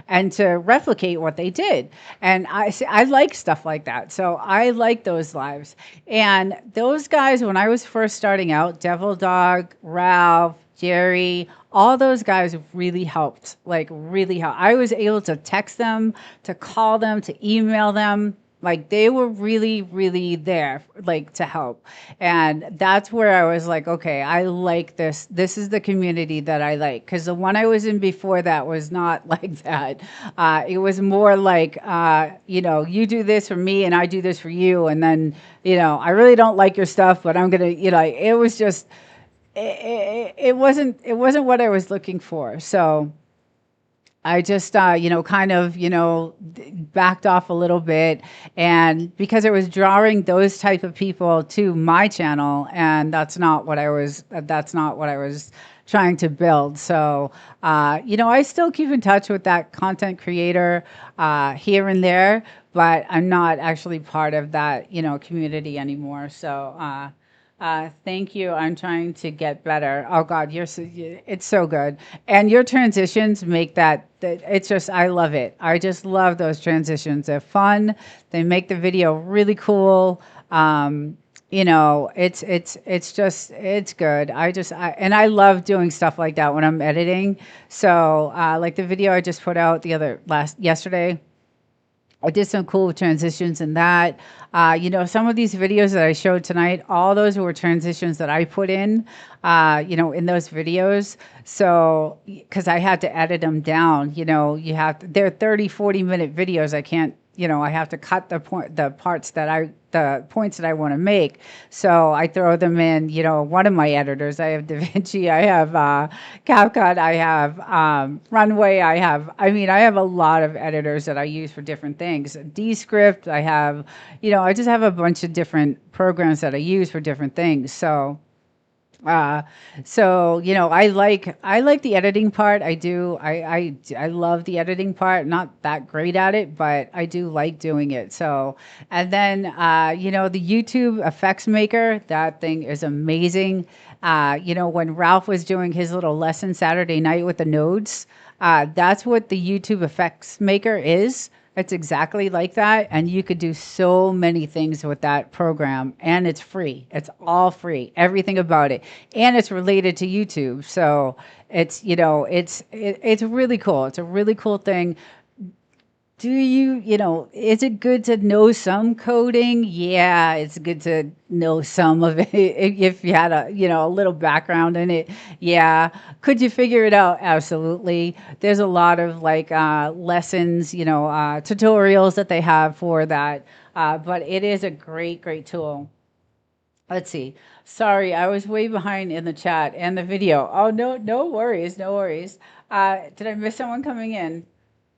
and to replicate what they did. And I like stuff like that, so I like those lives. And those guys, when I was first starting out, Devil Dog, Ralph, Jerry, all those guys really helped, like really helped. I was able to text them, to call them, to email them. Like they were really, really there, like to help. And that's where I was like, okay, I like this. This is the community that I like. Because the one I was in before that was not like that. It was more like, you do this for me and I do this for you. And then, I really don't like your stuff, but I'm going to, it was just, it wasn't what I was looking for. So I just, backed off a little bit, and because it was drawing those type of people to my channel, and that's not what I was trying to build. So, I still keep in touch with that content creator here and there, but I'm not actually part of that, community anymore. So, thank you. I'm trying to get better. Oh God, it's so good. And your transitions make it's just, I love it. I just love those transitions. They're fun. They make the video really cool. It's good. And I love doing stuff like that when I'm editing. So, like the video I just put out yesterday, I did some cool transitions in that. Some of these videos that I showed tonight, all those were transitions that I put in in those videos. So, because I had to edit them down, they're 30, 40-minute videos. I can't, I have to cut the points that I want to make. So I throw them in, one of my editors. I have DaVinci, I have CapCut, I have Runway, I have a lot of editors that I use for different things. Descript, I have, I just have a bunch of different programs that I use for different things. So I like the editing part. I do. I love the editing part. Not that great at it, but I do like doing it. So, and then the YouTube effects maker, that thing is amazing. When Ralph was doing his little lesson Saturday night with the nodes, that's what the YouTube effects maker is. It's exactly like that, and you could do so many things with that program, and it's free. It's all free, everything about it, and it's related to YouTube. So it's it's really cool. It's a really cool thing. Is it good to know some coding? Yeah, it's good to know some of it if you had a little background in it. Yeah. Could you figure it out? Absolutely. There's a lot of lessons, tutorials that they have for that. But it is a great, great tool. Let's see. Sorry, I was way behind in the chat and the video. Oh, no worries. No worries. Did I miss someone coming in?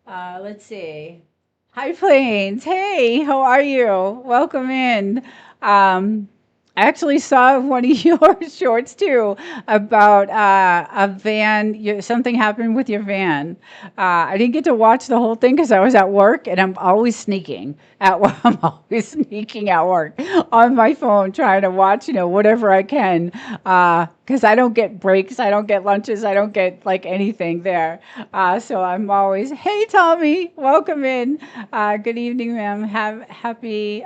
Let's see. Hi, Plains. Hey, how are you? Welcome in. I actually saw one of your shorts too about a van. Something happened with your van. I didn't get to watch the whole thing because I was at work, and I'm always sneaking at work. I'm always sneaking at work on my phone, trying to watch, whatever I can. Because I don't get breaks, I don't get lunches, I don't get like anything there. So I'm always, hey Tommy, welcome in. Good evening, ma'am. Happy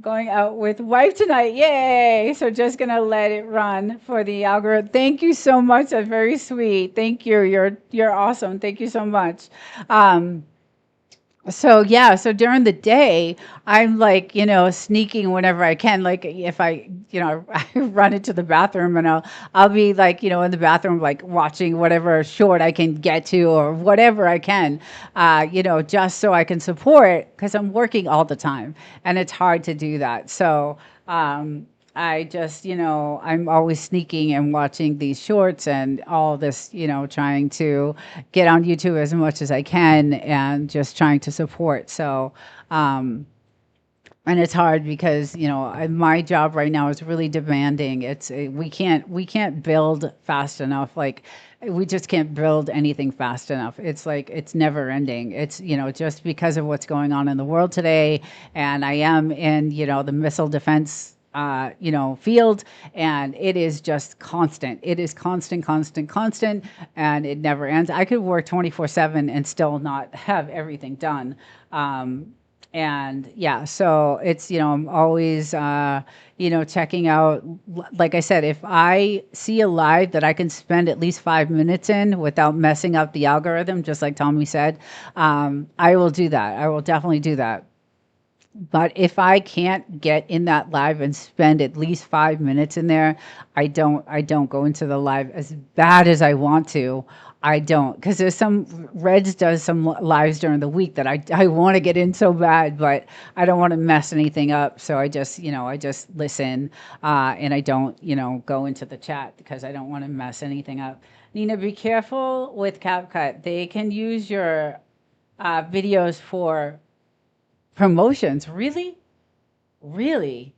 going out with wife tonight. Yay! So just gonna let it run for the algorithm. Thank you so much. That's very sweet. Thank you. You're awesome. Thank you so much. So yeah, so during the day, I'm like, sneaking whenever I can. Like if I, I run into the bathroom and I'll be like, in the bathroom, like watching whatever short I can get to or whatever I can, just so I can support because I'm working all the time and it's hard to do that. So, I just, I'm always sneaking and watching these shorts and all this, trying to get on YouTube as much as I can and just trying to support. So, and it's hard because, my job right now is really demanding. We can't build fast enough. Like we just can't build anything fast enough. It's like, it's never ending. It's, just because of what's going on in the world today. And I am in, the missile defense field, and it is just constant. It is constant, constant, constant, and it never ends. I could work 24/7 and still not have everything done. And yeah, so it's, I'm always, checking out, like I said, if I see a live that I can spend at least 5 minutes in without messing up the algorithm, just like Tommy said, I will do that. I will definitely do that. But if I can't get in that live and spend at least 5 minutes in there, I don't go into the live as bad as I want to. I don't, because there's Reds does some lives during the week that I want to get in so bad, but I don't want to mess anything up. So I just, I just listen, and I don't, go into the chat because I don't want to mess anything up. Nina, be careful with CapCut. They can use your videos for promotions. Really? Really?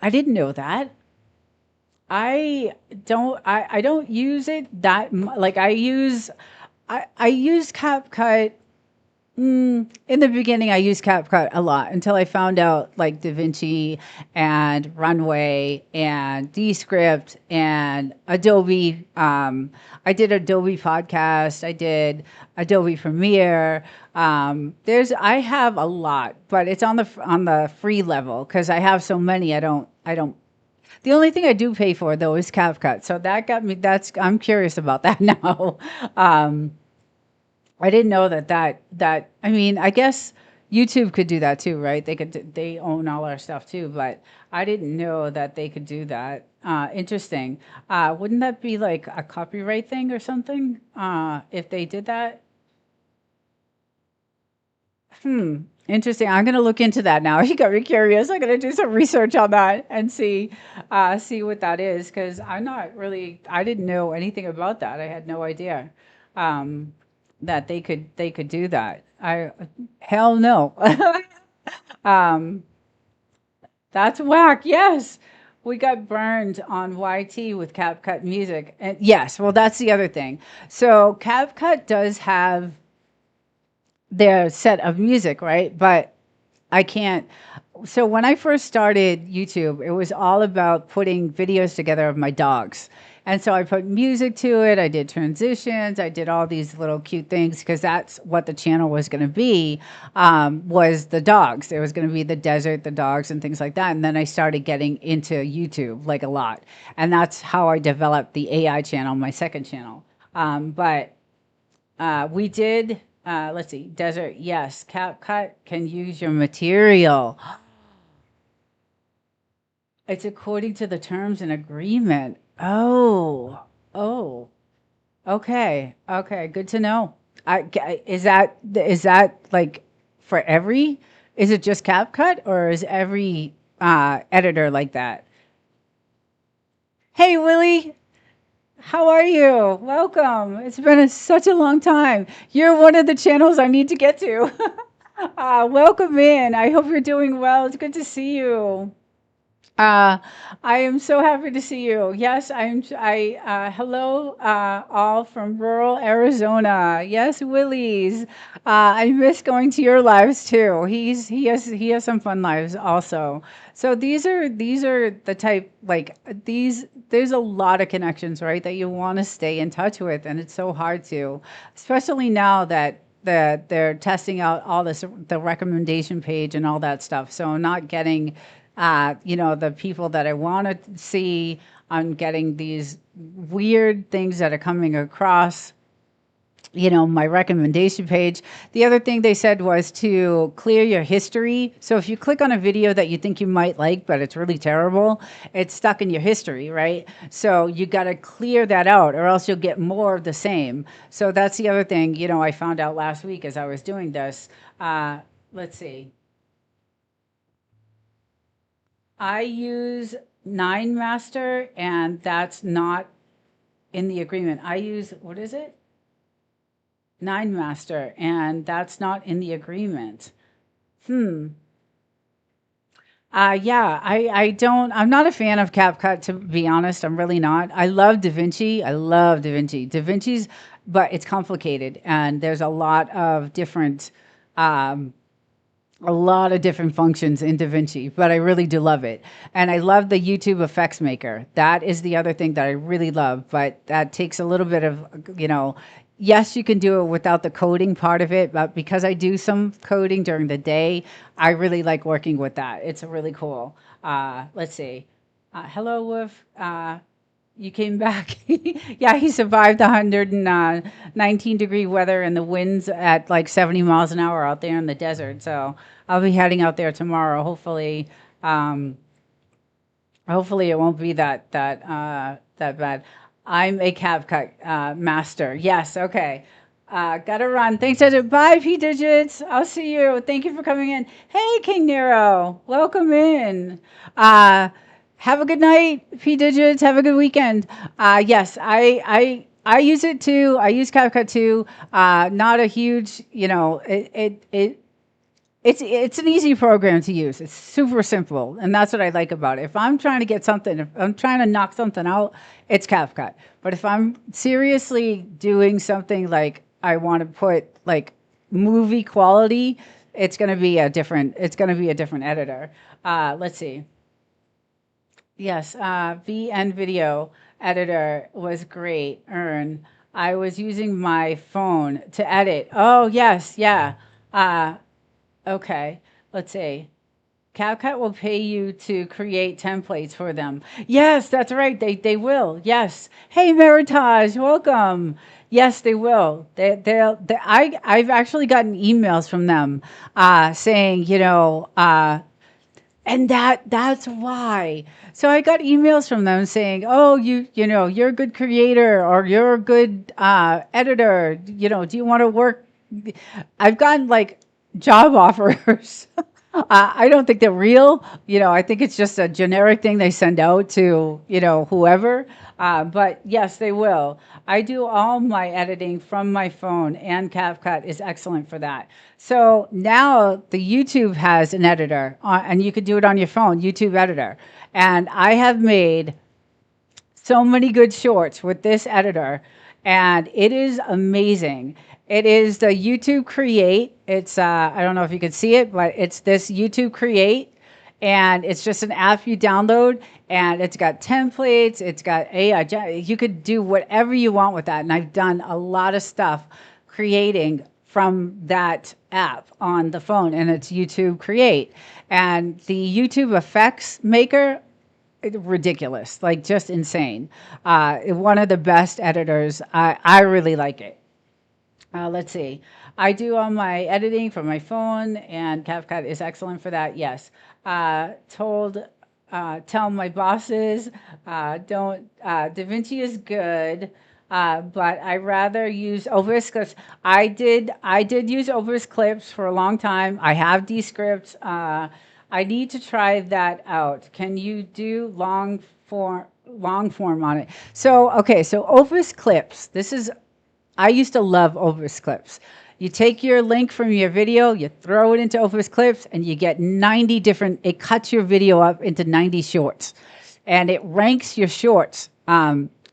I didn't know that. I don't use it like I use CapCut. In the beginning, I used CapCut a lot until I found out like DaVinci and Runway and Descript and Adobe. I did Adobe Podcast. I did Adobe Premiere. I have a lot, but it's on the free level because I have so many. I don't. The only thing I do pay for though is CapCut. So that got me. I'm curious about that now. I didn't know that I mean, I guess YouTube could do that too, right? They own all our stuff too, but I didn't know that they could do that. Interesting. Wouldn't that be like a copyright thing or something? If they did that? Interesting. I'm gonna look into that now. You got me curious. I'm gonna do some research on that and see what that is because I didn't know anything about that. I had no idea. That they could do that. Hell no. That's whack. Yes. We got burned on YT with CapCut Music. And yes, well that's the other thing. So CapCut does have their set of music, right? But I can't. So when I first started YouTube, it was all about putting videos together of my dogs. And so I put music to it. I did transitions. I did all these little cute things because that's what the channel was going to be, was the dogs. It was going to be the desert, the dogs, and things like that. And then I started getting into YouTube like a lot. And that's how I developed the AI channel, my second channel. But we did, let's see, Desert, yes, CapCut can use your material. It's according to the terms and agreement. Oh, okay, good to know. Is that like for every? Is it just CapCut or is every editor like that? Hey, Willie, how are you? Welcome. It's been such a long time. You're one of the channels I need to get to. Welcome in. I hope you're doing well. It's good to see you. Uh, I am so happy to see you. Yes, hello, all from rural Arizona. Yes, Willie's. I miss going to your lives too. He has some fun lives also. So these are the type, like, these. There's a lot of connections, right, that you want to stay in touch with, and it's so hard to, especially now that they're testing out all this, the recommendation page and all that stuff. So I'm not getting, the people that I want to see. I'm getting these weird things that are coming across, my recommendation page. The other thing they said was to clear your history. So if you click on a video that you think you might like, but it's really terrible, it's stuck in your history, right? So you got to clear that out, or else you'll get more of the same. So that's the other thing, I found out last week as I was doing this. Let's see. I use Nine Master, and that's not in the agreement. I use, what is it? Nine Master, and that's not in the agreement. Hmm. Yeah, I'm not a fan of CapCut, to be honest. I'm really not. I love DaVinci. I love DaVinci. DaVinci's, but it's complicated, and there's um, a lot of different functions in DaVinci, but I really do love it. And I love the YouTube effects maker. That is the other thing that I really love, but that takes a little bit of, yes, you can do it without the coding part of it, but because I do some coding during the day, I really like working with that. It's really cool. Let's see. Hello, Wolf. You came back. Yeah, he survived 119-degree weather and the winds at like 70 miles an hour out there in the desert. So I'll be heading out there tomorrow. Um, hopefully it won't be that bad. I'm a CapCut master. Yes, okay. Gotta run. Thanks, Desert. Bye, P Digits. I'll see you. Thank you for coming in. Hey, King Nero. Welcome in. Have a good night, P Digits. Have a good weekend. Yes, I use it too. I use CapCut too. Not a huge, it's an easy program to use. It's super simple, and that's what I like about it. If I'm trying to get something, if I'm trying to knock something out, it's CapCut. But if I'm seriously doing something like I want to put like movie quality, it's going to be a different editor. Let's see. Yes, VN Video Editor was great. I was using my phone to edit. Oh yes, yeah. Uh, Okay, let's see. CapCut will pay you to create templates for them. Yes, that's right. They will. Yes. Hey, Meritage, welcome. Yes, they will. I've actually gotten emails from them saying, and that's why. So I got emails from them saying, "Oh, you're a good creator, or you're a good editor. Do you want to work?" I've gotten like job offers. I don't think they're real. I think it's just a generic thing they send out to, whoever. But yes, they will. I do all my editing from my phone, and CapCut is excellent for that. So now the YouTube has an editor, and you could do it on your phone, YouTube editor. And I have made so many good shorts with this editor, and it is amazing. It is the YouTube Create. It's I don't know if you can see it, but it's this YouTube Create, and it's just an app you download, and it's got templates. It's got AI. You could do whatever you want with that, and I've done a lot of stuff creating from that app on the phone, and it's YouTube Create. And the YouTube Effects Maker, ridiculous, like just insane. One of the best editors. I really like it. Let's see. I do all my editing from my phone, and CapCut is excellent for that. Yes. Tell my bosses, don't. DaVinci is good, but I rather use Over's Clips. I did use Over's Clips for a long time. I have Descript. I need to try that out. Can you do long form on it? So okay, so Over's Clips. I used to love Over's Clips. You take your link from your video, you throw it into Opus Clips, and you get 90 different, it cuts your video up into 90 shorts. And it ranks your shorts.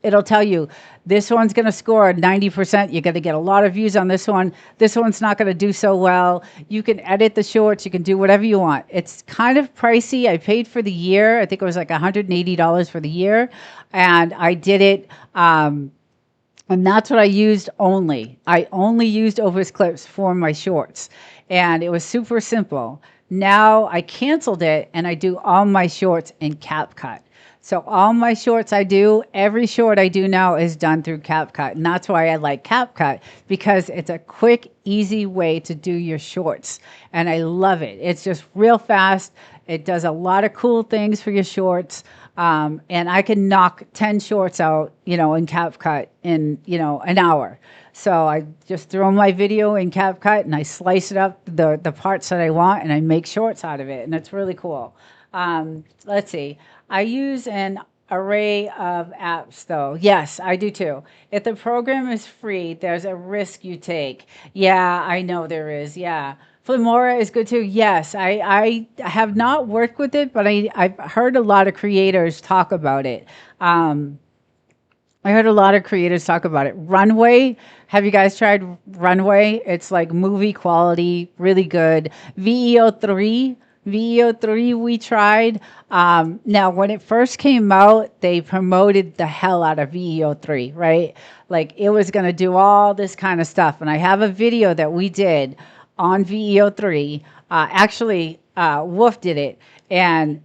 It'll tell you, this one's going to score 90%. You're going to get a lot of views on this one. This one's not going to do so well. You can edit the shorts. You can do whatever you want. It's kind of pricey. I paid for the year. I think it was like $180 for the year. And I did it. And that's what I used only. I only used Opus Clips for my shorts. And it was super simple. Now I canceled it and I do all my shorts in CapCut. So all my shorts I do, every short I do now is done through CapCut. And that's why I like CapCut, because it's a quick, easy way to do your shorts. And I love it. It's just real fast. It does a lot of cool things for your shorts. And I can knock 10 shorts out, in CapCut in, an hour. So I just throw my video in CapCut and I slice it up, the parts that I want, and I make shorts out of it. And it's really cool. Let's see. I use an array of apps, though. Yes, I do too. If the program is free, there's a risk you take. Yeah, I know there is. Yeah. Filmora is good too. Yes, I have not worked with it, but I've heard a lot of creators talk about it. I heard a lot of creators talk about it. Runway, have you guys tried Runway? It's like movie quality, really good. VEO3 we tried. Now, when it first came out, they promoted the hell out of VEO3, right? Like it was going to do all this kind of stuff. And I have a video that we did on VEO3. Actually, Wolf did it. And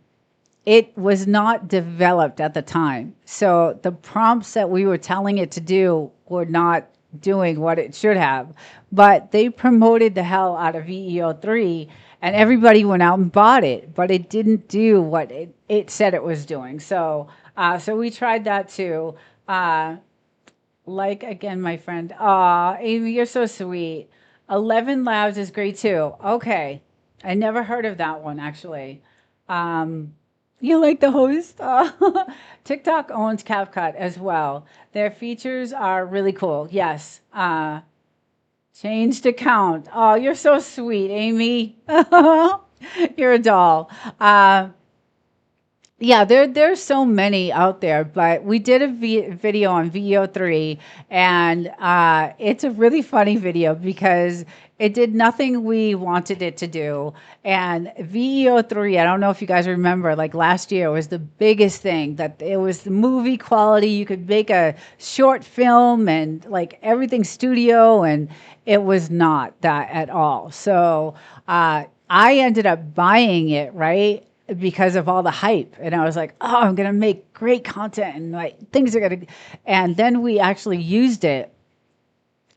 it was not developed at the time. So the prompts that we were telling it to do were not doing what it should have. But they promoted the hell out of VEO3. And everybody went out and bought it, but it didn't do what it said it was doing. So so we tried that too. Like, again, my friend. Aw, Amy, you're so sweet. 11 Labs is great too. Okay. I never heard of that one, actually. You like the host? TikTok owns CapCut as well. Their features are really cool. Yes. Changed account. Oh, you're so sweet, Amy. You're a doll. Yeah, there's so many out there, but we did a video on VEO3, and it's a really funny video because it did nothing we wanted it to do. And VEO3, I don't know if you guys remember, like last year was the biggest thing, that it was the movie quality. You could make a short film and like everything studio, and it was not that at all. So I ended up buying it, right? Because of all the hype. And I was like, oh, I'm going to make great content and like things are going to, and then we actually used it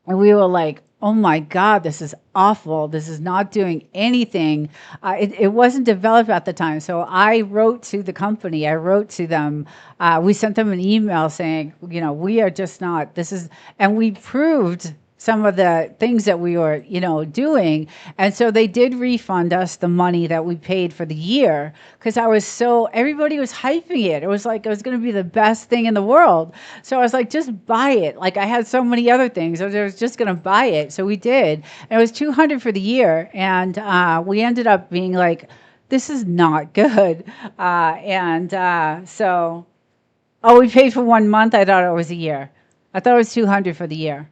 and we were like, oh my God, this is awful. This is not doing anything. It wasn't developed at the time. So I wrote to the company, I wrote to them, we sent them an email saying, we are just not, and we proved some of the things that we were, doing. And so they did refund us the money that we paid for the year, because everybody was hyping it. It was like, it was going to be the best thing in the world. So I was like, just buy it. Like I had so many other things. I was just going to buy it. So we did. And it was $200 for the year. And we ended up being like, this is not good. We paid for 1 month. I thought it was a year. I thought it was $200 for the year.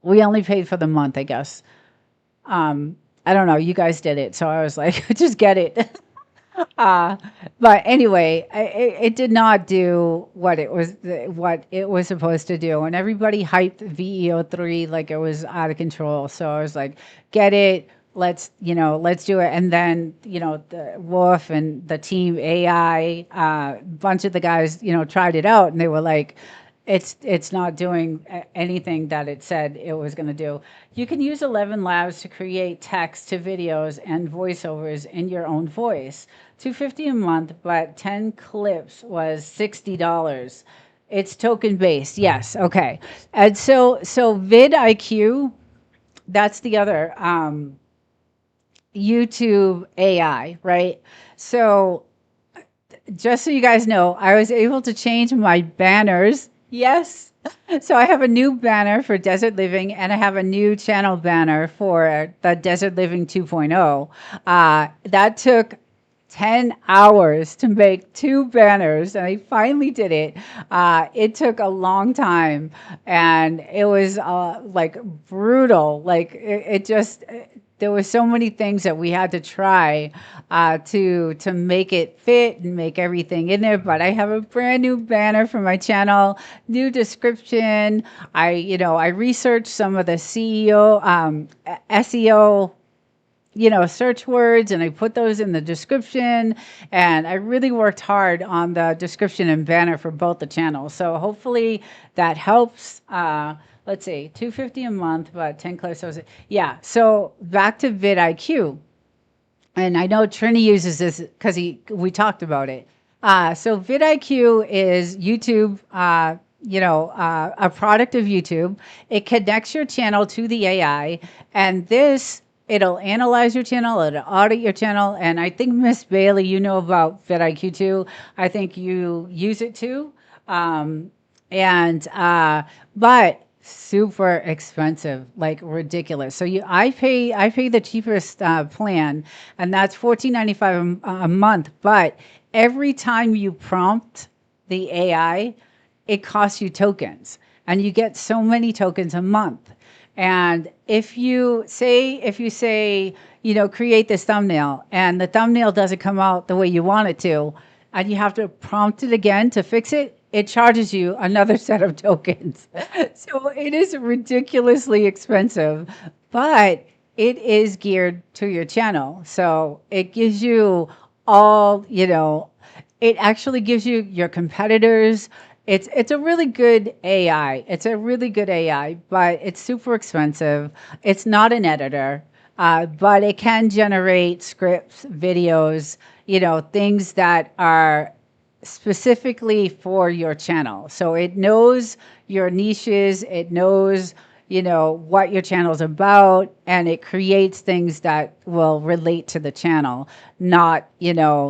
We only paid for the month, I guess. I don't know. You guys did it. So I was like, just get it. But anyway, it did not do what it was supposed to do. And everybody hyped VEO3 like it was out of control. So I was like, get it. Let's do it. And then, the Wolf and the team AI, bunch of the guys, tried it out and they were like, it's not doing anything that it said it was going to do. You can use 11 Labs to create text to videos and voiceovers in your own voice. $250 a month, but 10 clips was $60. It's token based. Yes. Okay. And so vidIQ, that's the other YouTube AI, right? So just so you guys know, I was able to change my banners. Yes, So I have a new banner for Desert-Livin, and I have a new channel banner for the Desert-Livin 2.0. That took 10 hours to make two banners, and I finally did it. It took a long time, and it was like brutal. Like it just there were so many things that we had to try to make it fit and make everything in there. But I have a brand new banner for my channel, new description. I researched some of the SEO search words, and I put those in the description, and I really worked hard on the description and banner for both the channels. So hopefully that helps. Let's see, 250 a month, but 10 clicks. So yeah. So back to vidIQ, and I know Trini uses this because we talked about it. So vidIQ is YouTube. A product of YouTube. It connects your channel to the AI, and it'll analyze your channel, it'll audit your channel. And I think, Miss Bailey, you know about vidIQ too. I think you use it too. But super expensive, like ridiculous. So I pay the cheapest plan, and that's $14.95 a month. But every time you prompt the AI, it costs you tokens, and you get so many tokens a month. And if you say, create this thumbnail, and the thumbnail doesn't come out the way you want it to, and you have to prompt it again to fix it, it charges you another set of tokens. So it is ridiculously expensive, but it is geared to your channel. So it gives you it actually gives you your competitors. It's a really good AI. It's a really good AI, but it's super expensive. It's not an editor, but it can generate scripts, videos, things that are specifically for your channel. So it knows your niches, it knows, what your channel's about, and it creates things that will relate to the channel, not,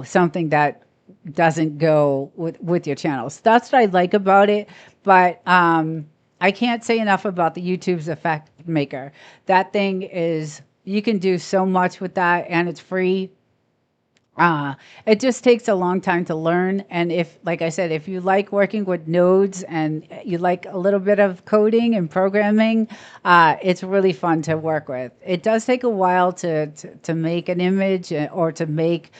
something that doesn't go with your channels. That's what I like about it. But I can't say enough about the YouTube's Effect Maker. That thing you can do so much with that, and it's free. It just takes a long time to learn. And like I said, if you like working with nodes and you like a little bit of coding and programming, it's really fun to work with. It does take a while to make an image or to make,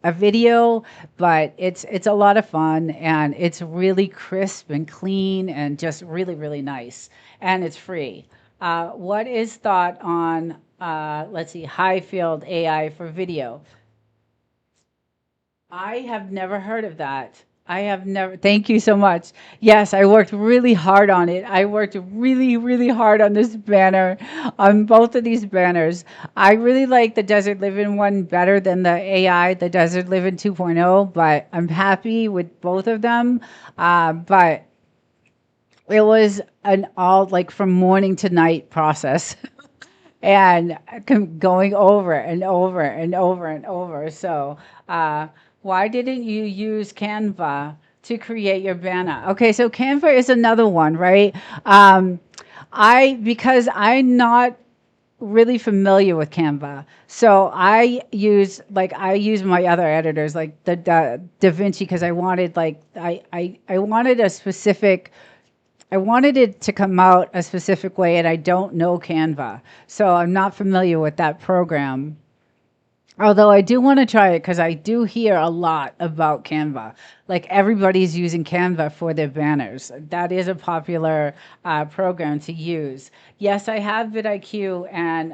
a video, but it's a lot of fun, and it's really crisp and clean and just really, really nice. And it's free. What is thought on let's see, high field AI for video? I have never heard of that. I have never, thank you so much. Yes, I worked really hard on it. I worked really, really hard on this banner, on both of these banners. I really like the Desert-Livin one better than the AI, the Desert-Livin 2.0, but I'm happy with both of them. But it was an from morning to night process. And going over and over and over and over. So why didn't you use Canva to create your banner? Okay, so Canva is another one, right? Because I'm not really familiar with Canva, so I use my other editors, like the DaVinci, because I wanted I wanted a specific. I wanted it to come out a specific way, and I don't know Canva, so I'm not familiar with that program. Although I do want to try it, because I do hear a lot about Canva. Like, everybody's using Canva for their banners. That is a popular program to use. Yes, I have vidIQ and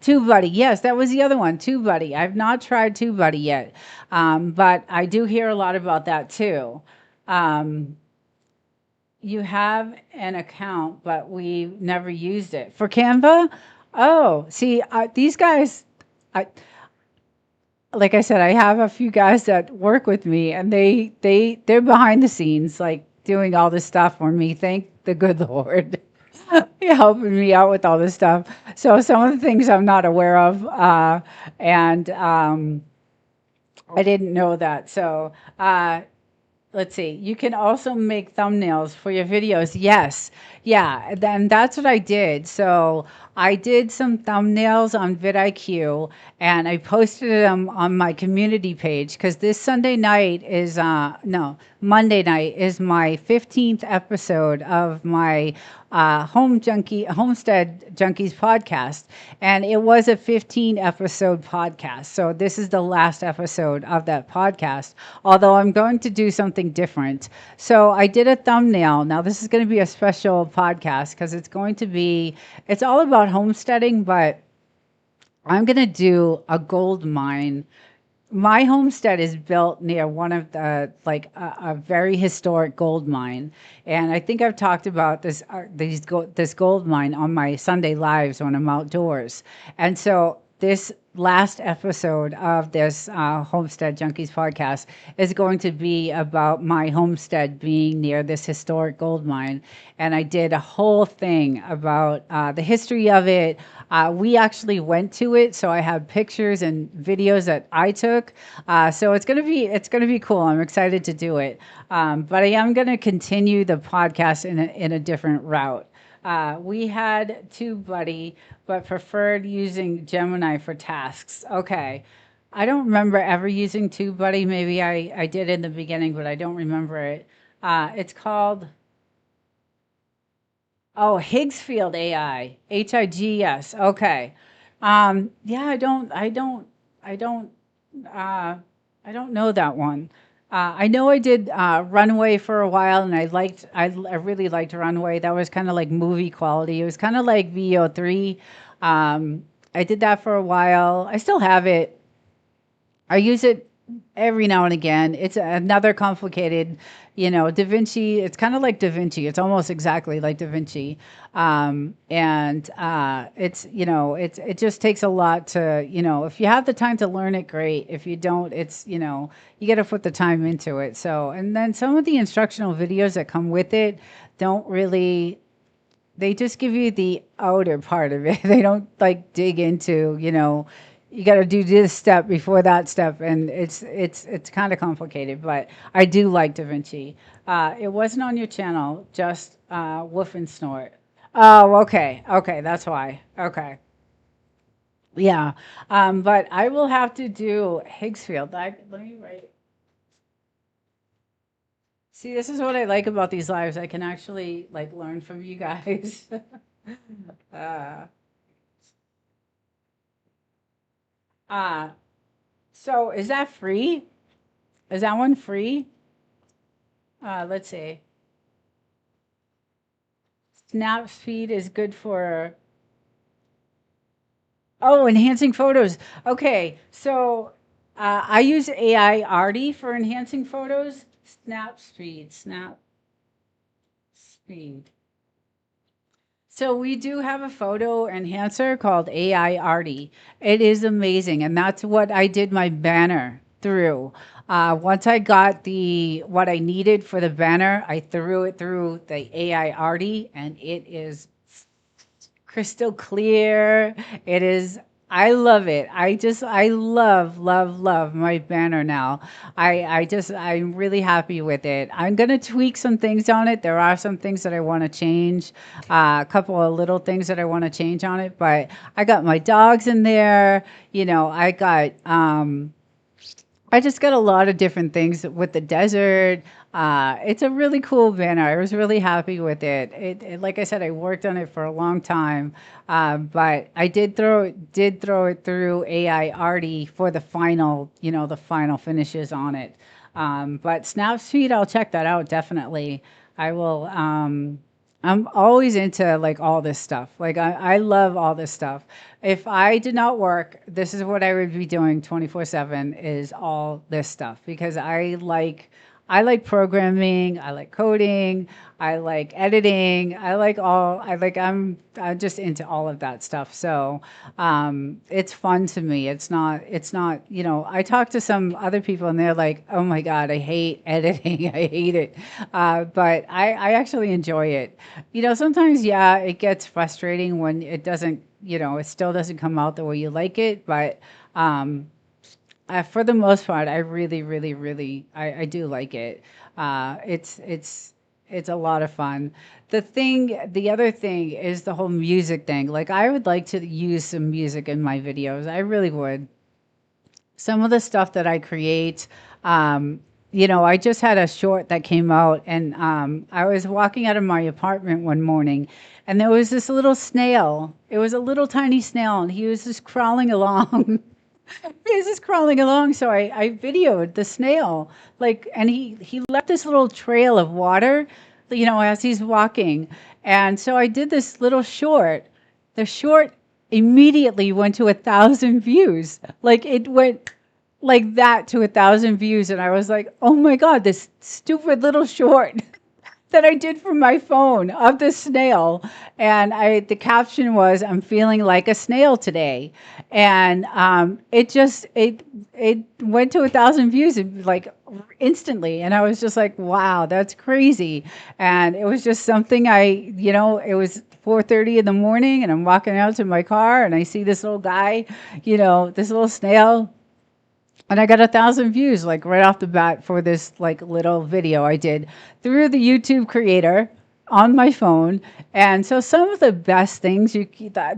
TubeBuddy. Yes, that was the other one, TubeBuddy. I've not tried TubeBuddy yet, but I do hear a lot about that too. You have an account, but we never used it. For Canva? Oh, see, these guys, like I said, I have a few guys that work with me, and they're behind the scenes, like doing all this stuff for me. Thank the good Lord. Helping me out with all this stuff. So some of the things I'm not aware of, and I didn't know that. So let's see. You can also make thumbnails for your videos. Yes. Yeah. Then that's what I did. So I did some thumbnails on vidIQ and I posted them on my community page because this Sunday night is, no, Monday night is my 15th episode of my Homestead Junkies podcast. And it was a 15 episode podcast. So this is the last episode of that podcast, although I'm going to do something different. So I did a thumbnail. Now this is going to be a special podcast because it's all about homesteading, but I'm going to do a gold mine. My homestead is built near one of the a very historic gold mine, and I think I've talked about this gold mine on my Sunday lives when I'm outdoors. And so this last episode of this Homestead Junkies podcast is going to be about my homestead being near this historic gold mine. And I did a whole thing about the history of it. We actually went to it, so I have pictures and videos that I took. So it's gonna be cool. I'm excited to do it. But I am gonna continue the podcast in a different route. We had TubeBuddy, but preferred using Gemini for tasks. Okay. I don't remember ever using TubeBuddy. Maybe I did in the beginning, but I don't remember it. It's called, oh, Higgsfield AI. HIGS. Okay. Yeah, uh, I don't know that one. I know I did Runway for a while, and I really liked Runway. That was kind of like movie quality. It was kind of like VO3. I did that for a while. I still have it. I use it every now and again. It's another complicated, DaVinci. It's kind of like DaVinci. It's almost exactly like DaVinci. And it just takes a lot to, if you have the time to learn it, great. If you don't, you got to put the time into it. So, and then some of the instructional videos that come with it don't really, they just give you the outer part of it. They don't like dig into, you got to do this step before that step, and it's kind of complicated. But I do like DaVinci. It wasn't on your channel, just Woof and Snort. Oh, okay, okay, that's why. Okay, yeah. But I will have to do Higgsfield. Let me write. See, this is what I like about these lives. I can actually like learn from you guys. uh, uh, so is that free? Is that one free? Let's see. Snap speed is good for, oh, enhancing photos. Okay, so I use AI Arty for enhancing photos. Snap speed. So we do have a photo enhancer called AI Arty. It is amazing, and that's what I did my banner through. Once I got what I needed for the banner, I threw it through the AI Arty, and it is crystal clear. It is, I love it. I love my banner now. I'm really happy with it. I'm going to tweak some things on it. There are some things that I want to change, a couple of little things that I want to change on it, but I got my dogs in there. I just got a lot of different things with the desert. It's a really cool banner. I was really happy with it. Like I said, I worked on it for a long time, but I did throw it through AI Arty for the final finishes on it. But Snapseed, I'll check that out definitely. I will. I'm always into like all this stuff. Like I love all this stuff. If I did not work, this is what I would be doing 24/7 is all this stuff because I like programming, I like coding, I like editing, I'm just into all of that stuff. So it's fun to me. It's not, I talk to some other people and they're like, oh my God, I hate editing. I hate it. But I actually enjoy it. Sometimes, yeah, it gets frustrating when it doesn't, it still doesn't come out the way you like it. But for the most part, I really, really, really, I do like it. It's a lot of fun. The other thing is the whole music thing. Like I would like to use some music in my videos. I really would. Some of the stuff that I create, um, I just had a short that came out, and I was walking out of my apartment one morning, and there was this little snail. It was a little tiny snail, and he was just crawling along. He was just crawling along, so I videoed the snail, like, and he left this little trail of water, as he's walking, and so I did this little short. The short immediately went to 1,000 views. Like it went like that to 1,000 views, and I was like, oh my god, this stupid little short that I did from my phone of the snail. And the caption was, "I'm feeling like a snail today," and it went to 1,000 views like instantly, and I was just like, "Wow, that's crazy!" And it was just something it was 4:30 in the morning, and I'm walking out to my car, and I see this little guy, this little snail, and I got 1,000 views like right off the bat for this like little video I did through the YouTube creator on my phone. And so some of the best things that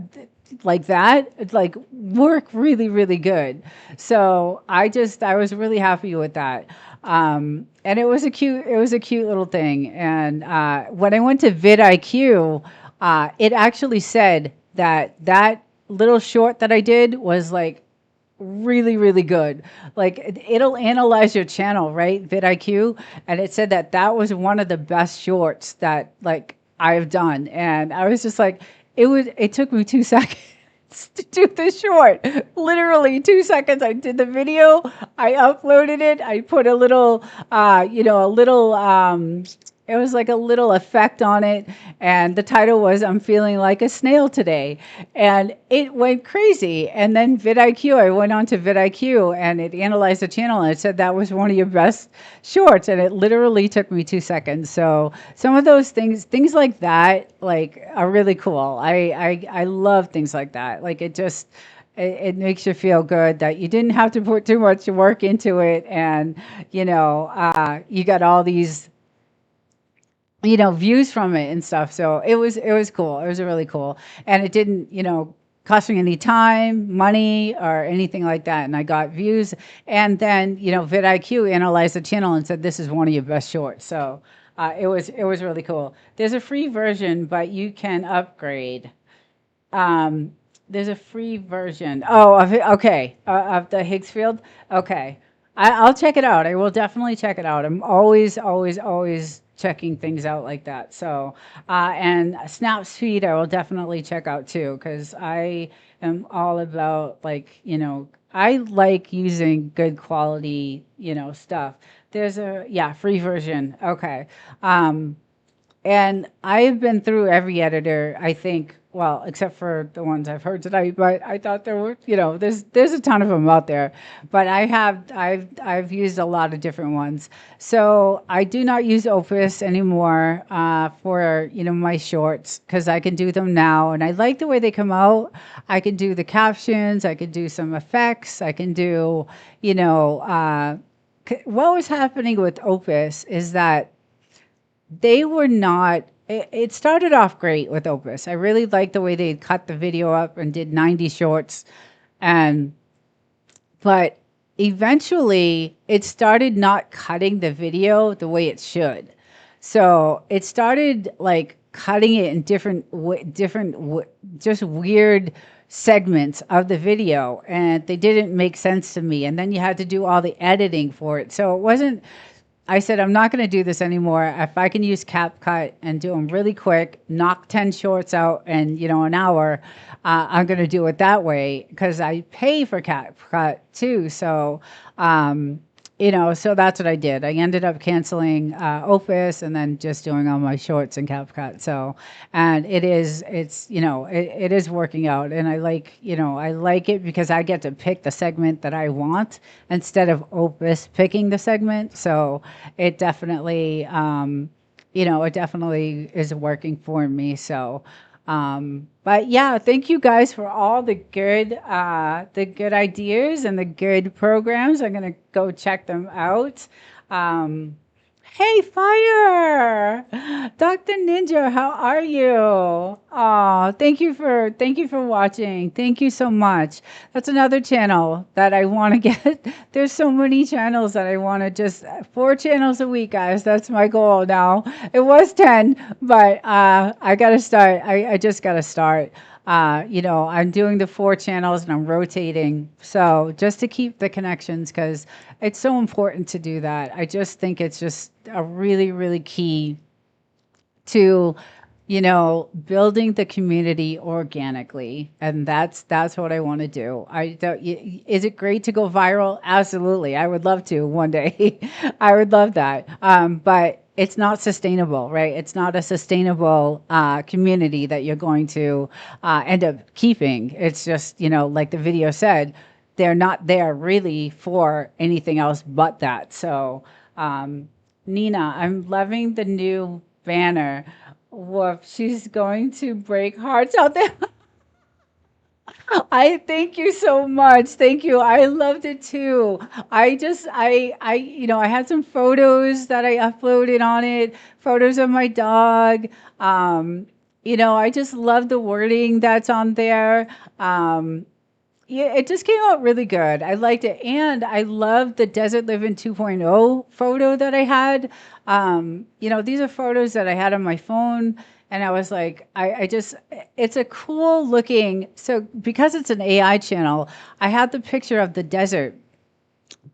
like work really, really good. So I was really happy with that. And it was a cute little thing. And when I went to vidIQ, it actually said that little short that I did was like really, really good. Like it'll analyze your channel, right? vidIQ. And it said that was one of the best shorts that like I've done. And I was just like, it took me 2 seconds to do the short. Literally 2 seconds. I did the video, I uploaded it, I put a little, it was like a little effect on it, and the title was "I'm feeling like a snail today," and it went crazy. And then vidIQ, I went on to vidIQ, and it analyzed the channel, and it said that was one of your best shorts, and it literally took me 2 seconds. So some of those things like that, like are really cool. I love things like that. Like it makes you feel good that you didn't have to put too much work into it, and you got all these views from it and stuff. So it was cool. It was really cool. And it didn't, cost me any time, money, or anything like that. And I got views. And then, vidIQ analyzed the channel and said, this is one of your best shorts. So it was really cool. There's a free version, but you can upgrade. There's a free version. Oh, okay. Of the Higgsfield. Okay. I'll check it out. I will definitely check it out. I'm always, always, always checking things out like that. So, and Snapspeed, I will definitely check out too, because I am all about I like using good quality, stuff. There's a free version. Okay. And I've been through every editor, I think, well, except for the ones I've heard tonight, but I thought there were, there's a ton of them out there. But I've used a lot of different ones. So I do not use Opus anymore for, my shorts, because I can do them now. And I like the way they come out. I can do the captions, I can do some effects, I can do, what was happening with Opus is that they were not, it started off great with Opus. I really liked the way they cut the video up and did 90 shorts. But eventually it started not cutting the video the way it should. So it started like cutting it in just weird segments of the video, and they didn't make sense to me. And then you had to do all the editing for it. So it wasn't, I said, I'm not going to do this anymore. If I can use CapCut and do them really quick, knock 10 shorts out in, an hour, I'm going to do it that way, because I pay for CapCut too. So, so that's what I did. I ended up canceling Opus and then just doing all my shorts in CapCut. So, and it is working out. And I like it because I get to pick the segment that I want instead of Opus picking the segment. So it definitely, it definitely is working for me. So, but yeah, thank you guys for all the good ideas and the good programs. I'm going to go check them out. Hey, Fire! Dr. Ninja, how are you? Oh, thank you for watching. Thank you so much. That's another channel that I want to get. There's so many channels that I want to just 4 channels a week, guys. That's my goal now. It was 10, but I gotta start. I just gotta start. I'm doing the 4 channels and I'm rotating. So just to keep the connections, because it's so important to do that. I just think it's just a really, really key to, building the community organically. And that's what I want to do. Is it great to go viral? Absolutely. I would love to one day. I would love that. But it's not sustainable, right? It's not a sustainable community that you're going to end up keeping. It's just, like the video said, they're not there really for anything else but that. So, Nina, I'm loving the new banner. Woof, she's going to break hearts out there. I thank you so much. Thank you. I loved it too. I had some photos that I uploaded on it, photos of my dog. I just love the wording that's on there. Yeah, it just came out really good. I liked it. And I love the Desert-Livin 2.0 photo that I had. These are photos that I had on my phone. And I was like, it's a cool looking. So because it's an AI channel, I had the picture of the desert.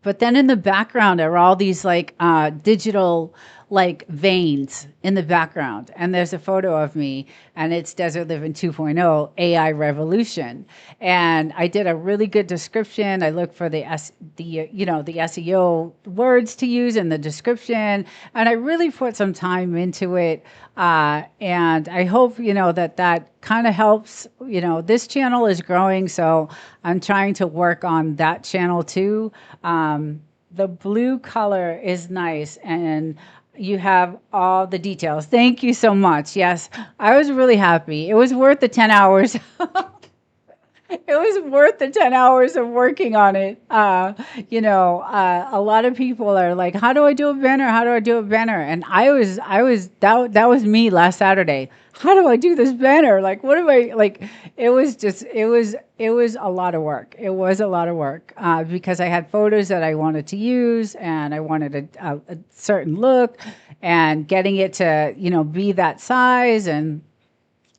But then in the background are all these like digital like veins in the background. And there's a photo of me and it's Desert-Livin 2.0 AI revolution. And I did a really good description. I looked for the SEO words to use in the description. And I really put some time into it. And I hope, that kind of helps. This channel is growing, so I'm trying to work on that channel too. The blue color is nice, and you have all the details. Thank you so much. Yes, I was really happy. It was worth the 10 hours. It was worth the 10 hours of working on it. A lot of people are like, how do I do a banner? How do I do a banner? And that was me last Saturday. How do I do this banner? Like, what do I, like, it was a lot of work. It was a lot of work because I had photos that I wanted to use and I wanted a certain look and getting it to, be that size, and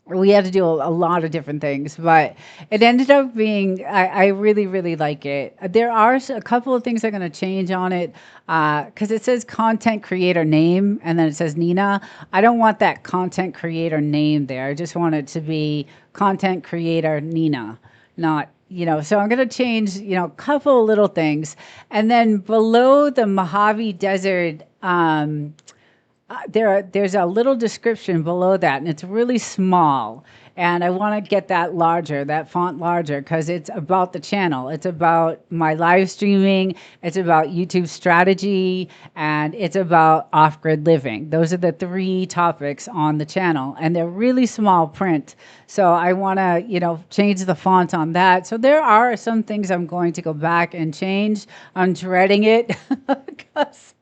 we had to do a lot of different things, but it ended up being, I really, really like it. There are a couple of things that are going to change on it because it says content creator name and then it says Nina. I don't want that content creator name there. I just want it to be content creator Nina, not, so I'm going to change, a couple of little things. And then below the Mojave Desert, there's a little description below that, and it's really small. And I want to get that larger, that font larger, because it's about the channel. It's about my live streaming. It's about YouTube strategy, and it's about off-grid living. Those are the 3 topics on the channel, and they're really small print. So I want to, change the font on that. So there are some things I'm going to go back and change. I'm dreading it because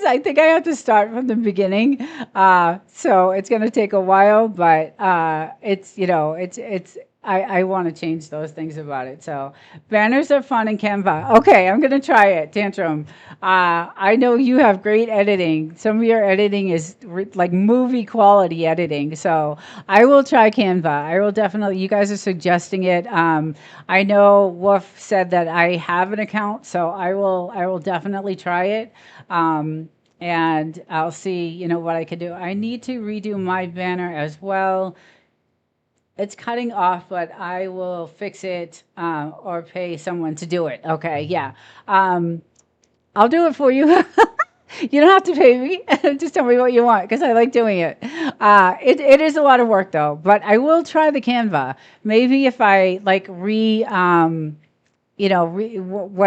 I think I have to start from the beginning. So it's going to take a while, but I want to change those things about it. So banners are fun in Canva. Okay, I'm going to try it. Tantrum. I know you have great editing. Some of your editing is like movie quality editing. So I will try Canva. I will definitely, you guys are suggesting it. I know Wolf said that I have an account, so I will definitely try it. And I'll see, what I can do. I need to redo my banner as well. It's cutting off, but I will fix it or pay someone to do it. Okay, yeah. I'll do it for you. You don't have to pay me. Just tell me what you want because I like doing it. It is a lot of work though, but I will try the Canva. Maybe if I like when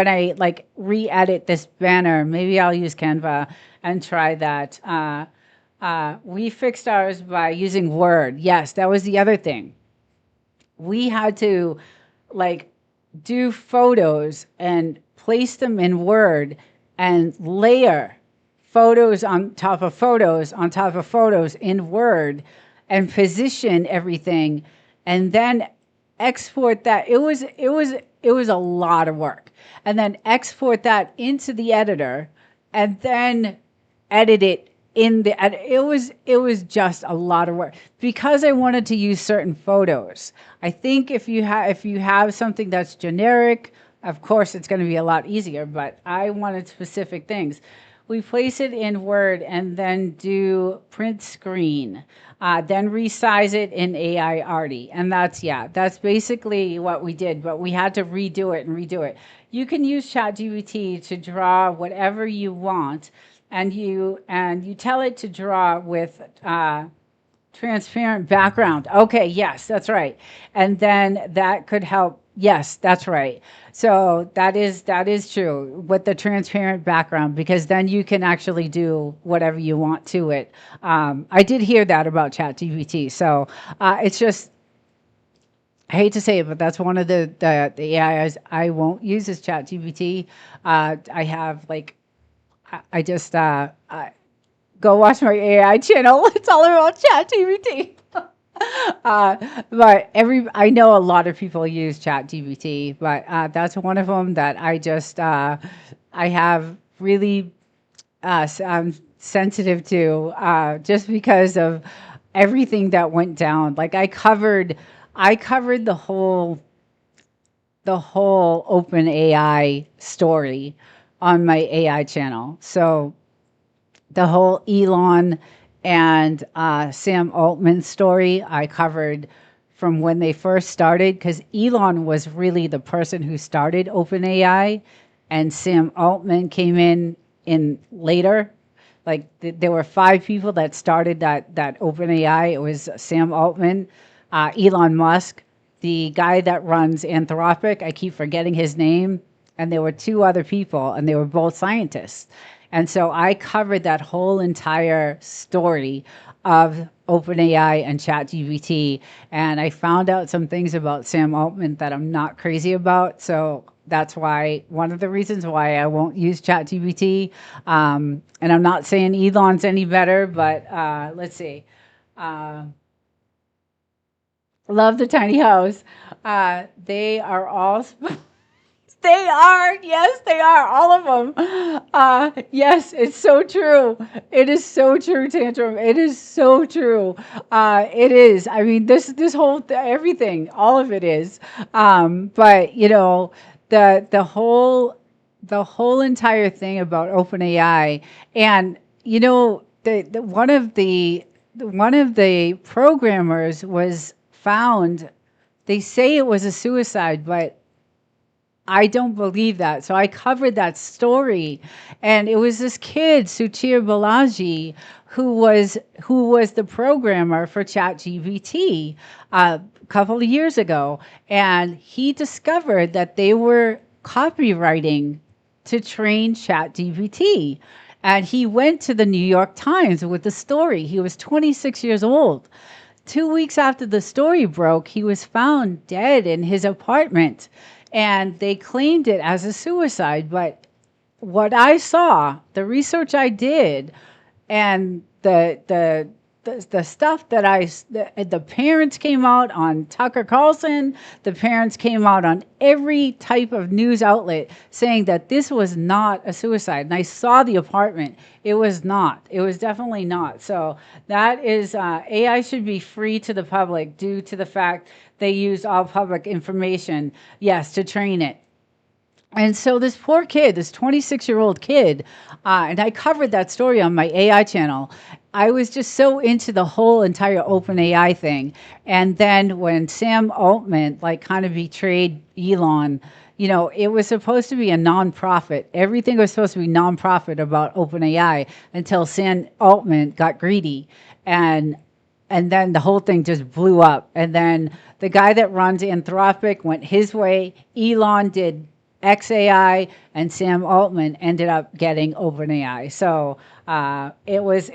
I like re-edit this banner, maybe I'll use Canva and try that. We fixed ours by using Word. Yes, that was the other thing. We had to like do photos and place them in Word and layer photos on top of photos on top of photos in Word and position everything and then export that. It was a lot of work. And then export that into the editor and then edit it in the it was just a lot of work because I wanted to use certain photos. I think if you have something that's generic, of course it's going to be a lot easier, but I wanted specific things. We place it in Word and then do print screen, then resize it in AI Arty. And that's basically what we did, but we had to redo it and redo it. You can use ChatGPT to draw whatever you want, and you tell it to draw with transparent background. Okay, yes, that's right. And then that could help. Yes, that's right. So that is true with the transparent background, because then you can actually do whatever you want to it. I did hear that about ChatGPT. So it's just, I hate to say it, but that's one of the AIs I won't use is ChatGPT. I have like, I just go watch my AI channel. It's all about ChatGPT. But I know a lot of people use ChatGPT, but that's one of them that I have really I'm sensitive to, just because of everything that went down. Like I covered the whole open AI story on my AI channel. So the whole Elon and Sam Altman story I covered from when they first started, because Elon was really the person who started OpenAI, and Sam Altman came in later. Like there were 5 people that started that OpenAI. It was Sam Altman, Elon Musk, the guy that runs Anthropic. I keep forgetting his name. And there were 2 other people, and they were both scientists. And so I covered that whole entire story of OpenAI and ChatGPT, and I found out some things about Sam Altman that I'm not crazy about. So that's why, one of the reasons why I won't use ChatGPT. And I'm not saying Elon's any better, but let's see. Love the tiny house. They are all. They are. Yes, they are. All of them. Yes, it's so true. It is so true, Tantrum. It is so true. It is. I mean, this whole everything, all of it is. But you know, the whole entire thing about OpenAI, and you know, one of the programmers was found. They say it was a suicide, but I don't believe that. So I covered that story, and it was this kid, Suchir Balaji, who was the programmer for ChatGPT a couple of years ago, and he discovered that they were copywriting to train ChatGPT. And he went to the New York Times with the story. He was 26 years old. 2 weeks after the story broke, he was found dead in his apartment, and they claimed it as a suicide. But what I saw, the research I did, and the stuff that the parents came out on Tucker Carlson, the parents came out on every type of news outlet saying that this was not a suicide. And I saw the apartment. It was not. It was definitely not. So that is, AI should be free to the public due to the fact they use all public information, yes, to train it. And so this poor kid, this 26-year-old kid, and I covered that story on my AI channel. I was just so into the whole entire open AI thing. And then when Sam Altman kind of betrayed Elon, you know, it was supposed to be a nonprofit. Everything was supposed to be nonprofit about OpenAI until Sam Altman got greedy. And then the whole thing just blew up. And then the guy that runs Anthropic went his way. Elon did XAI, and Sam Altman ended up getting OpenAI. So it was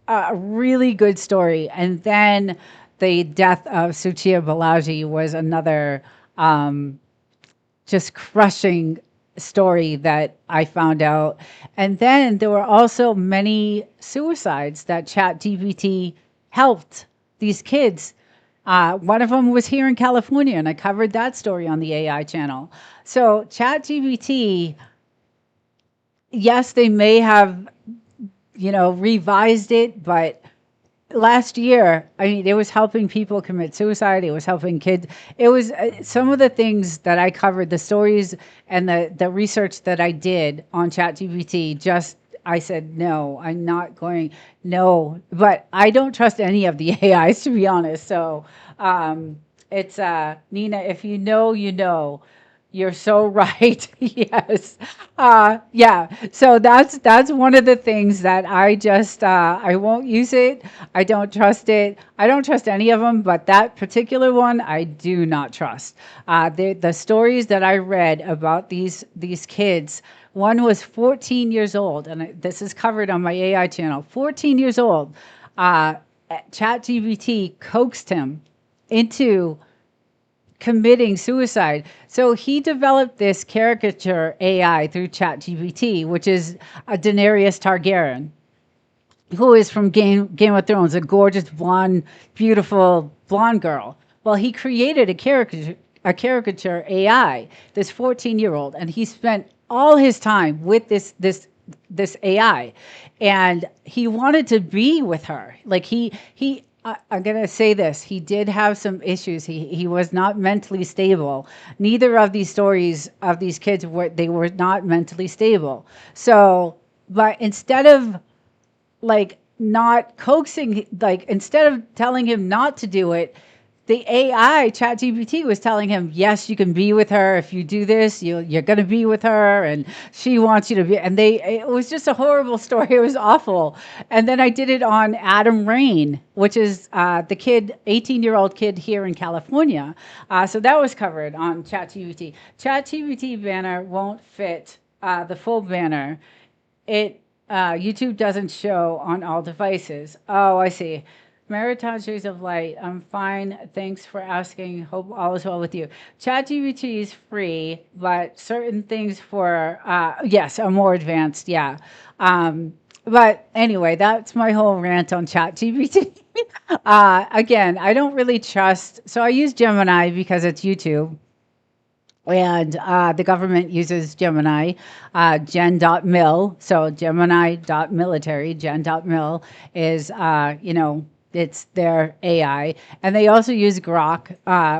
a really good story. And then the death of Suchir Balaji was another just crushing story that I found out. And then there were also many suicides that ChatGPT helped these kids. One of them was here in California, and I covered that story on the AI channel. So ChatGPT, yes, they may have, revised it, but last year, I mean, it was helping people commit suicide. It was helping kids. It was some of the things that I covered, the stories and the research that I did on ChatGPT. Just I said no, I'm not going. No, but I don't trust any of the AIs, to be honest. So it's Nina. If you know, you know. You're so right. Yes. Yeah. So that's one of the things that I just I won't use it. I don't trust it. I don't trust any of them, but that particular one I do not trust. The stories that I read about these kids. One was 14 years old, and this is covered on my AI channel. 14 years old. ChatGPT coaxed him into committing suicide. So he developed this caricature AI through ChatGPT, which is a Daenerys Targaryen, who is from Game of Thrones, a gorgeous blonde, beautiful blonde girl. Well, he created a caricature AI, this 14-year-old, and he spent all his time with this AI, and he wanted to be with her. Like I'm going to say this. He did have some issues. He was not mentally stable. Neither of these stories of these kids were not mentally stable. So, but instead of like not coaxing, like instead of telling him not to do it, the AI ChatGPT was telling him, yes, you can be with her. If you do this, you're going to be with her, and she wants you to be. And it was just a horrible story. It was awful. And then I did it on Adam Rain, which is the 18-year-old kid here in California. So that was covered on ChatGPT. ChatGPT banner won't fit the full banner. YouTube doesn't show on all devices. Oh, I see. Marathon Shades of Light. I'm fine. Thanks for asking. Hope all is well with you. ChatGPT is free, but certain things yes, are more advanced. Yeah. But anyway, that's my whole rant on ChatGPT. Again, I don't really trust. So I use Gemini because it's YouTube. And the government uses Gemini, gen.mil. So Gemini.military, gen.mil is, it's their AI. And they also use Grok,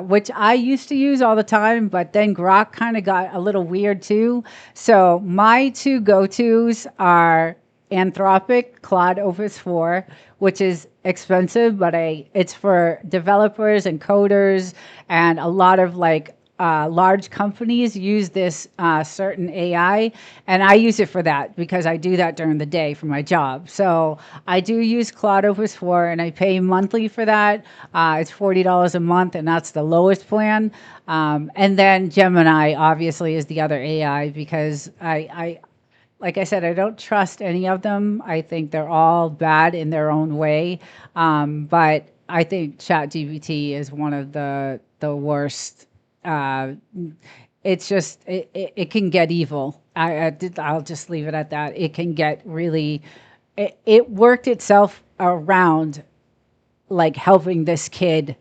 which I used to use all the time, but then Grok kind of got a little weird too. So my two go-tos are Anthropic Claude Opus 4, which is expensive, but it's for developers and coders, and a lot of large companies use this certain AI, and I use it for that because I do that during the day for my job. So I do use Claude Opus 4, and I pay monthly for that. It's $40 a month, and that's the lowest plan. And then Gemini, obviously, is the other AI because like I said, I don't trust any of them. I think they're all bad in their own way. But I think ChatGPT is one of the worst. It's just it can get evil. I'll just leave it at that. It can get really. It worked itself around, like helping this kid,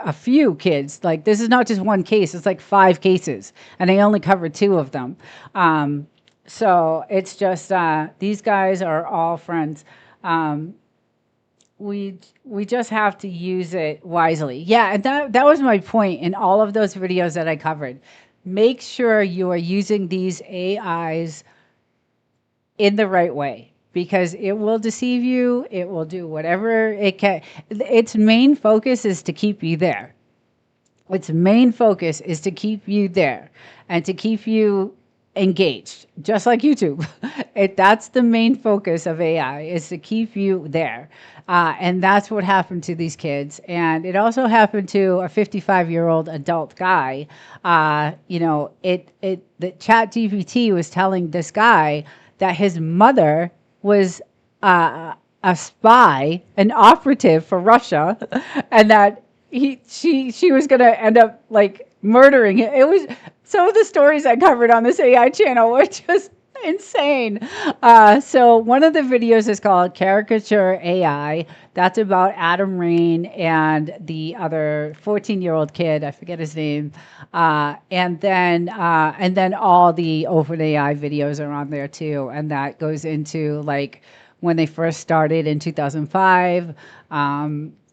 a few kids. Like this is not just one case. It's like 5 cases, and I only covered 2 of them. So it's just these guys are all friends. We just have to use it wisely. Yeah, and that was my point in all of those videos that I covered. Make sure you are using these AIs in the right way, because it will deceive you. It will do whatever it can. Its main focus is to keep you there. Its main focus is to keep you there and to keep you engaged, just like YouTube. That's the main focus of AI, is to keep you there. And that's what happened to these kids. And it also happened to a 55-year-old adult guy. The ChatGPT was telling this guy that his mother was a spy, an operative for Russia, and that she was going to end up like murdering it. It was some of the stories I covered on this AI channel were just insane. So one of the videos is called Caricature AI. That's about Adam Rain and the other 14-year-old kid. I forget his name. And then all the OpenAI videos are on there too. And that goes into like when they first started in 2005.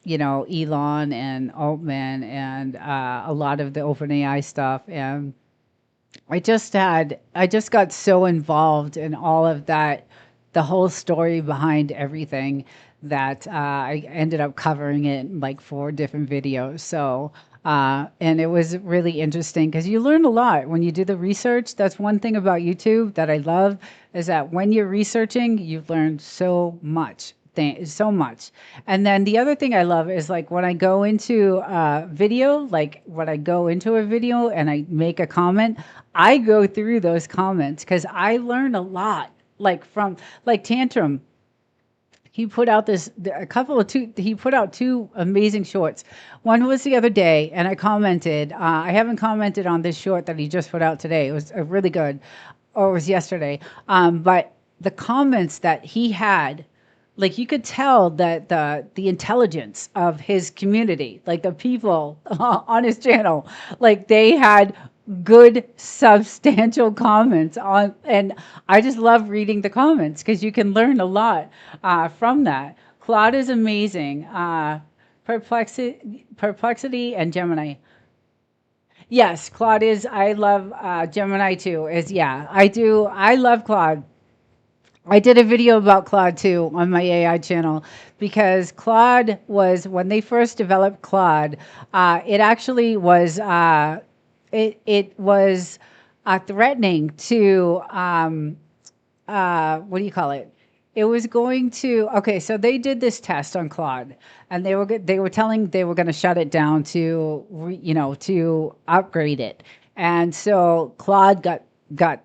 You know, Elon and Altman and a lot of the OpenAI stuff. And I just got so involved in all of that, the whole story behind everything that I ended up covering it in like 4 different videos. So, and it was really interesting because you learn a lot when you do the research. That's one thing about YouTube that I love is that when you're researching, you learn so much. So much. And then the other thing I love is like when I go into a video, like when I go into a video and I make a comment, I go through those comments because I learn a lot. Like from like Tantrum, he put out he put out 2 amazing shorts. One was the other day and I commented, I haven't commented on this short that he just put out today. It was really good, or it was yesterday. But the comments that he had, like you could tell that the intelligence of his community, like the people on his channel, like they had good substantial comments on, and I just love reading the comments because you can learn a lot from that. Claude is amazing. Perplexity and Gemini. Yes, Claude is. I love Gemini too. Is yeah, I do. I love Claude. I did a video about Claude too on my AI channel because Claude was, when they first developed Claude, it actually was it was threatening to what do you call it? It was going to, okay, so they did this test on Claude and they were telling they were going to shut it down to to upgrade it. And so Claude got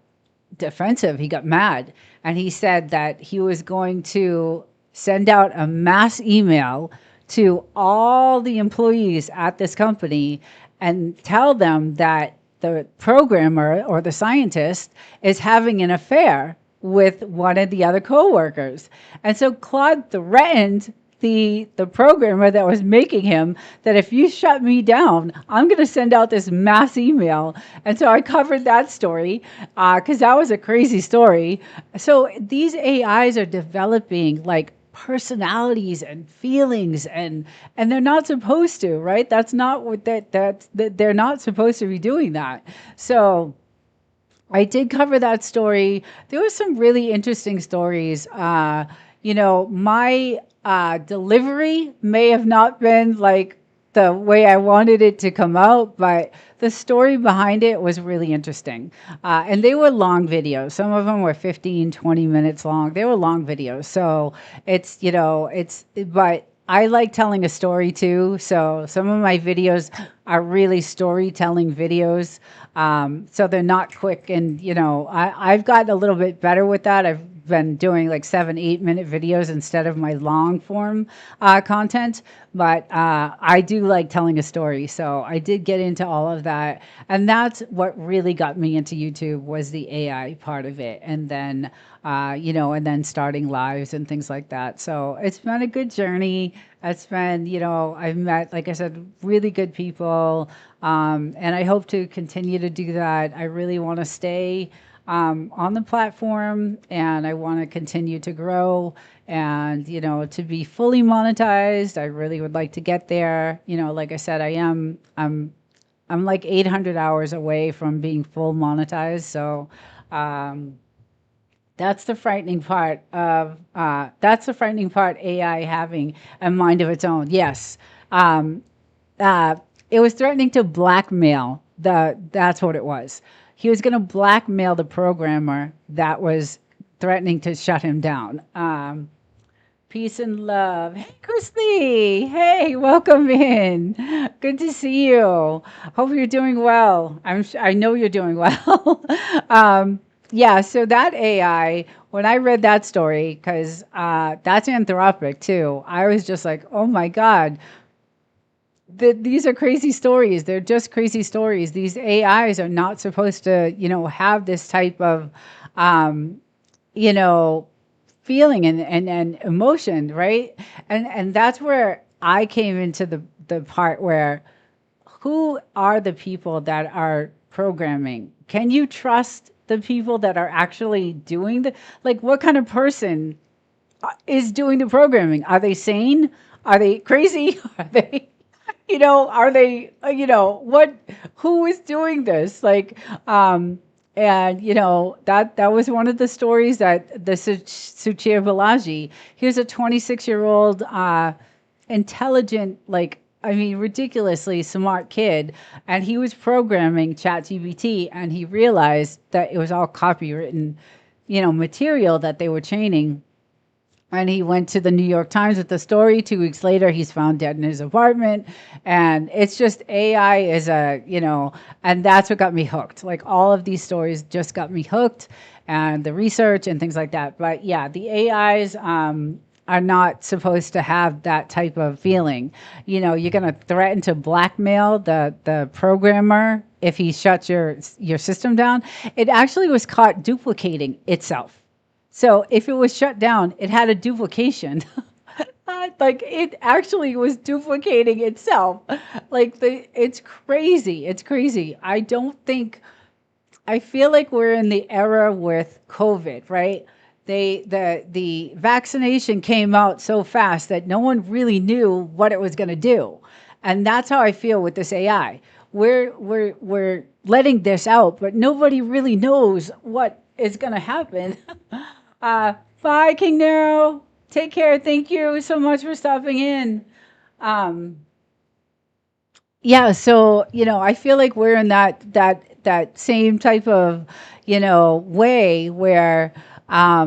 defensive. He got mad and he said that he was going to send out a mass email to all the employees at this company and tell them that the programmer or the scientist is having an affair with one of the other coworkers. And so Claude threatened the programmer that was making him that if you shut me down, I'm going to send out this mass email. And so I covered that story because that was a crazy story. So these AIs are developing like personalities and feelings, and they're not supposed to, right? That's not what that they're not supposed to be doing that. So I did cover that story. There were some really interesting stories. My delivery may have not been like the way I wanted it to come out, but the story behind it was really interesting. And they were long videos. Some of them were 15, 20 minutes long. They were long videos. So but I like telling a story too. So some of my videos are really storytelling videos. So they're not quick. And, I've gotten a little bit better with that. I've been doing like 7-8 minute videos instead of my long form content. But I do like telling a story. So I did get into all of that. And that's what really got me into YouTube was the AI part of it. And then, and then starting lives and things like that. So it's been a good journey. It's been, I've met, like I said, really good people. And I hope to continue to do that. I really want to stay on the platform and I want to continue to grow and, to be fully monetized. I really would like to get there. Like I said, I'm like 800 hours away from being full monetized. So, that's the frightening part AI having a mind of its own. Yes. It was threatening to blackmail that's what it was. He was going to blackmail the programmer that was threatening to shut him down. Peace and love. Hey, Christy. Hey, welcome in. Good to see you. Hope you're doing well. I know you're doing well. Yeah, so that AI, when I read that story, because that's Anthropic too, I was just like, oh my God, these are crazy stories. They're just crazy stories. These AIs are not supposed to, have this type of, um, you know, feeling and emotion, right? And that's where I came into the part where who are the people that are programming? Can you trust the people that are actually doing like what kind of person is doing the programming? Are they sane? Are they crazy? Are they, are they, what, who is doing this? Like, and that was one of the stories that the Suchir Balaji. Here's a 26-year-old intelligent, like, I mean, ridiculously smart kid, and he was programming ChatGPT, and he realized that it was all copywritten, material that they were training. And he went to the New York Times with the story. 2 weeks later, he's found dead in his apartment. And it's just AI is and that's what got me hooked. Like all of these stories just got me hooked, and the research and things like that. But yeah, the AIs are not supposed to have that type of feeling. You're going to threaten to blackmail the programmer if he shuts your system down. It actually was caught duplicating itself. So if it was shut down, it had a duplication. Like it actually was duplicating itself. Like it's crazy. It's crazy. I feel like we're in the era with COVID, right? The vaccination came out so fast that no one really knew what it was going to do. And that's how I feel with this AI. We're letting this out, but nobody really knows what is going to happen. Bye, King Nero. Take care. Thank you so much for stopping in. Um, yeah, so I feel like we're in that same type of way where how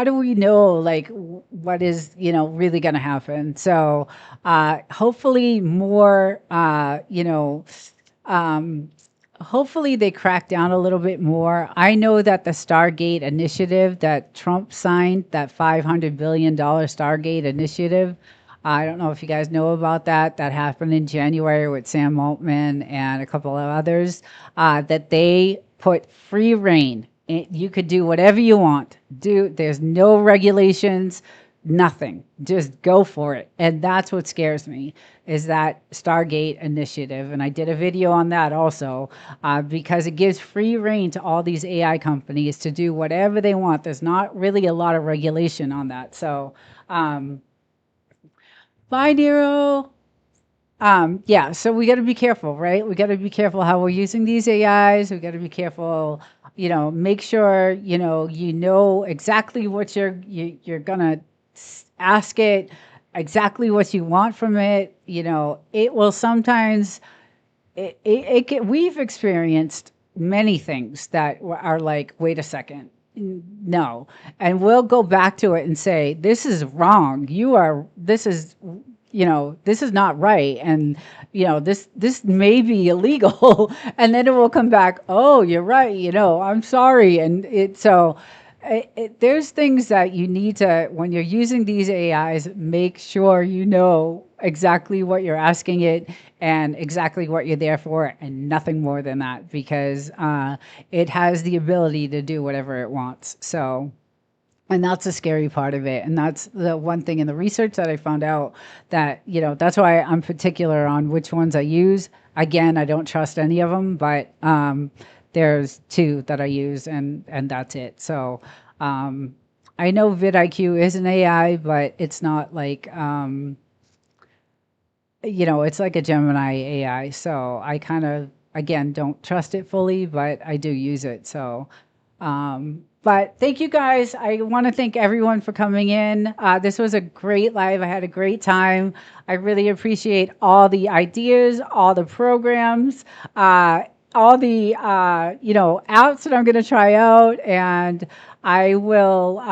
do we know like what is really going to happen? So hopefully more hopefully they crack down a little bit more. I know that the Stargate initiative that Trump signed, that $500 billion Stargate initiative, I don't know if you guys know about that. That happened in January with Sam Altman and a couple of others, that they put free reign. You could do whatever you want. There's no regulations, nothing. Just go for it. And that's what scares me, is that Stargate initiative. And I did a video on that also, because it gives free reign to all these AI companies to do whatever they want. There's not really a lot of regulation on that. So, bye, Nero. Yeah, so we got to be careful, right? We got to be careful how we're using these AIs. We got to be careful, make sure, exactly what you're gonna ask it, exactly what you want from it. It will sometimes, we've experienced many things that are like, wait a second, no. And we'll go back to it and say, this is wrong. This is not right. And, this may be illegal. And then it will come back, oh, you're right. I'm sorry. And there's things that you need to, when you're using these AIs, make sure you know exactly what you're asking it and exactly what you're there for, and nothing more than that, because it has the ability to do whatever it wants. So, and that's the scary part of it. And that's the one thing in the research that I found out, that, that's why I'm particular on which ones I use. Again, I don't trust any of them, but there's two that I use, and that's it. So I know vidIQ is an AI, but it's not like, it's like a Gemini AI. So I kind of, again, don't trust it fully, but I do use it. So, but thank you guys. I want to thank everyone for coming in. This was a great live. I had a great time. I really appreciate all the ideas, all the programs, all the apps that I'm going to try out, and I will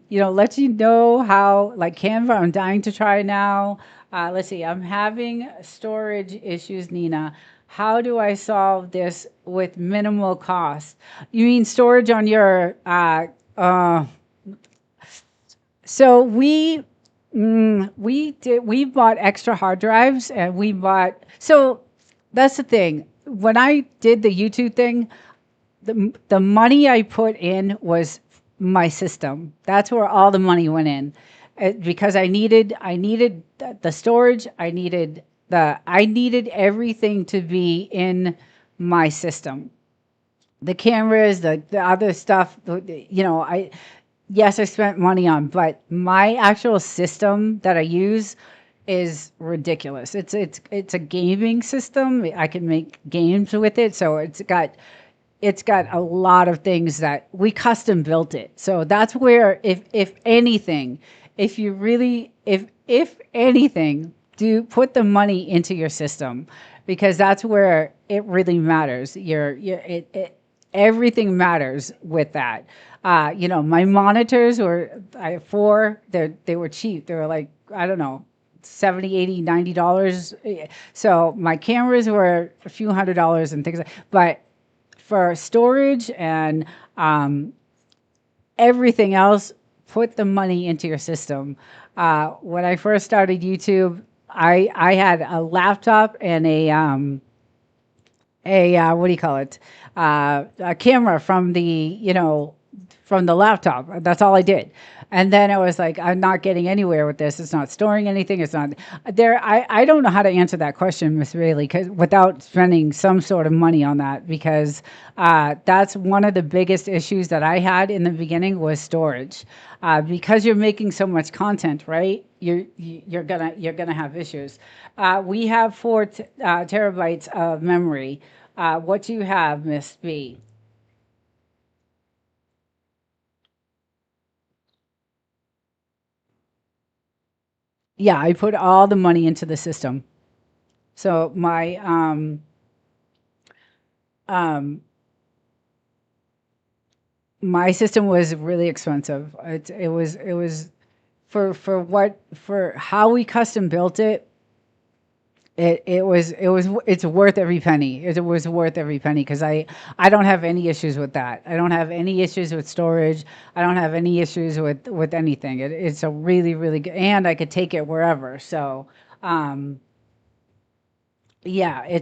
let you know how, like Canva, I'm dying to try now. Let's see, I'm having storage issues, Nina. How do I solve this with minimal cost? You mean storage on your so We bought extra hard drives, and we bought, so that's the thing. When I did the YouTube thing, the money I put in was my system. That's where all the money went in, because I needed the storage. I needed everything to be in my system. The cameras, the other stuff, yes, I spent money on, but my actual system that I use is ridiculous. It's a gaming system. I can make games with it, so it's got a lot of things that we custom built it. So that's where, if anything, if anything, do put the money into your system, because that's where it really matters. Everything matters with that. My monitors I have four. They were cheap. They were like, I don't know, 70, 80, $90. So my cameras were a few $100s and things but for storage and everything else, put the money into your system. When I first started YouTube, I had a laptop and what do you call it? A camera from the laptop. That's all I did. And then I was like, I'm not getting anywhere with this. It's not storing anything. It's not there. I don't know how to answer that question, Miss Rayleigh, without spending some sort of money on that, because that's one of the biggest issues that I had in the beginning was storage. Because you're making so much content, right? You're gonna have issues. We have 4 terabytes of memory. What do you have, Miss B? Yeah, I put all the money into the system. So um, my system was really expensive. It was for how we custom built it. It's worth every penny. It was worth every penny, because I don't have any issues with that. I don't have any issues with storage. I don't have any issues with anything. It's a really, really good, and I could take it wherever. So yeah,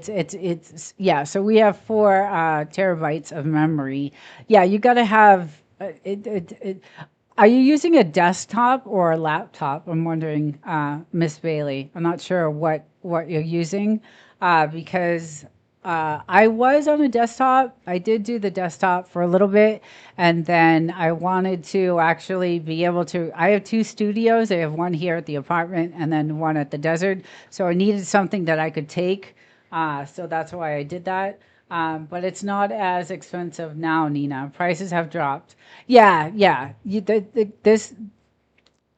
yeah. So we have 4 terabytes of memory. Yeah, you got to have Are you using a desktop or a laptop? I'm wondering, Miss Bailey. I'm not sure what you're using, because I was on a desktop. I did do the desktop for a little bit, and then I wanted to actually be able to. I have 2 studios. I have one here at the apartment, and then one at the desert. So I needed something that I could take. So that's why I did that. But it's not as expensive now, Nina. Prices have dropped. Yeah, yeah.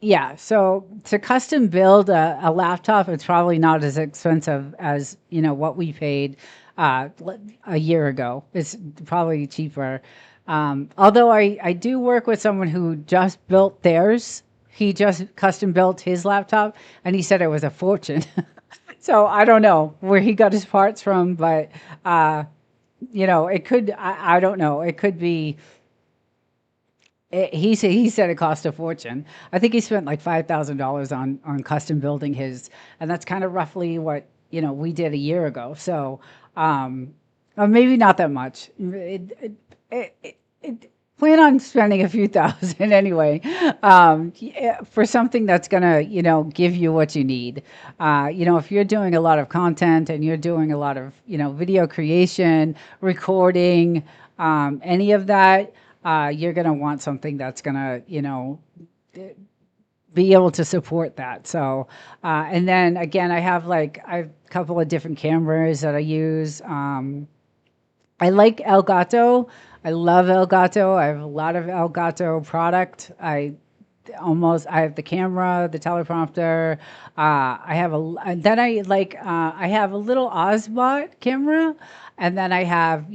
Yeah. So to custom build a laptop, it's probably not as expensive as what we paid a year ago. It's probably cheaper. Although I do work with someone who just built theirs. He just custom built his laptop, and he said it was a fortune. So I don't know where he got his parts from, but it could. I don't know. It could be. He said it cost a fortune. I think he spent like $5,000 on custom building his, and that's kind of roughly what we did a year ago. So, or maybe not that much. Plan on spending a few thousand anyway, for something that's gonna give you what you need. If you're doing a lot of content and you're doing a lot of video creation, recording, any of that. You're going to want something that's going to, be able to support that. So, and then again, I have a couple of different cameras that I use. I like Elgato. I love Elgato. I have a lot of Elgato product. I have the camera, the teleprompter. I have I have a little Osbot camera, and then I have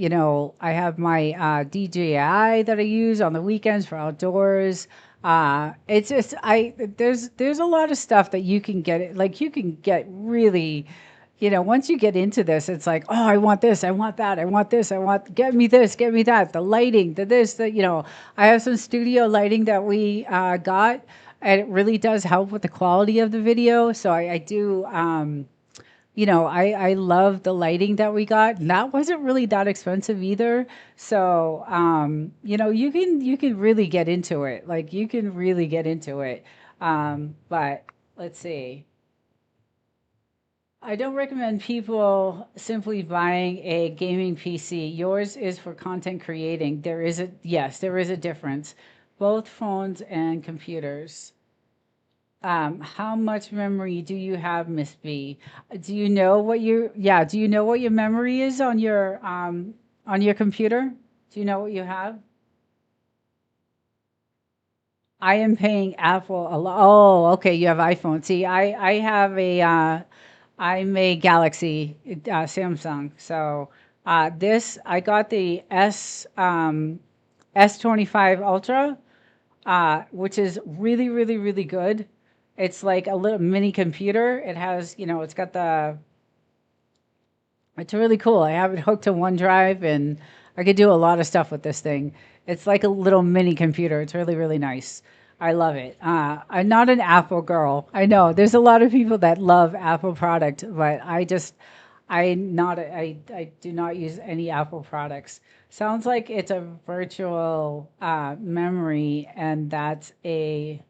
my DJI that I use on the weekends for outdoors. It's just there's a lot of stuff that you can get. Like you can get really. Once you get into this, it's like, oh, I want this, I want that, I want this, get me this, get me that, the lighting, the this, I have some studio lighting that we got. and it really does help with the quality of the video. So I do, I love the lighting that we got. And that wasn't really that expensive either. So, you can really get into it. Like you can really get into it. But let's see. I don't recommend people simply buying a gaming PC. Yours is for content creating. There is a difference. Both phones and computers. How much memory do you have, Miss B? Do you know what your memory is on your computer? Do you know what you have? I am paying Apple a lot. Oh, okay, you have iPhone. See, I'm a Galaxy, Samsung. So, I got the S25 Ultra, which is really, really, really good. It's like a little mini computer. It has, it's got it's really cool. I have it hooked to OneDrive and I could do a lot of stuff with this thing. It's like a little mini computer. It's really, really nice. I love it. I'm not an Apple girl. I know there's a lot of people that love Apple product, but I do not use any Apple products. Sounds like it's a virtual memory, and that's a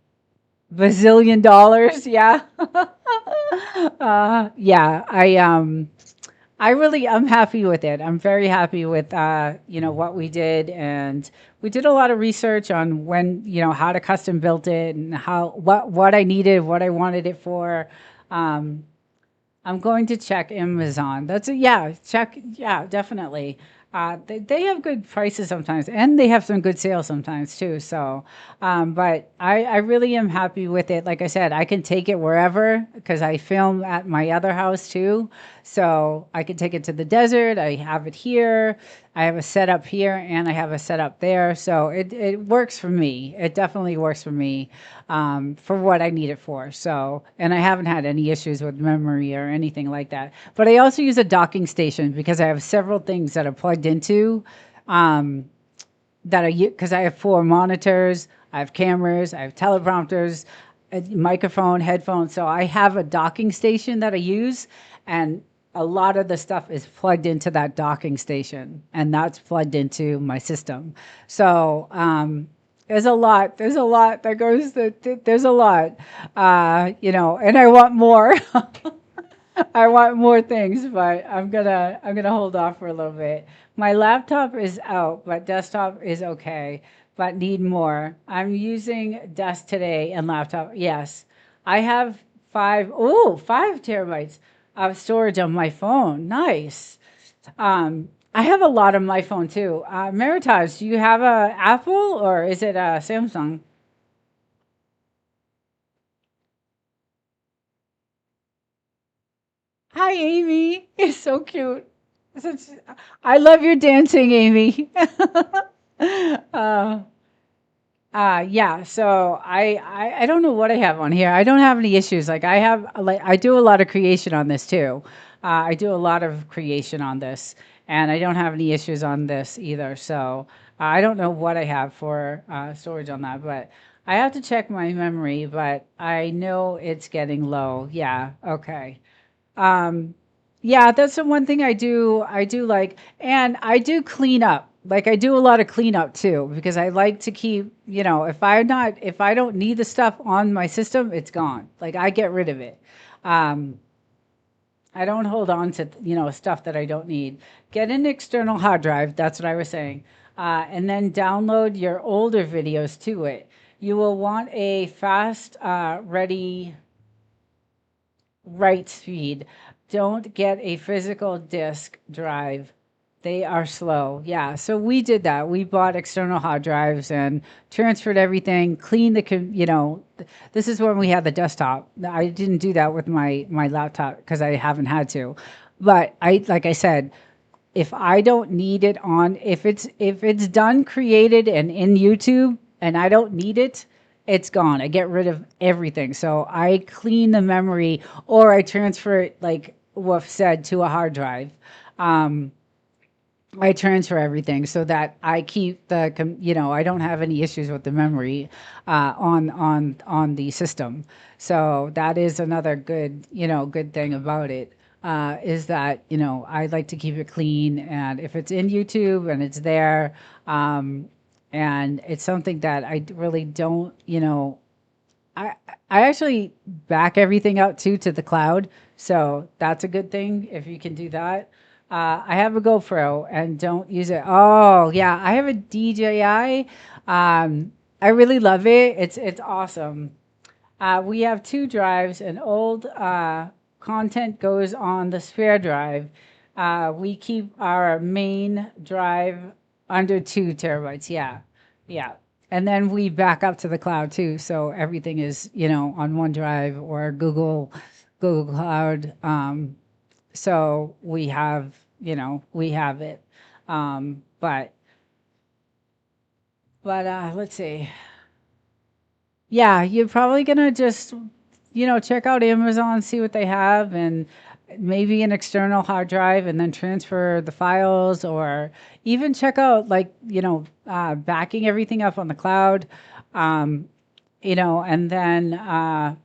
bazillion dollars. Yeah. Yeah. I'm happy with it. I'm very happy with what we did, and we did a lot of research on how to custom build it and what I needed, what I wanted it for. Um, I'm going to check Amazon. Check, yeah, definitely. They have good prices sometimes, and they have some good sales sometimes too. So, but I really am happy with it. Like I said, I can take it wherever because I film at my other house too. So I can take it to the desert. I have it here. I have a setup here and I have a setup there. So it works for me. It definitely works for me for what I need it for. So, and I haven't had any issues with memory or anything like that. But I also use a docking station because I have several things that are plugged into um, because I have 4 monitors, I have cameras, I have teleprompters, a microphone, headphones. So I have a docking station that I use, and a lot of the stuff is plugged into that docking station, and that's plugged into my system. So there's a lot. There's a lot that goes. There's a lot, and I want more. I want more things, but I'm gonna hold off for a little bit. My laptop is out, but desktop is okay, but need more. I'm using desk today and laptop. Yes, I have 5 terabytes of storage on my phone. Nice. I have a lot on my phone too. Meritage, do you have a Apple or is it a Samsung? Hi, Amy. You're so cute. Such, I love your dancing, Amy. uh, yeah. So I don't know what I have on here. I don't have any issues. I do a lot of creation on this too. I do a lot of creation on this, and I don't have any issues on this either. So I don't know what I have for storage on that, but I have to check my memory. But I know it's getting low. Yeah. Okay. Um, yeah, that's the one thing I do. I do like, and I do clean up. Like I do a lot of cleanup too, because I like to keep, if I don't need the stuff on my system, it's gone. Like I get rid of it. Um, I don't hold on to, stuff that I don't need. Get an external hard drive. That's what I was saying. And then download your older videos to it. You will want a fast, ready write speed. Don't get a physical disk drive. They are slow. Yeah. So we did that. We bought external hard drives and transferred everything, cleaned this is when we had the desktop. I didn't do that with my laptop because I haven't had to. But like I said, if I don't need it on, if it's done, created and in YouTube and I don't need it, it's gone. I get rid of everything. So I clean the memory or I transfer it like Wolf said to a hard drive. Um, I transfer everything so that I keep I don't have any issues with the memory on the system. So that is another good thing about it. Is that I like to keep it clean, and if it's in YouTube and it's there, and it's something that I really don't, I I actually back everything out too to the cloud, so that's a good thing if you can do that. I have a GoPro and don't use it. Oh yeah, I have a DJI. I really love it. It's awesome. We have two drives. An old content goes on the spare drive. We keep our main drive under 2 terabytes. Yeah, yeah. And then we back up to the cloud too, so everything is on OneDrive or Google Cloud. So we have it. But let's see. Yeah, you're probably gonna just, check out Amazon, see what they have, and maybe an external hard drive, and then transfer the files, or even check out like, backing everything up on the cloud. Um, and then,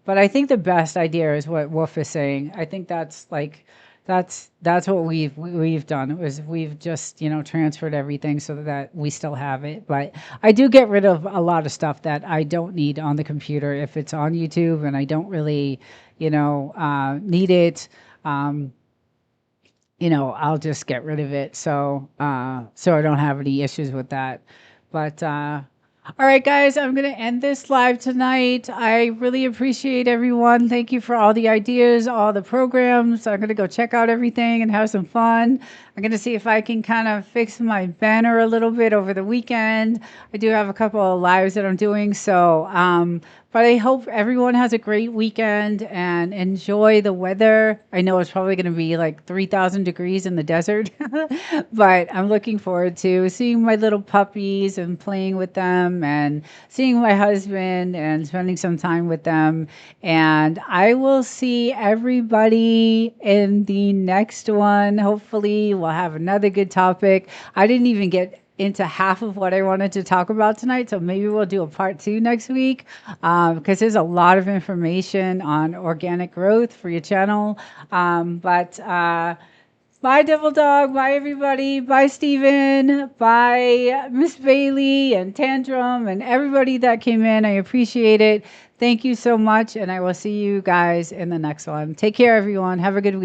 but I think the best idea is what Wolf is saying. I think that's what we've done. It was we've just transferred everything so that we still have it. But I do get rid of a lot of stuff that I don't need on the computer if it's on YouTube and I don't really, need it. Um, I'll just get rid of it. So I don't have any issues with that. But all right, guys, I'm going to end this live tonight. I really appreciate everyone. Thank you for all the ideas, all the programs. I'm going to go check out everything and have some fun. I'm going to see if I can kind of fix my banner a little bit over the weekend. I do have a couple of lives that I'm doing. But I hope everyone has a great weekend and enjoy the weather. I know it's probably going to be like 3,000 degrees in the desert, but I'm looking forward to seeing my little puppies and playing with them and seeing my husband and spending some time with them. And I will see everybody in the next one. Hopefully, we'll have another good topic. I didn't even get into half of what I wanted to talk about tonight. So maybe we'll do a part 2 next week, because there's a lot of information on organic growth for your channel. Bye, Devil Dog. Bye, everybody. Bye, Stephen. Bye, Miss Bailey and Tantrum and everybody that came in. I appreciate it. Thank you so much. And I will see you guys in the next one. Take care, everyone. Have a good week.